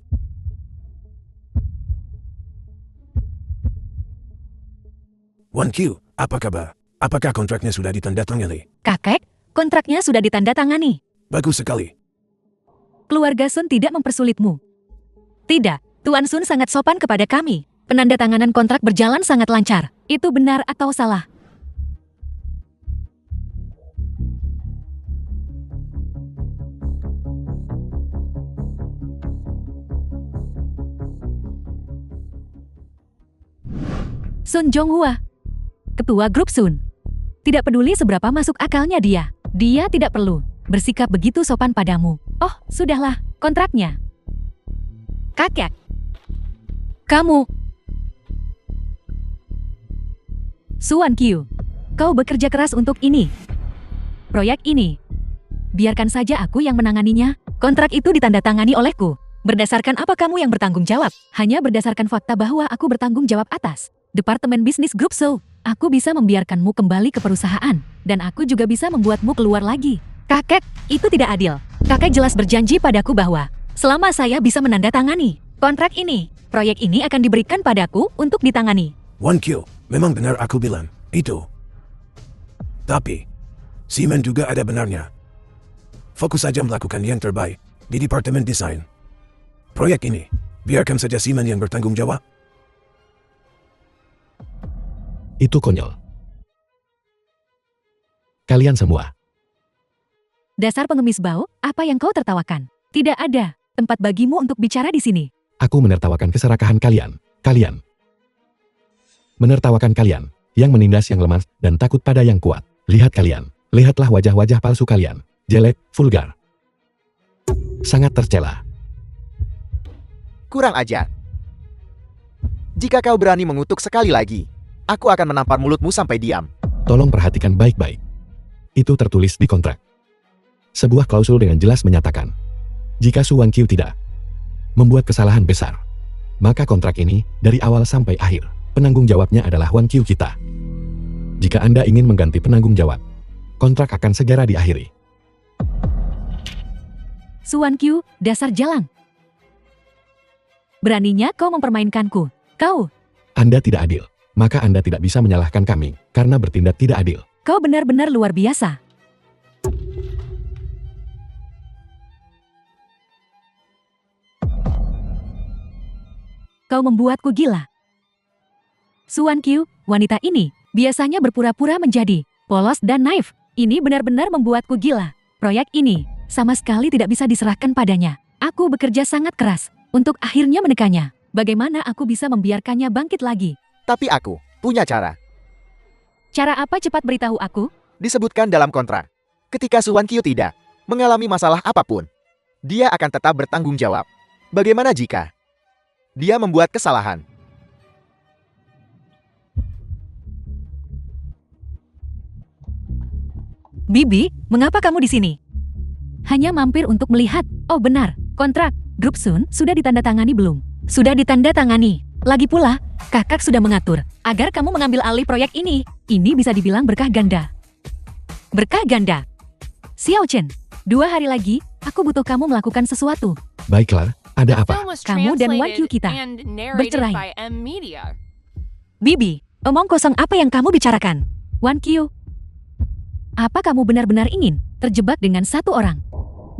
Wan Qiu, apa kabar? Apakah kontraknya sudah ditandatangani? Kakek, kontraknya sudah ditandatangani. Bagus sekali. Keluarga Sun tidak mempersulitmu. Tidak, Tuan Sun sangat sopan kepada kami. Penandatanganan kontrak berjalan sangat lancar. Itu benar atau salah? Sun Jonghua, ketua grup Sun. Tidak peduli seberapa masuk akalnya dia tidak perlu bersikap begitu sopan padamu. Oh, sudahlah, kontraknya. Kakek. Kamu. Suan Qiu, kau bekerja keras untuk ini. Proyek ini. Biarkan saja aku yang menanganinya. Kontrak itu ditandatangani olehku. Berdasarkan apa kamu yang bertanggung jawab? Hanya berdasarkan fakta bahwa aku bertanggung jawab atas Departemen Bisnis Grup So. Aku bisa membiarkanmu kembali ke perusahaan. Dan aku juga bisa membuatmu keluar lagi. Kakek, itu tidak adil. Kakek jelas berjanji padaku bahwa selama saya bisa menandatangani kontrak ini, proyek ini akan diberikan padaku untuk ditangani. Wan Qiu, memang benar aku bilang itu. Tapi, Simen juga ada benarnya. Fokus saja melakukan yang terbaik di Departemen Desain. Proyek ini, biarkan saja Simen yang bertanggung jawab. Itu konyol. Kalian semua. Dasar pengemis bau, apa yang kau tertawakan? Tidak ada tempat bagimu untuk bicara di sini. Aku menertawakan keserakahan kalian. Kalian. Menertawakan kalian yang menindas yang lemah dan takut pada yang kuat. Lihat kalian. Lihatlah wajah-wajah palsu kalian. Jelek, vulgar. Sangat tercela. Kurang ajar. Jika kau berani mengutuk sekali lagi, aku akan menampar mulutmu sampai diam. Tolong perhatikan baik-baik. Itu tertulis di kontrak. Sebuah klausul dengan jelas menyatakan, jika Su Wan Qiu tidak membuat kesalahan besar, maka kontrak ini dari awal sampai akhir, penanggung jawabnya adalah Wan Qiu kita. Jika Anda ingin mengganti penanggung jawab, kontrak akan segera diakhiri. Suan Qiu, dasar jalang. Beraninya kau mempermainkanku. Kau Anda tidak adil. Maka Anda tidak bisa menyalahkan kami karena bertindak tidak adil. Kau benar-benar luar biasa. Kau membuatku gila. Suan Qiu, wanita ini, biasanya berpura-pura menjadi polos dan naif. Ini benar-benar membuatku gila. Proyek ini sama sekali tidak bisa diserahkan padanya. Aku bekerja sangat keras untuk akhirnya menekannya. Bagaimana aku bisa membiarkannya bangkit lagi? Tapi aku punya cara. Cara apa, cepat beritahu aku? Disebutkan dalam kontrak. Ketika Suan Qiu tidak mengalami masalah apapun, dia akan tetap bertanggung jawab. Bagaimana jika dia membuat kesalahan? Bibi, mengapa kamu di sini? Hanya mampir untuk melihat. Oh benar, kontrak Grup Sun sudah ditandatangani belum? Sudah ditandatangani. Lagi pula, kakak sudah mengatur agar kamu mengambil alih proyek ini. Ini bisa dibilang berkah ganda. Berkah ganda. Xiao Chen, 2 hari lagi, aku butuh kamu melakukan sesuatu. Baiklah, ada The apa? film was Kamu dan Wan Qiu translated kita and narrated bercerai. by M Media. Bibi, omong kosong apa yang kamu bicarakan? Wan Qiu, apa kamu benar-benar ingin terjebak dengan satu orang?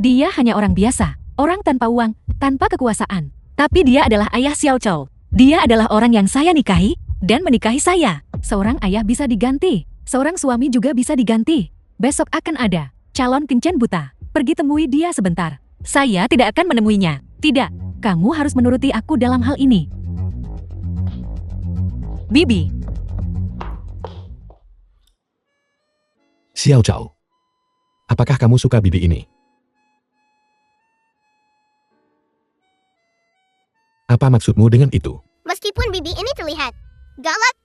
Dia hanya orang biasa, orang tanpa uang, tanpa kekuasaan. Tapi dia adalah ayah Xiao Chou. Dia adalah orang yang saya nikahi dan menikahi saya. Seorang ayah bisa diganti, seorang suami juga bisa diganti. Besok akan ada calon kencan buta. Pergi temui dia sebentar. Saya tidak akan menemuinya. Tidak, kamu harus menuruti aku dalam hal ini. Bibi, Xiao Chao. Apakah kamu suka bibi ini? Apa maksudmu dengan itu? Meskipun bibi ini terlihat galak,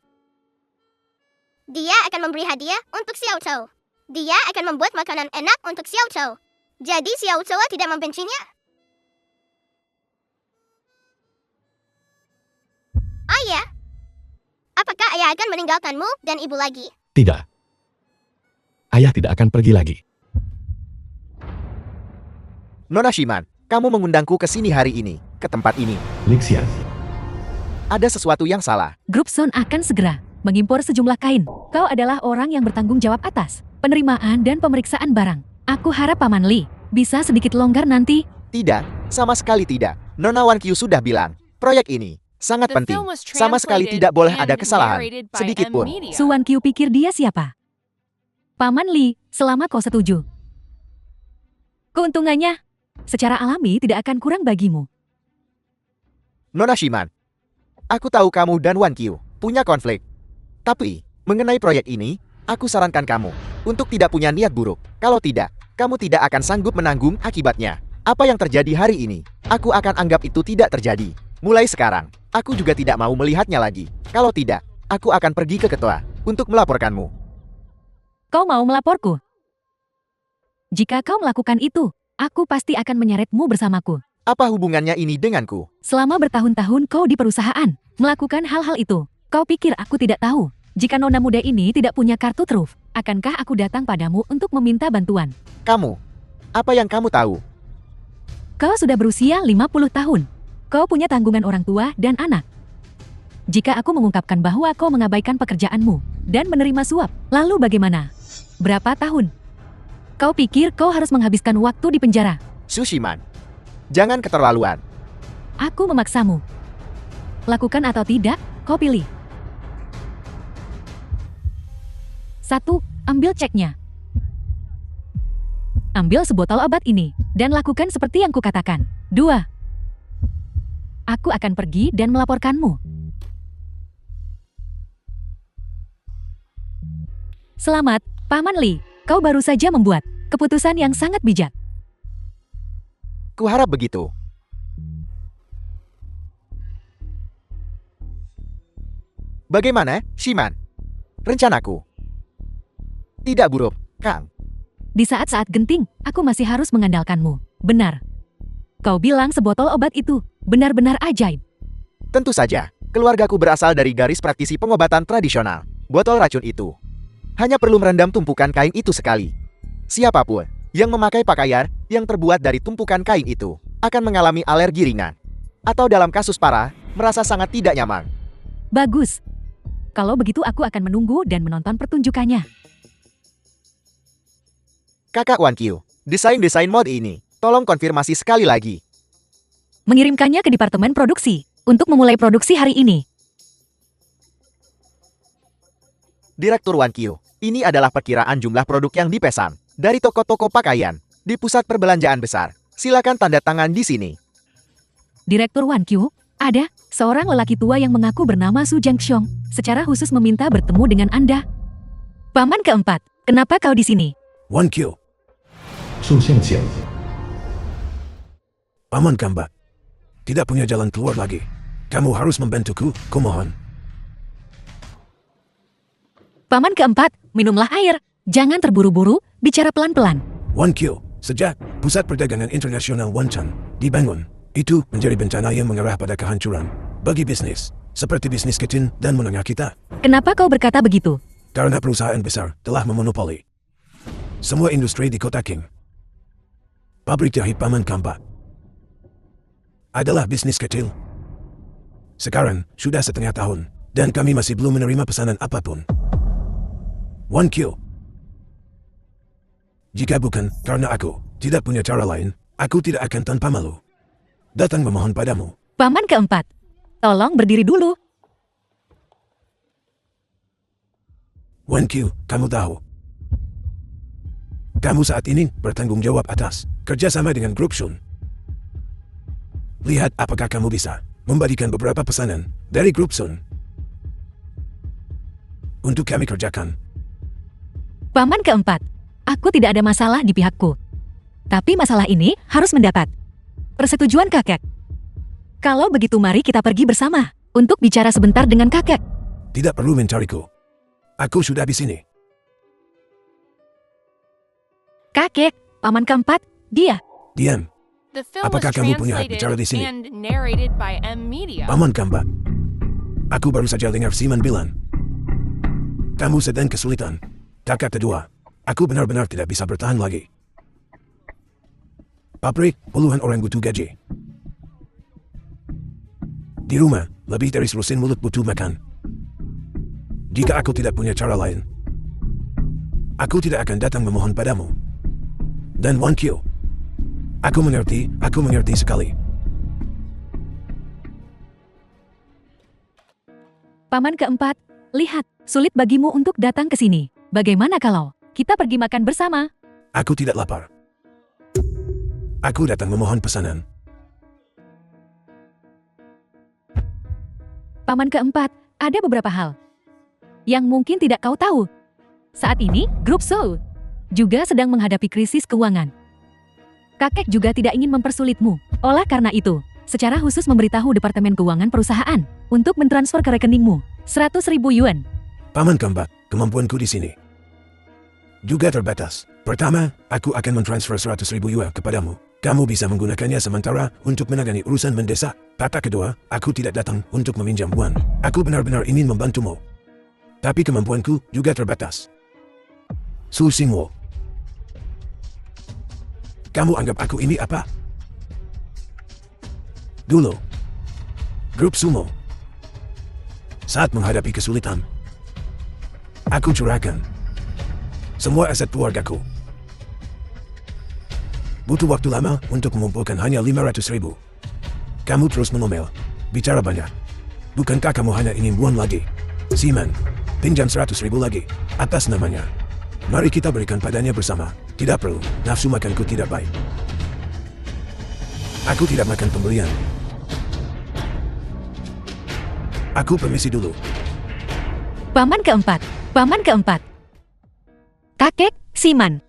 dia akan memberi hadiah untuk Xiao Chou. Dia akan membuat makanan enak untuk Xiao Chou. Jadi Xiao Chou tidak membencinya. Ayah, apakah ayah akan meninggalkanmu dan ibu lagi? Tidak. Ayah tidak akan pergi lagi. Nona Shiman, kamu mengundangku ke sini hari ini, ke tempat ini. Lixian. Ada sesuatu yang salah. Grup Sun akan segera mengimpor sejumlah kain. Kau adalah orang yang bertanggung jawab atas penerimaan dan pemeriksaan barang. Aku harap Paman Li bisa sedikit longgar nanti. Tidak, sama sekali tidak. Nona Wan Qiu sudah bilang, proyek ini sangat The penting. film was Sama sekali translated tidak boleh and ada kesalahan, narrated by sedikit M pun. Media. Suan Qiu pikir dia siapa? Paman Li, selama kau setuju. Keuntungannya secara alami tidak akan kurang bagimu. Nona Shiman, aku tahu kamu dan Wan Qiu punya konflik. Tapi, mengenai proyek ini, aku sarankan kamu untuk tidak punya niat buruk. Kalau tidak, kamu tidak akan sanggup menanggung akibatnya. Apa yang terjadi hari ini, aku akan anggap itu tidak terjadi. Mulai sekarang, aku juga tidak mau melihatnya lagi. Kalau tidak, aku akan pergi ke ketua untuk melaporkanmu. Kau mau melaporku? Jika kau melakukan itu, aku pasti akan menyeretmu bersamaku. Apa hubungannya ini denganku? Selama bertahun-tahun kau di perusahaan, melakukan hal-hal itu. Kau pikir aku tidak tahu? Jika nona muda ini tidak punya kartu truf, akankah aku datang padamu untuk meminta bantuan? Kamu, apa yang kamu tahu? Kau sudah berusia 50 tahun. Kau punya tanggungan orang tua dan anak. Jika aku mengungkapkan bahwa kau mengabaikan pekerjaanmu dan menerima suap, lalu bagaimana? Berapa tahun? Kau pikir kau harus menghabiskan waktu di penjara? Sushiman, jangan keterlaluan. Aku memaksamu. Lakukan atau tidak, kau pilih. 1. Ambil ceknya. Ambil sebotol obat ini, dan lakukan seperti yang kukatakan. 2. Aku akan pergi dan melaporkanmu. Selamat, Paman Li. Kau baru saja membuat keputusan yang sangat bijak. Kuharap begitu. Bagaimana, Shiman? Rencanaku tidak buruk, Kang. Di saat-saat genting, aku masih harus mengandalkanmu. Benar. Kau bilang sebotol obat itu benar-benar ajaib. Tentu saja, keluargaku berasal dari garis praktisi pengobatan tradisional. Botol racun itu hanya perlu merendam tumpukan kain itu sekali. Siapapun yang memakai pakaian yang terbuat dari tumpukan kain itu akan mengalami alergi ringan. Atau dalam kasus parah, merasa sangat tidak nyaman. Bagus. Kalau begitu aku akan menunggu dan menonton pertunjukannya. Kakak Wan Q, desain mod ini, tolong konfirmasi sekali lagi. Mengirimkannya ke departemen produksi untuk memulai produksi hari ini. Direktur Wan Q, ini adalah perkiraan jumlah produk yang dipesan dari toko-toko pakaian di pusat perbelanjaan besar. Silakan tanda tangan di sini. Direktur Wan Q, ada seorang lelaki tua yang mengaku bernama Su Jiangxiong secara khusus meminta bertemu dengan Anda. Paman keempat, kenapa kau di sini? Wan Q, Su Xiangxiang. Paman Kamba. Tidak punya jalan keluar lagi. Kamu harus membantuku, kumohon. Paman keempat, minumlah air. Jangan terburu-buru, bicara pelan-pelan. Wan Q, sejak Pusat Perdagangan Internasional Wanchan dibangun, itu menjadi bencana yang mengarah pada kehancuran bagi bisnis, seperti bisnis kecil dan menengah kita. Kenapa kau berkata begitu? Karena perusahaan besar telah memonopoli semua industri di Kota King. Pabrik jahit Paman Kamba adalah bisnis kecil. Sekarang sudah setengah tahun, dan kami masih belum menerima pesanan apapun. Wan Q, jika bukan karena aku tidak punya cara lain, aku tidak akan tanpa malu datang memohon padamu. Paman keempat, tolong berdiri dulu. Wan Q, kamu tahu, kamu saat ini bertanggung jawab atas kerjasama dengan Grup Sun. Lihat apakah kamu bisa membagikan beberapa pesanan dari Grup Sun untuk kami kerjakan. Paman keempat, aku tidak ada masalah di pihakku. Tapi masalah ini harus mendapat persetujuan kakek. Kalau begitu mari kita pergi bersama untuk bicara sebentar dengan kakek. Tidak perlu mencariku. Aku sudah di sini. Kakek, paman keempat, dia. Diam. The film Apakah was kamu punya hak translated bicara di sini? and narrated by M Media. Paman Kamba. Aku baru saja dengar Siman bilang kamu sedang kesulitan. Kakak kedua, aku benar-benar tidak bisa bertahan lagi. Pabrik, puluhan orang butuh gaji. Di rumah, lebih dari selusin mulut butuh makan. Jika aku tidak punya cara lain, aku tidak akan datang memohon padamu. Dan Wan Q, aku mengerti sekali. Paman keempat, lihat, sulit bagimu untuk datang ke sini. Bagaimana kalau kita pergi makan bersama? Aku tidak lapar. Aku datang memohon pesanan. Paman keempat, ada beberapa hal yang mungkin tidak kau tahu. Saat ini, Grup Soul juga sedang menghadapi krisis keuangan. Kakek juga tidak ingin mempersulitmu. Oleh karena itu, secara khusus memberitahu Departemen Keuangan perusahaan untuk mentransfer ke rekeningmu 100.000 yuan. Paman Kamba, kemampuanku di sini juga terbatas. Pertama, aku akan mentransfer 100.000 yuan kepadamu. Kamu bisa menggunakannya sementara untuk menangani urusan mendesak. Kata kedua, aku tidak datang untuk meminjam uang. Aku benar-benar ingin membantumu. Tapi kemampuanku juga terbatas. Su Xingwo, kamu anggap aku ini apa? Dulu, Grup Sumo, saat menghadapi kesulitan, aku curahkan semua aset keluargaku. Butuh waktu lama untuk mengumpulkan hanya 500.000. Kamu terus mengomel, bicara banyak. Bukankah kamu hanya ingin uang lagi? Siman, pinjam 100.000 lagi, atas namanya. Mari kita berikan padanya bersama. Tidak perlu, nafsu makanku tidak baik. Aku tidak makan pembelian. Aku permisi dulu. Paman keempat. Kakek, Siman.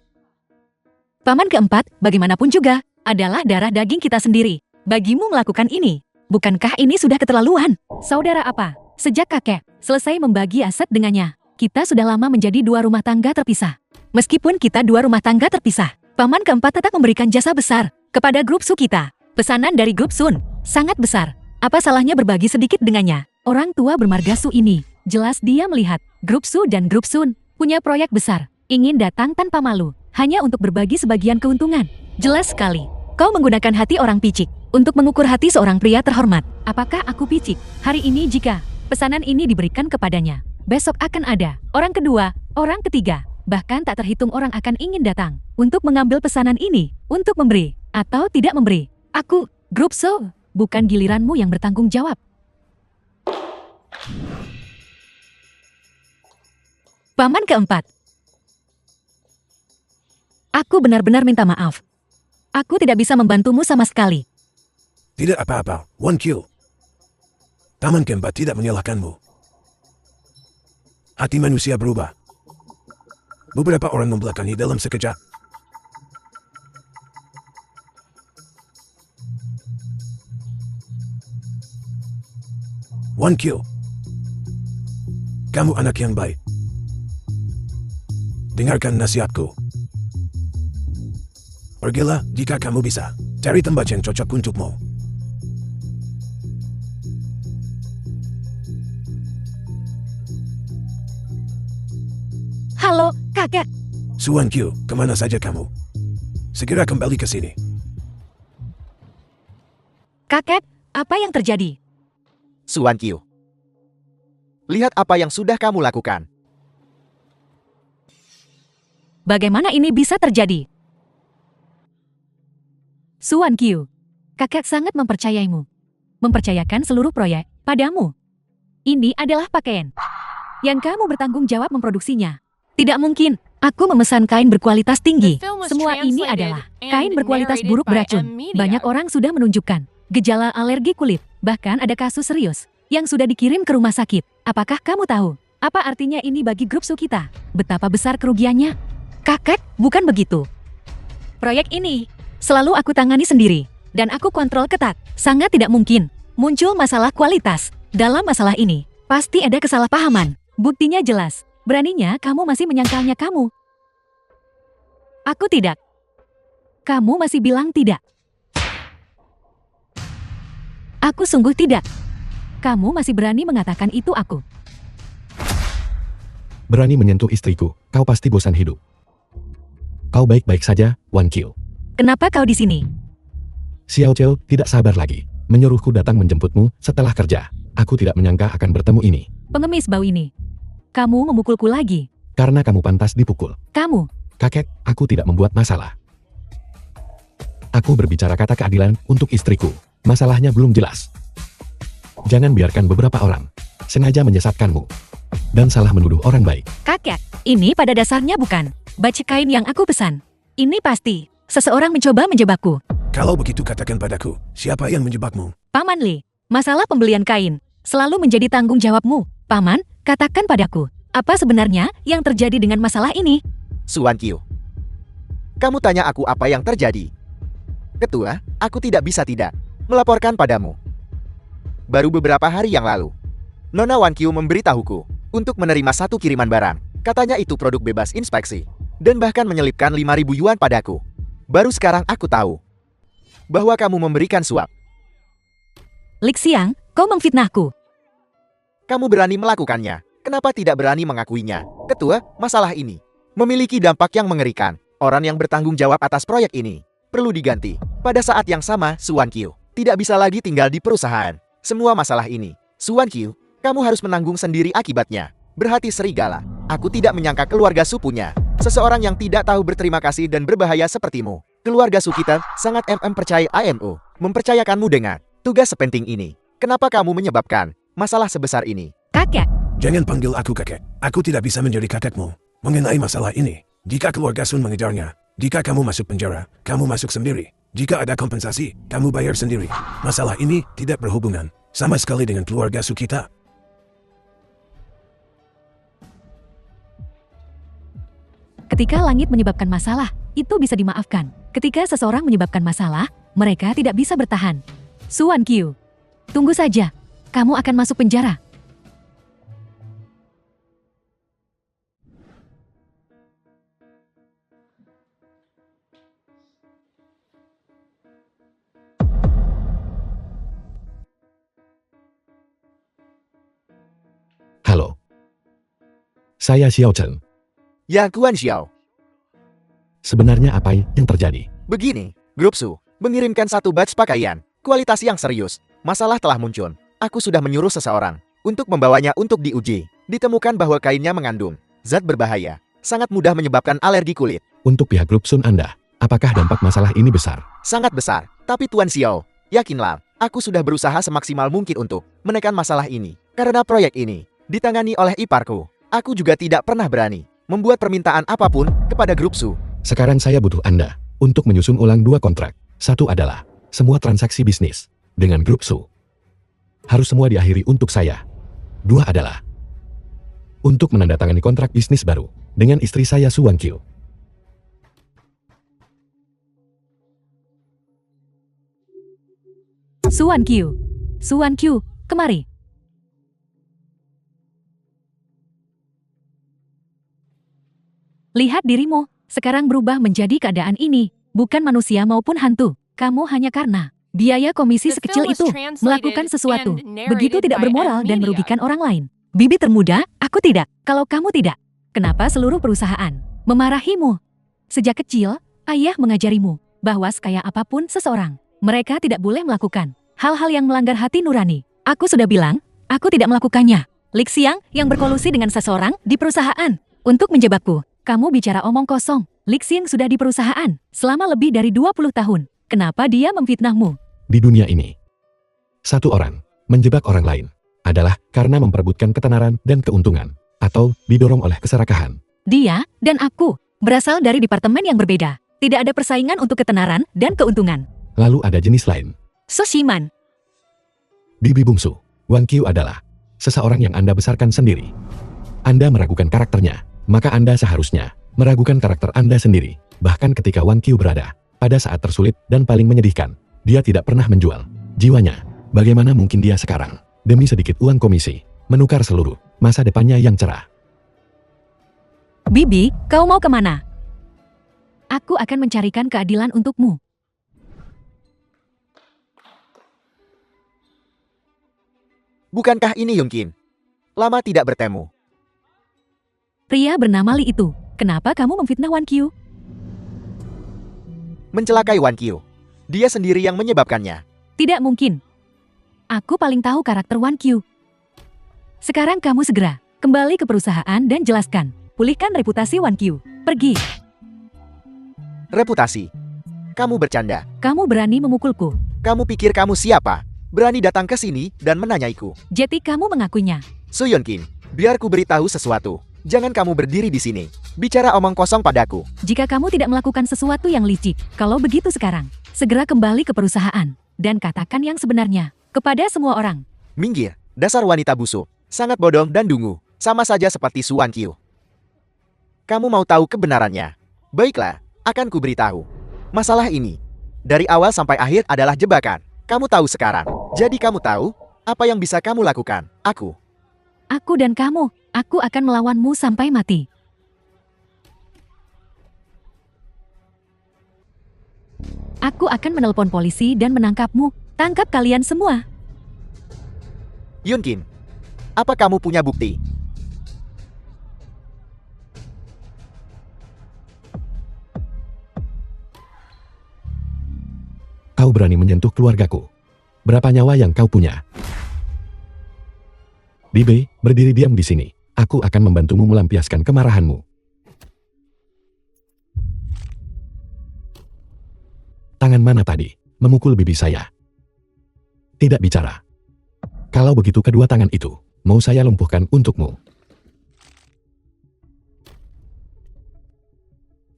Paman keempat, bagaimanapun juga, adalah darah daging kita sendiri. Bagimu melakukan ini, bukankah ini sudah keterlaluan? Saudara apa? Sejak kakek selesai membagi aset dengannya, kita sudah lama menjadi dua rumah tangga terpisah. Meskipun kita dua rumah tangga terpisah, Paman keempat tetap memberikan jasa besar kepada Grup Su kita. Pesanan dari Grup Sun sangat besar. Apa salahnya berbagi sedikit dengannya? Orang tua bermarga Su ini, jelas dia melihat Grup Su dan Grup Sun punya proyek besar. Ingin datang tanpa malu, hanya untuk berbagi sebagian keuntungan. Jelas sekali. Kau menggunakan hati orang picik untuk mengukur hati seorang pria terhormat. Apakah aku picik? Hari ini jika pesanan ini diberikan kepadanya, besok akan ada orang kedua, orang ketiga, bahkan tak terhitung orang akan ingin datang untuk mengambil pesanan ini, untuk memberi atau tidak memberi. Aku, grup So, bukan giliranmu yang bertanggung jawab. Paman keempat. Aku benar-benar minta maaf. Aku tidak bisa membantumu sama sekali. Tidak apa-apa, 1 kill. Paman keempat tidak menyalahkanmu. Hati manusia berubah. Beberapa orang membelakangi dalam sekejap. One kill. Kamu anak yang baik. Dengarkan nasihatku. Pergilah jika kamu bisa. Cari tempat yang cocok untukmu. Halo, kakek. Suan Q, kemana saja kamu? Segera kembali ke sini. Kakek, apa yang terjadi? Suan Q. Lihat apa yang sudah kamu lakukan. Bagaimana ini bisa terjadi? Suan Q, kakek sangat mempercayaimu. Mempercayakan seluruh proyek padamu. Ini adalah pakaian yang kamu bertanggung jawab memproduksinya. Tidak mungkin, aku memesan kain berkualitas tinggi. The film was Semua ini translated adalah and kain berkualitas narrated buruk by beracun. M-Media. Banyak orang sudah menunjukkan gejala alergi kulit. Bahkan ada kasus serius yang sudah dikirim ke rumah sakit. Apakah kamu tahu apa artinya ini bagi grup Su kita? Betapa besar kerugiannya? Kakek, bukan begitu. Proyek ini selalu aku tangani sendiri dan aku kontrol ketat. Sangat tidak mungkin muncul masalah kualitas. Dalam masalah ini, pasti ada kesalahpahaman. Buktinya jelas. Beraninya kamu masih menyangkalnya kamu. Aku tidak. Kamu masih bilang tidak. Aku sungguh tidak. Kamu masih berani mengatakan itu aku. Berani menyentuh istriku, kau pasti bosan hidup. Kau baik-baik saja, Wan Kill. Kenapa kau di sini? Xiao Chou tidak sabar lagi, menyuruhku datang menjemputmu setelah kerja. Aku tidak menyangka akan bertemu ini. Pengemis bau ini. Kamu memukulku lagi. Karena kamu pantas dipukul. Kamu. Kakek, aku tidak membuat masalah. Aku berbicara kata keadilan untuk istriku. Masalahnya belum jelas. Jangan biarkan beberapa orang sengaja menyesatkanmu dan salah menuduh orang baik. Kakek, ini pada dasarnya bukan baju kain yang aku pesan. Ini pasti seseorang mencoba menjebakku. Kalau begitu katakan padaku, siapa yang menjebakmu? Paman Li, masalah pembelian kain selalu menjadi tanggung jawabmu. Paman, katakan padaku, apa sebenarnya yang terjadi dengan masalah ini? Suan Q. Kamu tanya aku apa yang terjadi. Ketua, aku tidak bisa tidak melaporkan padamu. Baru beberapa hari yang lalu, Nona Wan Q memberitahuku untuk menerima satu kiriman barang. Katanya itu produk bebas inspeksi. Dan bahkan menyelipkan 5.000 yuan padaku. Baru sekarang aku tahu bahwa kamu memberikan suap. Lik Xiang, kau memfitnahku. Kamu berani melakukannya. Kenapa tidak berani mengakuinya? Ketua, masalah ini memiliki dampak yang mengerikan. Orang yang bertanggung jawab atas proyek ini perlu diganti. Pada saat yang sama, Suan Q tidak bisa lagi tinggal di perusahaan. Semua masalah ini, Suan Q, kamu harus menanggung sendiri akibatnya. Berhati serigala. Aku tidak menyangka keluarga Su punya seseorang yang tidak tahu berterima kasih dan berbahaya sepertimu. Keluarga Su kita sangat percaya IMO mempercayakanmu dengan tugas sepenting ini. Kenapa kamu menyebabkan masalah sebesar ini? Kakek, Jangan panggil aku kakek. Aku tidak bisa menjadi kakekmu. Mengenai masalah ini, jika keluarga Sun mengejarnya, jika kamu masuk penjara, kamu masuk sendiri. Jika ada kompensasi, kamu bayar sendiri. Masalah ini tidak berhubungan sama sekali dengan keluarga Su kita. ketika langit menyebabkan masalah, itu bisa dimaafkan. Ketika seseorang menyebabkan masalah, mereka tidak bisa bertahan. Suan Q, tunggu saja. Kamu akan masuk penjara. Halo. Saya Xiao Chen. Ya, Guan Xiao. Sebenarnya apa yang terjadi? Begini, Grup Su mengirimkan satu batch pakaian, kualitas yang serius. Masalah telah muncul. Aku sudah menyuruh seseorang untuk membawanya untuk diuji. Ditemukan bahwa kainnya mengandung zat berbahaya, sangat mudah menyebabkan alergi kulit. Untuk pihak grup Sun Anda, apakah dampak masalah ini besar? Sangat besar. Tapi Tuan Xiao, yakinlah, aku sudah berusaha semaksimal mungkin untuk menekan masalah ini. Karena proyek ini ditangani oleh iparku, aku juga tidak pernah berani membuat permintaan apapun kepada Grup Su. Sekarang saya butuh Anda untuk menyusun ulang 2 kontrak. Satu adalah semua transaksi bisnis dengan Grup Su harus semua diakhiri untuk saya. 2 adalah untuk menandatangani kontrak bisnis baru dengan istri saya Su Wangqiu. Su Wangqiu, kemari. Lihat dirimu, sekarang berubah menjadi keadaan ini, bukan manusia maupun hantu. Kamu hanya karena biaya komisi The sekecil film was itu translated melakukan sesuatu, and begitu narrated tidak by bermoral dan Media. merugikan orang lain. Bibi termuda, aku tidak. Kalau kamu tidak, kenapa seluruh perusahaan memarahimu? Sejak kecil, ayah mengajarimu bahwa sekaya apapun seseorang, mereka tidak boleh melakukan hal-hal yang melanggar hati nurani. Aku sudah bilang, aku tidak melakukannya. Lik Xiang yang berkolusi dengan seseorang di perusahaan untuk menjebakku. Kamu bicara omong kosong. Lik Xiang sudah di perusahaan selama lebih dari 20 tahun. Kenapa dia memfitnahmu? Di dunia ini, satu orang menjebak orang lain adalah karena memperebutkan ketenaran dan keuntungan, atau didorong oleh keserakahan. Dia dan aku berasal dari departemen yang berbeda. Tidak ada persaingan untuk ketenaran dan keuntungan. Lalu ada jenis lain. So Shiman, Bibi bungsu, Wangqiu adalah seseorang yang Anda besarkan sendiri. Anda meragukan karakternya, maka Anda seharusnya meragukan karakter Anda sendiri. Bahkan ketika Wangqiu berada pada saat tersulit dan paling menyedihkan, dia tidak pernah menjual jiwanya. Bagaimana mungkin dia sekarang, demi sedikit uang komisi, menukar seluruh masa depannya yang cerah? Bibi, kau mau kemana? Aku akan mencarikan keadilan untukmu. Bukankah ini Yungkin? Lama tidak bertemu. Pria bernama Li itu, kenapa kamu memfitnah Wangqiu? Mencelakai Wan Qiu. Dia sendiri yang menyebabkannya. Tidak mungkin. Aku paling tahu karakter Wangqiu. Sekarang kamu segera kembali ke perusahaan dan jelaskan. Pulihkan reputasi Wangqiu. Pergi. Reputasi. Kamu bercanda. Kamu berani memukulku. Kamu pikir kamu siapa? Berani datang ke sini dan menanyaiku. Jadi kamu mengakuinya. Su Yunkin, biar ku beritahu sesuatu. Jangan kamu berdiri di sini. Bicara omong kosong padaku. Jika kamu tidak melakukan sesuatu yang licik, kalau begitu sekarang, segera kembali ke perusahaan dan katakan yang sebenarnya kepada semua orang. Minggir, dasar wanita busuk. Sangat bodoh dan dungu. Sama saja seperti Su Wangqiu. Kamu mau tahu kebenarannya? Baiklah, akan ku beritahu. Masalah ini, dari awal sampai akhir adalah jebakan. Kamu tahu sekarang. Jadi kamu tahu apa yang bisa kamu lakukan. Aku dan kamu, aku akan melawanmu sampai mati. Aku akan menelpon polisi dan menangkapmu. Tangkap kalian semua. Yunkin, apa kamu punya bukti? Kau berani menyentuh keluargaku. Berapa nyawa yang kau punya? Bibi, berdiri diam di sini. Aku akan membantumu melampiaskan kemarahanmu. Tangan mana tadi memukul bibi saya? Tidak bicara. Kalau begitu kedua tangan itu mau saya lumpuhkan untukmu.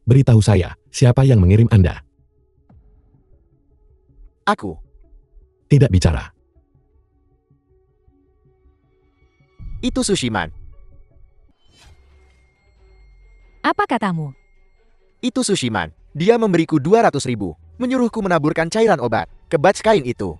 Beritahu saya, siapa yang mengirim Anda? Aku. Tidak bicara. Itu Sushiman. Apa katamu? Itu Sushiman. Dia memberiku 200.000. Menyuruhku menaburkan cairan obat ke batch kain itu.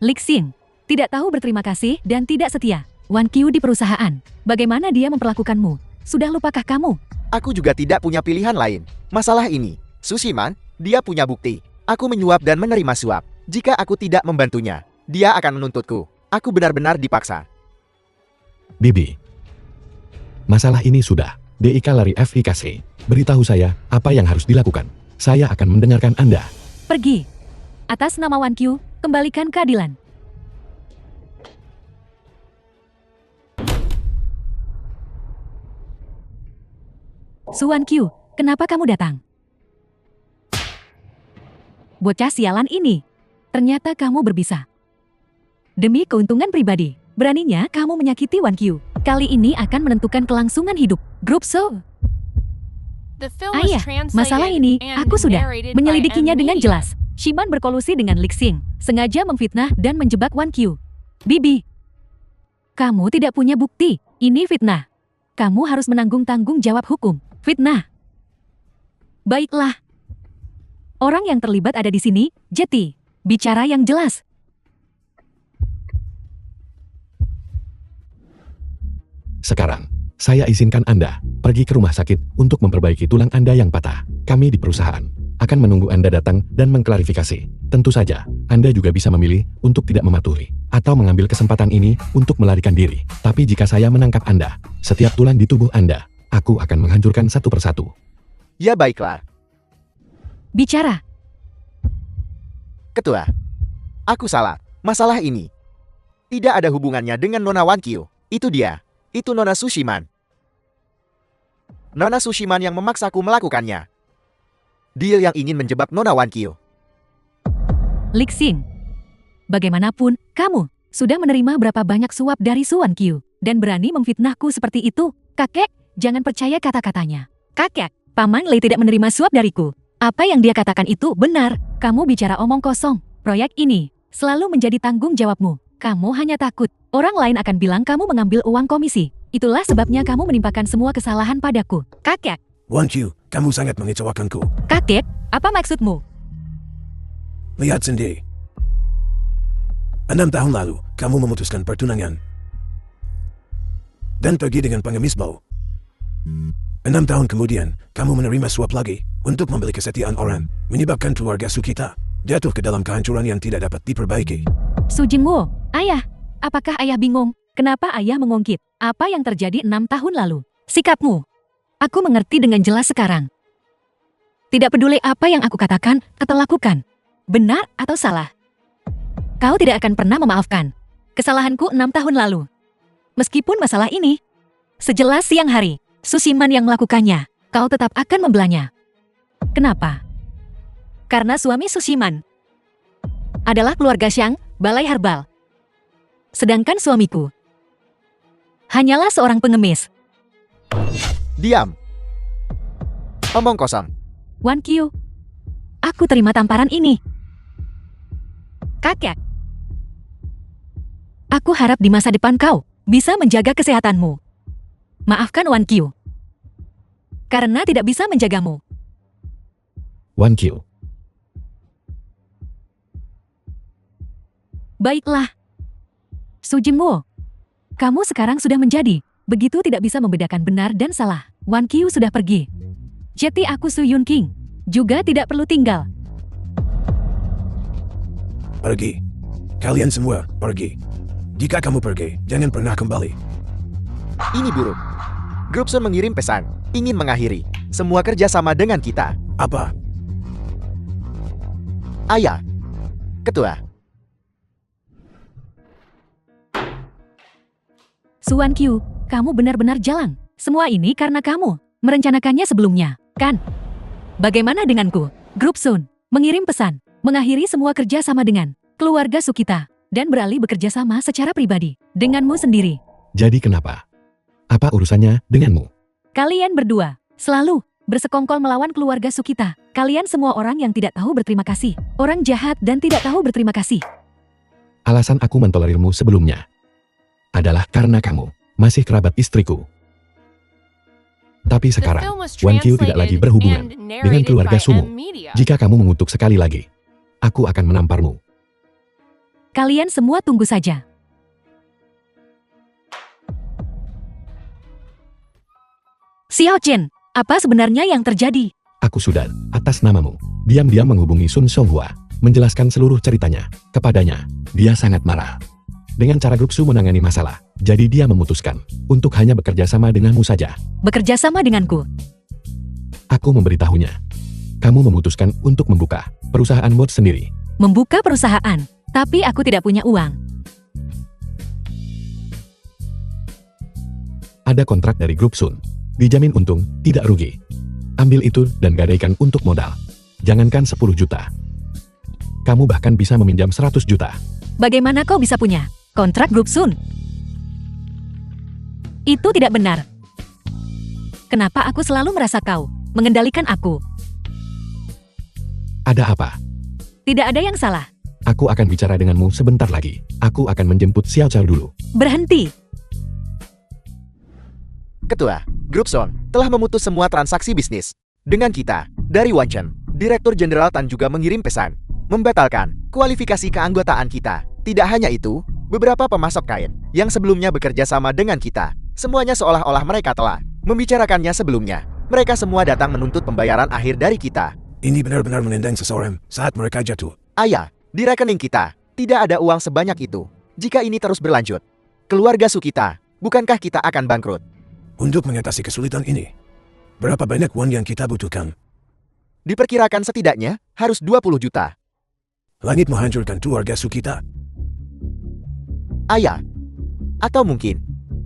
Lik Xing, tidak tahu berterima kasih dan tidak setia. Wangqiu di perusahaan. Bagaimana dia memperlakukanmu? Sudah lupakah kamu? Aku juga tidak punya pilihan lain. Masalah ini, Sushiman, dia punya bukti. Aku menyuap dan menerima suap. Jika aku tidak membantunya, dia akan menuntutku. Aku benar-benar dipaksa. Bibi. Masalah ini sudah DIK lari FIKC. Beritahu saya apa yang harus dilakukan. Saya akan mendengarkan Anda. Pergi. Atas nama Wan Qiu, kembalikan keadilan. Su Wan Qiu, kenapa kamu datang? Bocah sialan ini. Ternyata kamu berbisa. Demi keuntungan pribadi, beraninya kamu menyakiti Wan Qiu. Kali ini akan menentukan kelangsungan hidup. Grup So. The film was Ayah, translated masalah ini and aku sudah narrated by menyelidikinya M dengan Media. jelas. Shiman berkolusi dengan Lixing, sengaja memfitnah dan menjebak Wan Qiu. Bibi, kamu tidak punya bukti. Ini fitnah. Kamu harus menanggung tanggung jawab hukum. Fitnah. Baiklah. Orang yang terlibat ada di sini, Jetty. Bicara yang jelas. Sekarang, saya izinkan Anda pergi ke rumah sakit untuk memperbaiki tulang Anda yang patah. Kami di perusahaan akan menunggu Anda datang dan mengklarifikasi. Tentu saja, Anda juga bisa memilih untuk tidak mematuhi atau mengambil kesempatan ini untuk melarikan diri. Tapi jika saya menangkap Anda, setiap tulang di tubuh Anda, aku akan menghancurkan satu persatu. Ya baiklah, Bicara. Ketua. Aku salah. Masalah ini tidak ada hubungannya dengan Nona Wan Qiu. Itu dia. Itu Nona Sushiman. Nona Sushiman yang memaksaku melakukannya. Dia yang ingin menjebak Nona Wan Qiu. Lixing. Bagaimanapun, kamu sudah menerima berapa banyak suap dari Su Wan Qiu dan berani memfitnahku seperti itu. Kakek, jangan percaya kata-katanya. Kakek, Paman Lei tidak menerima suap dariku. Apa yang dia katakan itu benar. Kamu bicara omong kosong. Proyek ini selalu menjadi tanggung jawabmu. Kamu hanya takut orang lain akan bilang kamu mengambil uang komisi. Itulah sebabnya kamu menimpakan semua kesalahan padaku. Kakek, Wan Qiu, kamu sangat mengecewakanku. kakek, apa maksudmu? Lihat sendiri. 6 tahun lalu, kamu memutuskan pertunangan. Dan pergi dengan pengemis bau. 6 tahun kemudian, kamu menerima suap lagi untuk membeli kesetiaan orang, menyebabkan keluarga Sukita jatuh ke dalam kehancuran yang tidak dapat diperbaiki. Su Jingwo, ayah, apakah ayah bingung? Kenapa ayah mengungkit apa yang terjadi 6 tahun lalu? Sikapmu, aku mengerti dengan jelas sekarang. Tidak peduli apa yang aku katakan atau lakukan, benar atau salah. Kau tidak akan pernah memaafkan kesalahanku 6 tahun lalu. Meskipun masalah ini, sejelas siang hari, Sushiman yang melakukannya, kau tetap akan membelanya. Kenapa? Karena suami Sushiman adalah keluarga Xiang, Balai Herbal. Sedangkan suamiku hanyalah seorang pengemis. Diam. Omong kosong. Wan Qiu, aku terima tamparan ini. Kakek, aku harap di masa depan kau bisa menjaga kesehatanmu. Maafkan Wan Qiu, karena tidak bisa menjagamu. Wan Qiu, Baiklah. Su Jingwo, kamu sekarang sudah menjadi begitu tidak bisa membedakan benar dan salah. Wan Qiu sudah pergi. Jadi aku Su Yun King juga tidak perlu tinggal. Pergi. Kalian semua, pergi. Jika kamu pergi, jangan pernah kembali. Ini buruk. Grup Sun mengirim pesan, ingin mengakhiri semua kerjasama dengan kita. Apa? Ayah. Ketua. Su Wan Qiu, kamu benar-benar jalan. Semua ini karena kamu merencanakannya sebelumnya, kan? Bagaimana denganku? Grup Sun mengirim pesan, mengakhiri semua kerja sama dengan keluarga Sukita, dan beralih bekerja sama secara pribadi denganmu sendiri. jadi kenapa? Apa urusannya denganmu? Kalian berdua selalu bersekongkol melawan keluarga Sukita. Kalian semua orang yang tidak tahu berterima kasih. Orang jahat dan tidak tahu berterima kasih. Alasan aku mentolerirmu sebelumnya adalah karena kamu masih kerabat istriku. Tapi The sekarang, film was Wan Qiu tidak lagi translated berhubungan and dengan narrated keluarga by Sumo. M Media. Jika kamu mengutuk sekali lagi, aku akan menamparmu. Kalian semua tunggu saja. Xiao Chen, apa sebenarnya yang terjadi? Aku sudah, atas namamu, diam-diam menghubungi Sun Songhua, menjelaskan seluruh ceritanya. Kepadanya, dia sangat marah. Dengan cara Grup Su menangani masalah, jadi dia memutuskan untuk hanya bekerja sama denganmu saja. Bekerja sama denganku. Aku memberitahunya. Kamu memutuskan untuk membuka perusahaan mod sendiri. Membuka perusahaan, tapi aku tidak punya uang. Ada kontrak dari grup Sun. Dijamin untung, tidak rugi. Ambil itu dan gadaikan untuk modal. Jangankan 10 juta. Kamu bahkan bisa meminjam 100 juta. Bagaimana kau bisa punya kontrak grup Sun? Itu tidak benar. Kenapa aku selalu merasa kau mengendalikan aku? Ada apa? Tidak ada yang salah. Aku akan bicara denganmu sebentar lagi. Aku akan menjemput Xiao Cao dulu. Berhenti. Ketua, Grup Son telah memutus semua transaksi bisnis dengan kita. Dari Wanchen, Direktur Jenderal Tan juga mengirim pesan, membatalkan kualifikasi keanggotaan kita. Tidak hanya itu, beberapa pemasok kain yang sebelumnya bekerja sama dengan kita, semuanya seolah-olah mereka telah membicarakannya sebelumnya. Mereka semua datang menuntut pembayaran akhir dari kita. Ini benar-benar menendang seseorang saat mereka jatuh. Ayah, di rekening kita tidak ada uang sebanyak itu. Jika ini terus berlanjut, keluarga Su kita, bukankah kita akan bangkrut? Untuk mengatasi kesulitan ini, berapa banyak uang yang kita butuhkan? Diperkirakan setidaknya harus 20 juta. Langit menghancurkan keluarga Su kita. Ayah, atau mungkin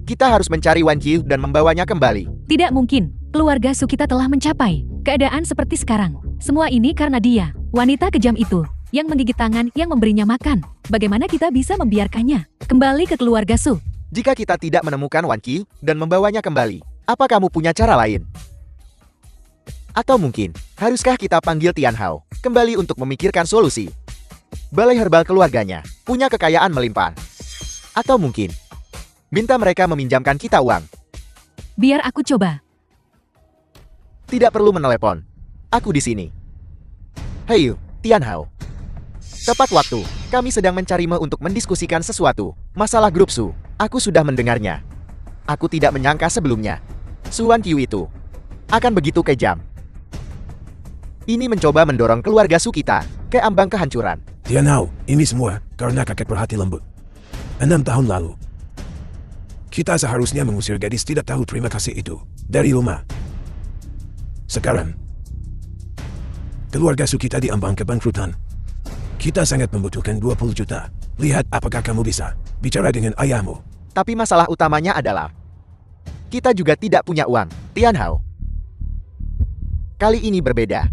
kita harus mencari Wan Qiu dan membawanya kembali. Tidak mungkin. Keluarga Su kita telah mencapai keadaan seperti sekarang. Semua ini karena dia, wanita kejam itu, yang menggigit tangan yang memberinya makan. Bagaimana kita bisa membiarkannya kembali ke keluarga Su? Jika kita tidak menemukan Wan Qiu dan membawanya kembali, apa kamu punya cara lain? Atau mungkin, haruskah kita panggil Tian Hao kembali untuk memikirkan solusi? Balai herbal keluarganya punya kekayaan melimpah. Atau mungkin, minta mereka meminjamkan kita uang. Biar aku coba. Tidak perlu menelepon. Aku di sini. Hei, Tian Hao. Tepat waktu, kami sedang mencarimu untuk mendiskusikan sesuatu. Masalah grup Su, aku sudah mendengarnya. Aku tidak menyangka sebelumnya. Su Wan Qiu itu akan begitu kejam. Ini mencoba mendorong keluarga Su kita ke ambang kehancuran. Tian Hao, ini semua karena kakek berhati lembut. 6 tahun lalu, kita seharusnya mengusir gadis tidak tahu terima kasih itu dari rumah. Sekarang, keluarga Su kita di ambang kebangkrutan. Kita sangat membutuhkan 20 juta. Lihat apakah kamu bisa bicara dengan ayahmu. Tapi masalah utamanya adalah kita juga tidak punya uang, Tian Hao. Kali ini berbeda.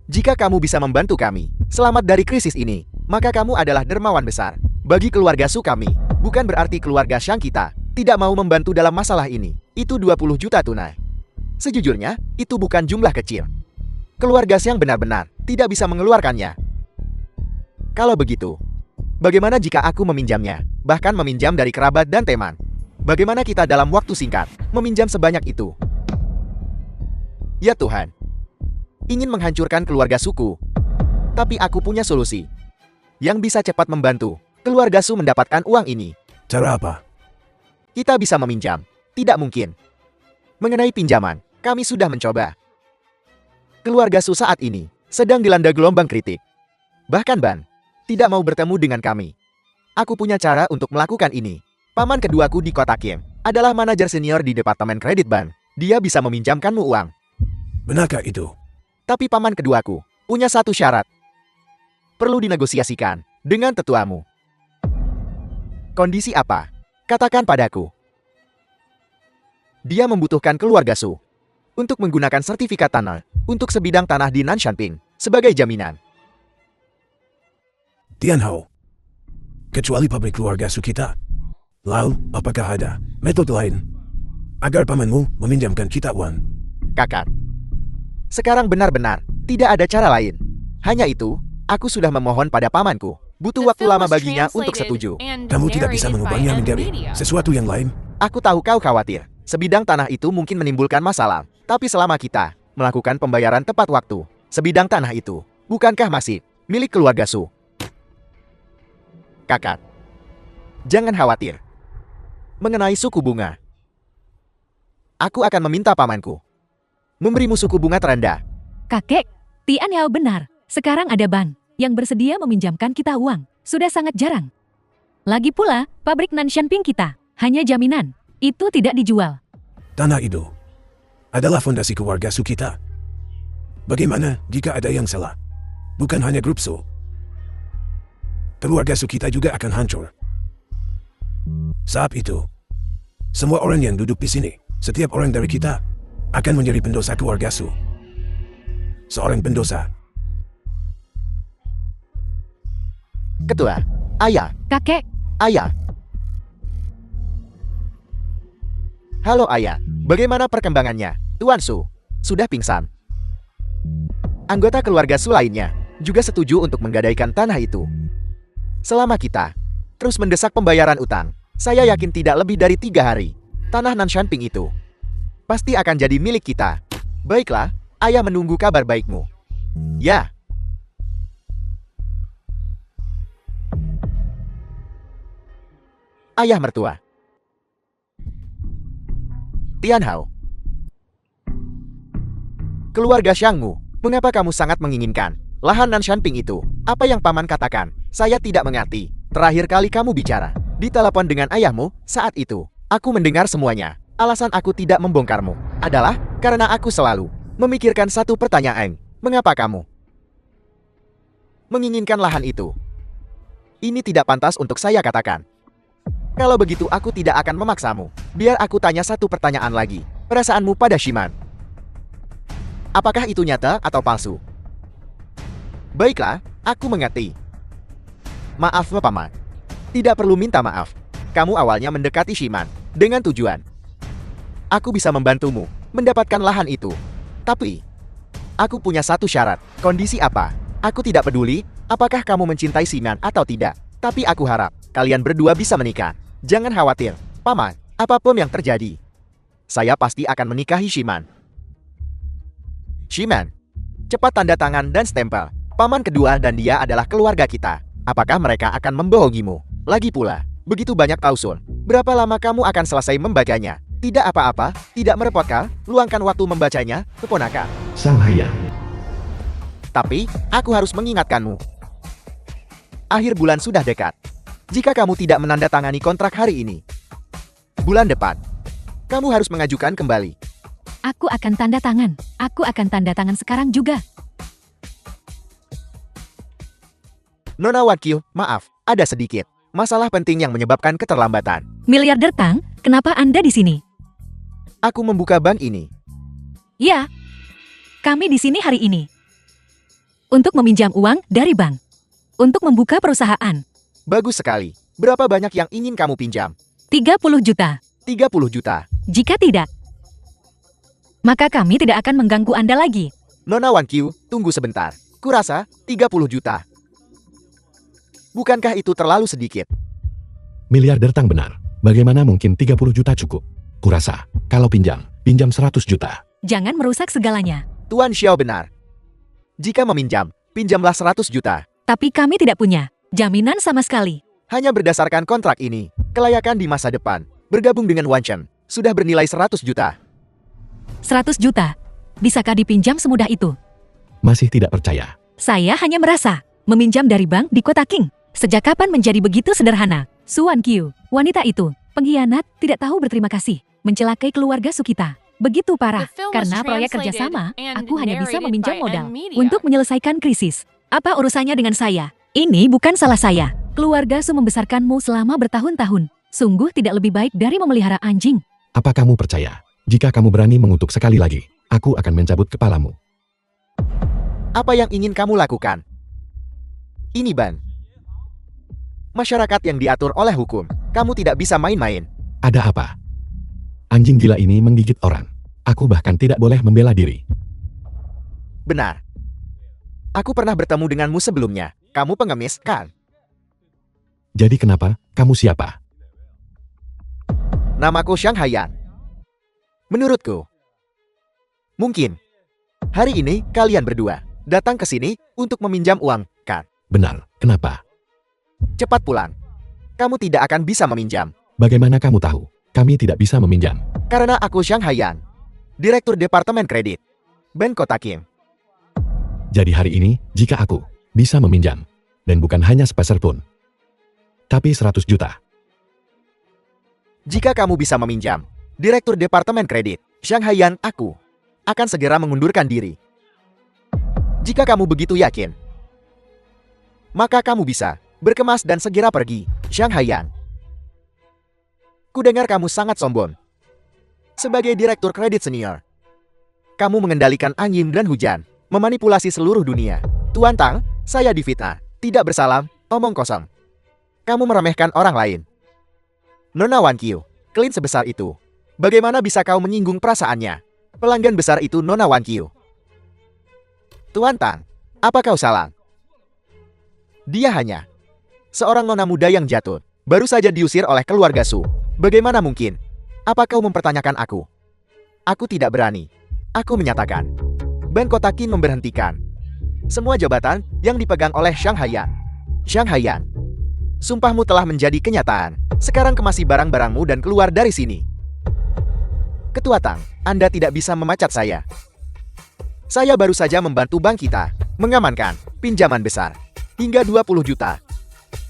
Jika kamu bisa membantu kami selamat dari krisis ini, maka kamu adalah dermawan besar. Bagi keluarga Su kami, bukan berarti keluarga Shang kita tidak mau membantu dalam masalah ini. Itu 20 juta tunai. Sejujurnya, itu bukan jumlah kecil. Keluarga Xiang benar-benar tidak bisa mengeluarkannya. Kalau begitu, bagaimana jika aku meminjamnya, bahkan meminjam dari kerabat dan teman? Bagaimana kita dalam waktu singkat meminjam sebanyak itu? Ya Tuhan, ingin menghancurkan keluarga suku. Tapi aku punya solusi yang bisa cepat membantu keluarga Su mendapatkan uang ini. Cara apa? Kita bisa meminjam. Tidak mungkin. Mengenai pinjaman, kami sudah mencoba. Keluarga Su saat ini sedang dilanda gelombang kritik. Bahkan Ban tidak mau bertemu dengan kami. Aku punya cara untuk melakukan ini. Paman keduaku di kota Kim adalah manajer senior di Departemen Kredit Ban. Dia bisa meminjamkanmu uang. Benarkah itu? Tapi paman keduaku punya satu syarat. Perlu dinegosiasikan dengan tetuamu. Kondisi apa? Katakan padaku. Dia membutuhkan keluarga Su untuk menggunakan sertifikat tanah untuk sebidang tanah di Nanshanping sebagai jaminan. Tian Hao, kecuali pabrik keluarga Su kita. Lalu, apakah ada metode lain agar pamanmu meminjamkan kita uang? Kakak, sekarang benar-benar tidak ada cara lain. Hanya itu, aku sudah memohon pada pamanku. Butuh The waktu film lama was baginya untuk translated setuju. and Kamu tidak bisa narrated by mengubahnya M menjadi Media. sesuatu yang lain. Aku tahu kau khawatir. Sebidang tanah itu mungkin menimbulkan masalah. Tapi selama kita melakukan pembayaran tepat waktu, sebidang tanah itu bukankah masih milik keluarga Su? Kakak, jangan khawatir. Mengenai suku bunga, aku akan meminta pamanku memberimu suku bunga terendah. Kakek, Tian Hao benar. Sekarang ada bank yang bersedia meminjamkan kita uang. Sudah sangat jarang. Lagi pula, pabrik Nanshanping kita hanya jaminan. Itu tidak dijual. Tanah itu adalah fondasi keluarga Su kita. Bagaimana jika ada yang salah? Bukan hanya grup Su. Keluarga Su kita juga akan hancur. Saat itu, semua orang yang duduk di sini, setiap orang dari kita, akan menjadi pendosa keluarga Su. Seorang pendosa. Ketua, ayah, Kakek, ayah. Halo ayah, bagaimana perkembangannya? Tuan Su, sudah pingsan. Anggota keluarga Su lainnya juga setuju untuk menggadaikan tanah itu. Selama kita terus mendesak pembayaran utang, saya yakin tidak lebih dari 3 hari, tanah Nanshanping itu pasti akan jadi milik kita. Baiklah, ayah menunggu kabar baikmu. Ya. Ayah mertua. Tian Hao. Keluarga Xiangmu, mengapa kamu sangat menginginkan lahan Nanshanping itu? Apa yang paman katakan? Saya tidak mengerti. Terakhir kali kamu bicara di telepon dengan ayahmu saat itu, aku mendengar semuanya. Alasan aku tidak membongkarmu adalah karena aku selalu memikirkan satu pertanyaan. Mengapa kamu menginginkan lahan itu? Ini tidak pantas untuk saya katakan. Kalau begitu aku tidak akan memaksamu. Biar aku tanya satu pertanyaan lagi. Perasaanmu pada Shiman, apakah itu nyata atau palsu? Baiklah, aku mengerti. Maaf paman. Tidak perlu minta maaf. Kamu awalnya mendekati Shiman dengan tujuan aku bisa membantumu mendapatkan lahan itu. Tapi aku punya satu syarat. Kondisi apa? Aku tidak peduli apakah kamu mencintai Shiman atau tidak. Tapi aku harap kalian berdua bisa menikah. Jangan khawatir, paman. Apapun yang terjadi, saya pasti akan menikahi Shiman. Shiman, cepat tanda tangan dan stempel. Paman kedua dan dia adalah keluarga kita. Apakah mereka akan membohongimu? Lagi pula, begitu banyak klausul. Berapa lama kamu akan selesai membacanya? Tidak apa-apa, tidak merepotkan. Luangkan waktu membacanya, keponakan. Sang Hayang. Tapi, aku harus mengingatkanmu. Akhir bulan sudah dekat. Jika kamu tidak menandatangani kontrak hari ini, bulan depan, kamu harus mengajukan kembali. aku akan tanda tangan. Aku akan tanda tangan sekarang juga. Nona Wankyu, maaf, ada sedikit masalah penting yang menyebabkan keterlambatan. Miliarder Tang, kenapa Anda di sini? Aku membuka bank ini. Ya, kami di sini hari ini. Untuk meminjam uang dari bank. Untuk membuka perusahaan. Bagus sekali. Berapa banyak yang ingin kamu pinjam? 30 juta. 30 juta. Jika tidak, maka kami tidak akan mengganggu Anda lagi. Nona Wankyu, tunggu sebentar. Kurasa 30 juta. Bukankah itu terlalu sedikit? Miliarder Tang benar. Bagaimana mungkin 30 juta cukup? Kurasa, kalau pinjam 100 juta. Jangan merusak segalanya. Tuan Xiao benar. Jika meminjam, pinjamlah 100 juta. Tapi kami tidak punya jaminan sama sekali. Hanya berdasarkan kontrak ini, kelayakan di masa depan, bergabung dengan Wanchen, sudah bernilai 100 juta. 100 juta. Bisakah dipinjam semudah itu? Masih tidak percaya. Saya hanya merasa meminjam dari bank di kota King. Sejak kapan menjadi begitu sederhana? Su Wankyu, wanita itu, pengkhianat, tidak tahu berterima kasih, mencelakai keluarga Sukita. Begitu parah, The film was karena proyek translated kerjasama, and aku hanya bisa narrated meminjam by modal N-Media. untuk menyelesaikan krisis. Apa urusannya dengan saya? Ini bukan salah saya. Keluarga Su membesarkanmu selama bertahun-tahun. Sungguh tidak lebih baik dari memelihara anjing. Apa kamu percaya? Jika kamu berani mengutuk sekali lagi, aku akan mencabut kepalamu. Apa yang ingin kamu lakukan? Ini ban. Masyarakat yang diatur oleh hukum. Kamu tidak bisa main-main. Ada apa? Anjing gila ini menggigit orang. Aku bahkan tidak boleh membela diri. Benar. Aku pernah bertemu denganmu sebelumnya. Kamu pengemis, kan? Jadi kenapa? Kamu siapa? Namaku Xiang Haiyan. Menurutku, mungkin hari ini kalian berdua datang ke sini untuk meminjam uang, kan? Benar, kenapa? Cepat pulang. Kamu tidak akan bisa meminjam. Bagaimana kamu tahu? Kami tidak bisa meminjam. Karena aku Xiang Haiyan, Direktur Departemen Kredit, Bank Kota King. Jadi hari ini, jika aku bisa meminjam, dan bukan hanya sepeser pun, tapi 100 juta. Jika kamu bisa meminjam, Direktur Departemen Kredit, Xiang Haiyan, aku akan segera mengundurkan diri. Jika kamu begitu yakin, maka kamu bisa berkemas dan segera pergi, Xiang Haiyan. Kudengar kamu sangat sombong. Sebagai direktur kredit senior, kamu mengendalikan angin dan hujan, memanipulasi seluruh dunia. Tuan Tang, saya difitnah. Tidak bersalam, omong kosong. Kamu meremehkan orang lain. Nona Wan Qiu, klien sebesar itu. Bagaimana bisa kau menyinggung perasaannya? Pelanggan besar itu Nona Wan Qiu. Tuan Tang, apa kau salah? Dia hanya seorang nona muda yang jatuh. Baru saja diusir oleh keluarga Su. Bagaimana mungkin? Apa kau mempertanyakan aku? Aku tidak berani. Aku menyatakan. Ban Kota Qin memberhentikan semua jabatan yang dipegang oleh Xiang Haiyan. Xiang Haiyan, sumpahmu telah menjadi kenyataan. Sekarang kemasi barang-barangmu dan keluar dari sini. Ketua Tang, Anda tidak bisa memecat saya. Saya baru saja membantu bank kita mengamankan pinjaman besar hingga 20 juta.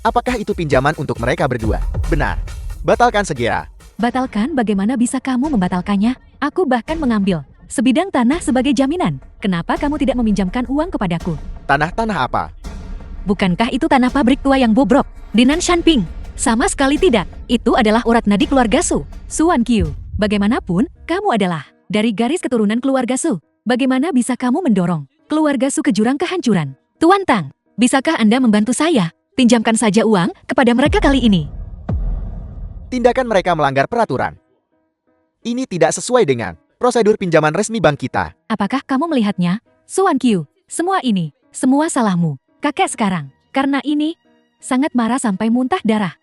Apakah itu pinjaman untuk mereka berdua? Benar. Batalkan segera. Batalkan, bagaimana bisa kamu membatalkannya? Aku bahkan mengambil sebidang tanah sebagai jaminan. Kenapa kamu tidak meminjamkan uang kepadaku? Tanah-tanah apa? Bukankah itu tanah pabrik tua yang bobrok di Nanshanping? Sama sekali tidak. Itu adalah urat nadi keluarga Su, Su Wan Qiu. Bagaimanapun, kamu adalah dari garis keturunan keluarga Su. Bagaimana bisa kamu mendorong keluarga Su ke jurang kehancuran? Tuan Tang, bisakah Anda membantu saya? Pinjamkan saja uang kepada mereka kali ini. Tindakan mereka melanggar peraturan. Ini tidak sesuai dengan prosedur pinjaman resmi bank kita. Apakah kamu melihatnya? Su Wan Qiu, semua ini, semua salahmu. Kakek sekarang, karena ini, sangat marah sampai muntah darah.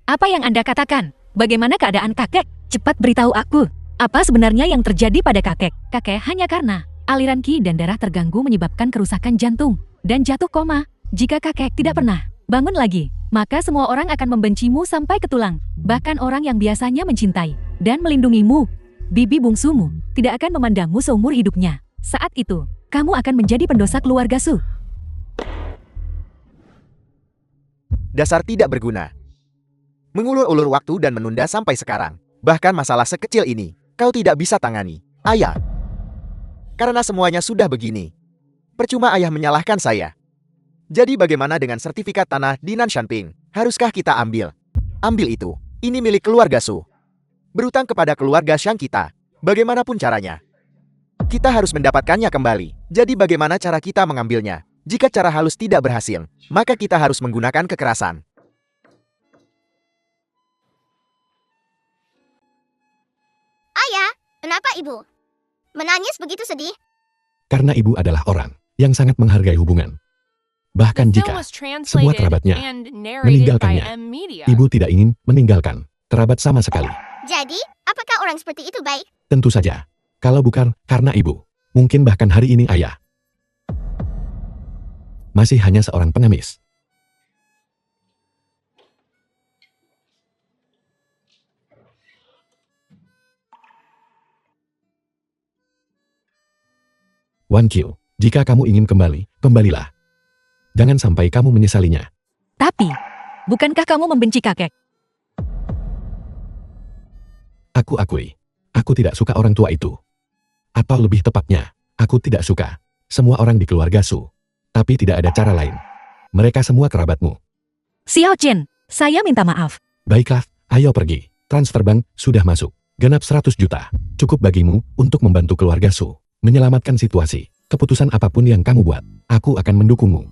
Apa yang Anda katakan? Bagaimana keadaan kakek? Cepat beritahu aku. Apa sebenarnya yang terjadi pada kakek? Kakek hanya karena aliran qi dan darah terganggu menyebabkan kerusakan jantung dan jatuh koma. Jika kakek tidak pernah bangun lagi, maka semua orang akan membencimu sampai ke tulang. Bahkan orang yang biasanya mencintai dan melindungimu, bibi bungsumu, tidak akan memandangmu seumur hidupnya. Saat itu, kamu akan menjadi pendosa keluarga Su. Dasar tidak berguna. Mengulur-ulur waktu dan menunda sampai sekarang. Bahkan masalah sekecil ini, kau tidak bisa tangani, ayah. Karena semuanya sudah begini. Percuma ayah menyalahkan saya. Jadi bagaimana dengan sertifikat tanah di Nanshanping? Haruskah kita ambil? Ambil itu. Ini milik keluarga Su. Berutang kepada keluarga Xiang kita. Bagaimanapun caranya. Kita harus mendapatkannya kembali. Jadi bagaimana cara kita mengambilnya? Jika cara halus tidak berhasil, maka kita harus menggunakan kekerasan. Ayah, kenapa ibu menangis begitu sedih? Karena ibu adalah orang yang sangat menghargai hubungan. Bahkan The film jika was semua translated kerabatnya and narrated by meninggalkannya, M Media. ibu tidak ingin meninggalkan kerabat sama sekali. Jadi, apakah orang seperti itu baik? Tentu saja. Kalau bukan karena ibu, mungkin bahkan hari ini ayah masih hanya seorang pengemis. Wan Qiu, jika kamu ingin kembali, kembalilah. Jangan sampai kamu menyesalinya. Tapi, bukankah kamu membenci kakek? Aku akui, aku tidak suka orang tua itu. Atau lebih tepatnya, aku tidak suka semua orang di keluarga Su. Tapi tidak ada cara lain. Mereka semua kerabatmu. Xiao Chen, saya minta maaf. Baiklah, ayo pergi. Transfer bank sudah masuk. Genap 100 juta. Cukup bagimu untuk membantu keluarga Su. Menyelamatkan situasi. Keputusan apapun yang kamu buat, aku akan mendukungmu.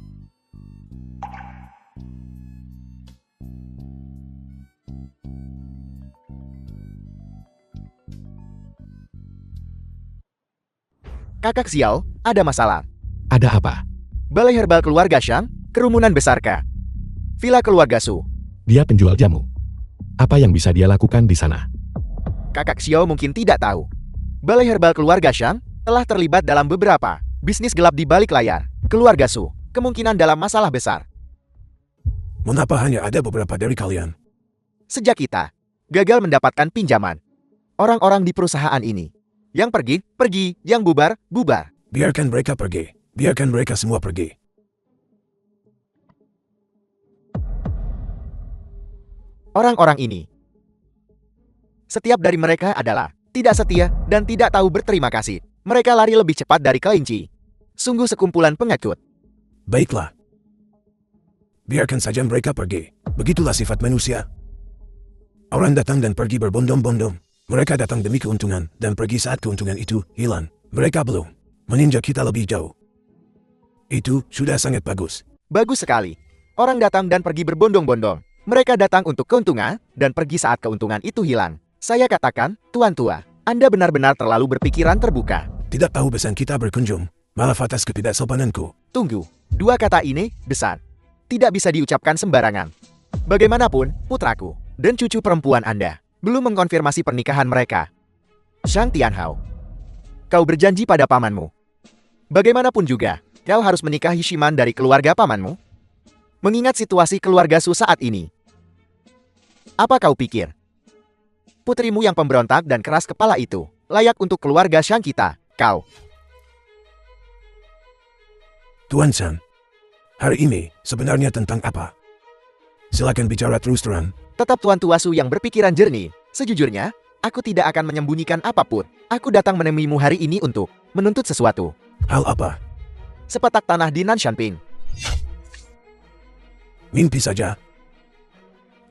Kakak Xiao, ada masalah. Ada apa? Balai herbal keluarga Xiang, kerumunan besarkah? Villa keluarga Su. Dia penjual jamu. Apa yang bisa dia lakukan di sana? Kakak Xiao mungkin tidak tahu. Balai herbal keluarga Xiang telah terlibat dalam beberapa bisnis gelap di balik layar. Keluarga Su kemungkinan dalam masalah besar. Mengapa hanya ada beberapa dari kalian? Sejak kita gagal mendapatkan pinjaman, orang-orang di perusahaan ini yang pergi, pergi, yang bubar, bubar. Biarkan mereka pergi. Biarkan mereka semua pergi. Orang-orang ini, setiap dari mereka adalah tidak setia, dan tidak tahu berterima kasih. Mereka lari lebih cepat dari kelinci. Sungguh sekumpulan pengecut. Baiklah. Biarkan saja mereka pergi. Begitulah sifat manusia. Orang datang dan pergi berbondong-bondong. Mereka datang demi keuntungan, dan pergi saat keuntungan itu hilang. Mereka belum meninjau kita lebih jauh. Itu sudah sangat bagus. Bagus sekali. Orang datang dan pergi berbondong-bondong. Mereka datang untuk keuntungan, dan pergi saat keuntungan itu hilang. Saya katakan, Tuan Tua, Anda benar-benar terlalu berpikiran terbuka. Tidak tahu besan kita berkunjung. Maaf atas ketidaksopananku. Tunggu, dua kata ini, besar. Tidak bisa diucapkan sembarangan. Bagaimanapun, putraku, dan cucu perempuan Anda, belum mengkonfirmasi pernikahan mereka. Shang Tianhao, kau berjanji pada pamanmu. Bagaimanapun juga, kau harus menikahi Shiman dari keluarga pamanmu. Mengingat situasi keluarga Su saat ini. Apa kau pikir? Putrimu yang pemberontak dan keras kepala itu, layak untuk keluarga Shang kita, kau. Tuan San, hari ini sebenarnya tentang apa? Silakan bicara terus terang. Tetap Tuan Tua Su yang berpikiran jernih. Sejujurnya, aku tidak akan menyembunyikan apapun. Aku datang menemuimu hari ini untuk menuntut sesuatu. Hal apa? Sepetak tanah di Nanshanping. Mimpi saja.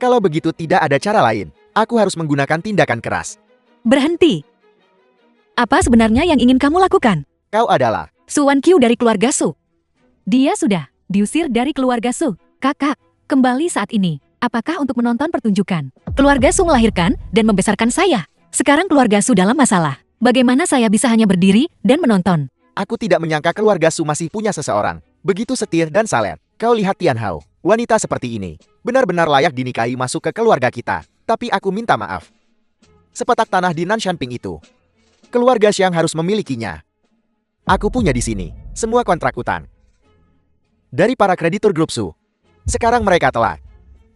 Kalau begitu tidak ada cara lain. Aku harus menggunakan tindakan keras. Berhenti. Apa sebenarnya yang ingin kamu lakukan? Kau adalah Su Wankyu dari keluarga Su. Dia sudah diusir dari keluarga Su. Kakak, kembali saat ini. Apakah untuk menonton pertunjukan? Keluarga Su melahirkan dan membesarkan saya. Sekarang keluarga Su dalam masalah. Bagaimana saya bisa hanya berdiri dan menonton? Aku tidak menyangka keluarga Su masih punya seseorang begitu setir dan saleh. Kau lihat Tianhao, wanita seperti ini benar-benar layak dinikahi masuk ke keluarga kita. Tapi aku minta maaf. Sepetak tanah di Nanshanping itu, keluarga Xiang harus memilikinya. Aku punya di sini semua kontrak utang dari para kreditur grup Su. Sekarang mereka telah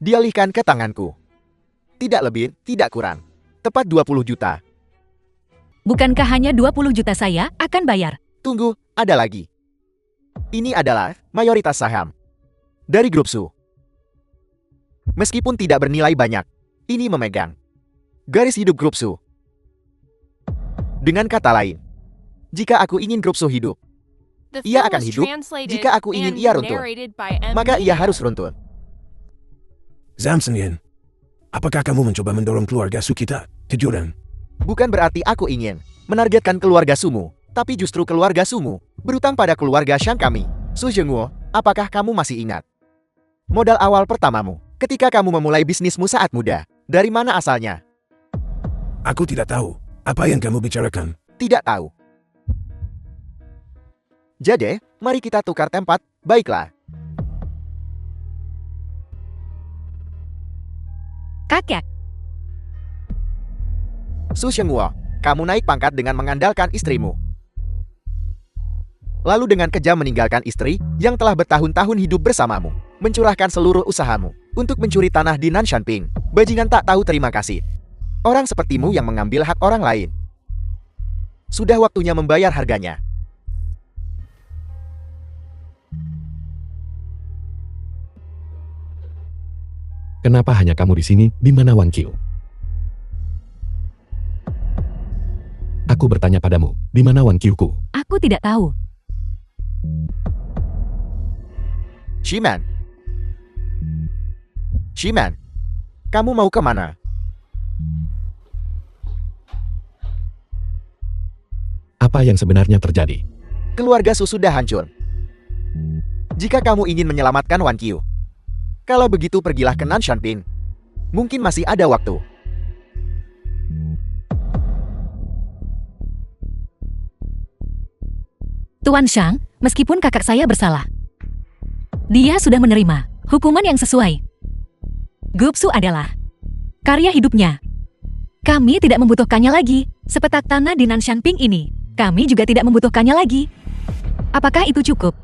dialihkan ke tanganku. Tidak lebih, tidak kurang. Tepat 20 juta. Bukankah hanya 20 juta saya akan bayar? Tunggu, ada lagi. Ini adalah mayoritas saham dari grup Su. Meskipun tidak bernilai banyak, ini memegang garis hidup grup Su. Dengan kata lain, jika aku ingin grup Su hidup, The ia film akan was hidup translated jika aku ingin and ia runtuh. narrated by M. Maka ia Neo. harus runtuh. Zamsen Yin, apakah kamu mencoba mendorong keluarga Su kita ke jurang? Bukan berarti aku ingin menargetkan keluarga Sumu, tapi justru keluarga Sumu berutang pada keluarga Shang kami. Su Zhengguo, apakah kamu masih ingat modal awal pertamamu ketika kamu memulai bisnismu saat muda? Dari mana asalnya? Aku tidak tahu. Apa yang kamu bicarakan? Tidak tahu. Jadi, mari kita tukar tempat, baiklah. Kakek, Su Zhengguo, kamu naik pangkat dengan mengandalkan istrimu. Lalu dengan kejam meninggalkan istri yang telah bertahun-tahun hidup bersamamu, mencurahkan seluruh usahamu untuk mencuri tanah di Nanshanping. Bajingan tak tahu terima kasih. Orang sepertimu yang mengambil hak orang lain. Sudah waktunya membayar harganya. Kenapa hanya kamu di sini, di mana Wankyu? Aku bertanya padamu, di mana Wankyuku? aku tidak tahu. Shiman. Shiman, kamu mau kemana? Apa yang sebenarnya terjadi? Keluarga Su sudah hancur. Jika kamu ingin menyelamatkan Wan Qiu, kalau begitu pergilah ke Nanshanping. Mungkin masih ada waktu. Tuan Shang, meskipun kakak saya bersalah, dia sudah menerima hukuman yang sesuai. Gupsu adalah karya hidupnya. Kami tidak membutuhkannya lagi. Sepetak tanah di Nanshanping ini, kami juga tidak membutuhkannya lagi. Apakah itu cukup?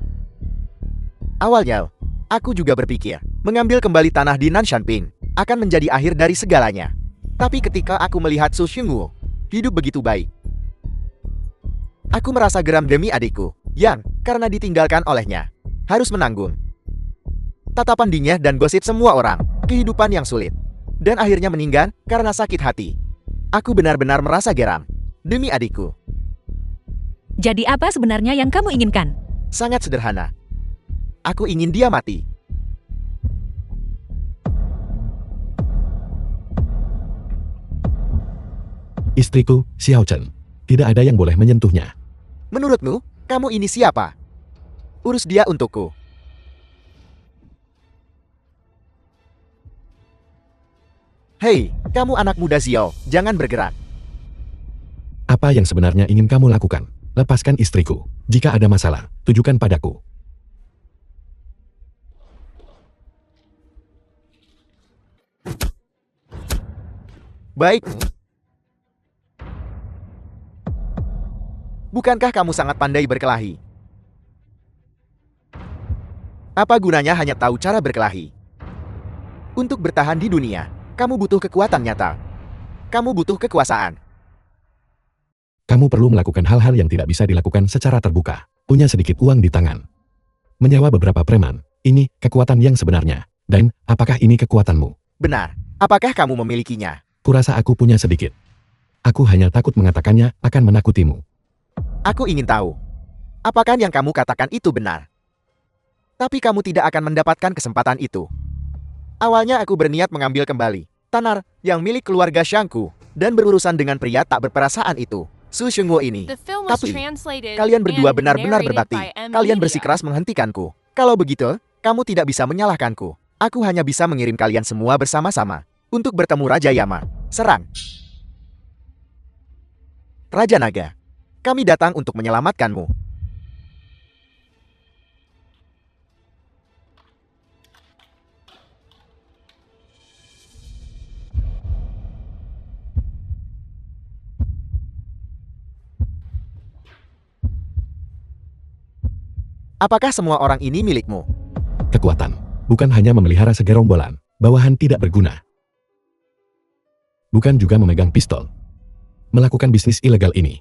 Awalnya, aku juga berpikir, mengambil kembali tanah di Nanshanping akan menjadi akhir dari segalanya. Tapi ketika aku melihat Su Xingwu hidup begitu baik, aku merasa geram demi adikku, yang karena ditinggalkan olehnya, harus menanggung tatapan dingin dan gosip semua orang, kehidupan yang sulit, dan akhirnya meninggal karena sakit hati. Aku benar-benar merasa geram. Demi adikku. Jadi apa sebenarnya yang kamu inginkan? Sangat sederhana. Aku ingin dia mati. Istriku, Xiao Chen. Tidak ada yang boleh menyentuhnya. Menurutmu, kamu ini siapa? Urus dia untukku. Hei, kamu anak muda Xiao, jangan bergerak. Apa yang sebenarnya ingin kamu lakukan? Lepaskan istriku. Jika ada masalah, tujukan padaku. Baik. Bukankah kamu sangat pandai berkelahi? Apa gunanya hanya tahu cara berkelahi? Untuk bertahan di dunia, kamu butuh kekuatan nyata. Kamu butuh kekuasaan. Kamu perlu melakukan hal-hal yang tidak bisa dilakukan secara terbuka. Punya sedikit uang di tangan. Menyewa beberapa preman. Ini kekuatan yang sebenarnya. Dan, apakah ini kekuatanmu? Benar. Apakah kamu memilikinya? Kurasa aku punya sedikit. Aku hanya takut mengatakannya akan menakutimu. Aku ingin tahu. Apakah yang kamu katakan itu benar? Tapi kamu tidak akan mendapatkan kesempatan itu. Awalnya aku berniat mengambil kembali Tanar yang milik keluarga Shangku dan berurusan dengan pria tak berperasaan itu, Su Shengwo ini. The film was Tapi, translated kalian berdua and benar-benar narrated berbakti. by M. Kalian Media. bersikeras menghentikanku. Kalau begitu, kamu tidak bisa menyalahkanku. Aku hanya bisa mengirim kalian semua bersama-sama untuk bertemu Raja Yama. Serang. Raja Naga. Kami datang untuk menyelamatkanmu. Apakah semua orang ini milikmu? Kekuatan. Bukan hanya memelihara segerombolan. Bawahan tidak berguna. Bukan juga memegang pistol. Melakukan bisnis ilegal ini.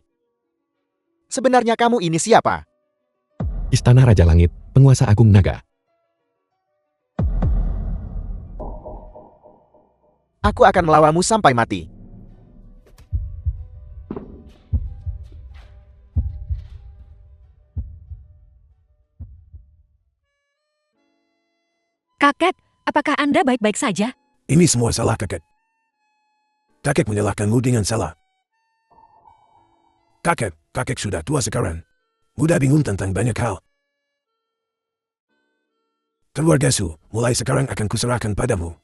Sebenarnya kamu ini siapa? Istana Raja Langit, penguasa agung naga. Aku akan melawanmu sampai mati. Kakek, apakah Anda baik-baik saja? Ini semua salah kakek. Kakek menyalahkanmu dengan salah. Kakek sudah tua sekarang. Mudah bingung tentang banyak hal. Keluarga Su, mulai sekarang akan kuserahkan padamu.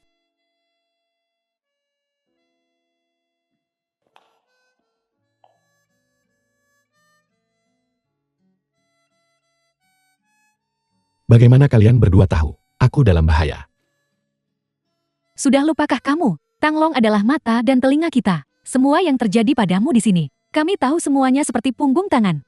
Bagaimana kalian berdua tahu? Aku dalam bahaya. Sudah lupakah kamu? Tanglong adalah mata dan telinga kita. Semua yang terjadi padamu di sini. Kami tahu semuanya seperti punggung tangan.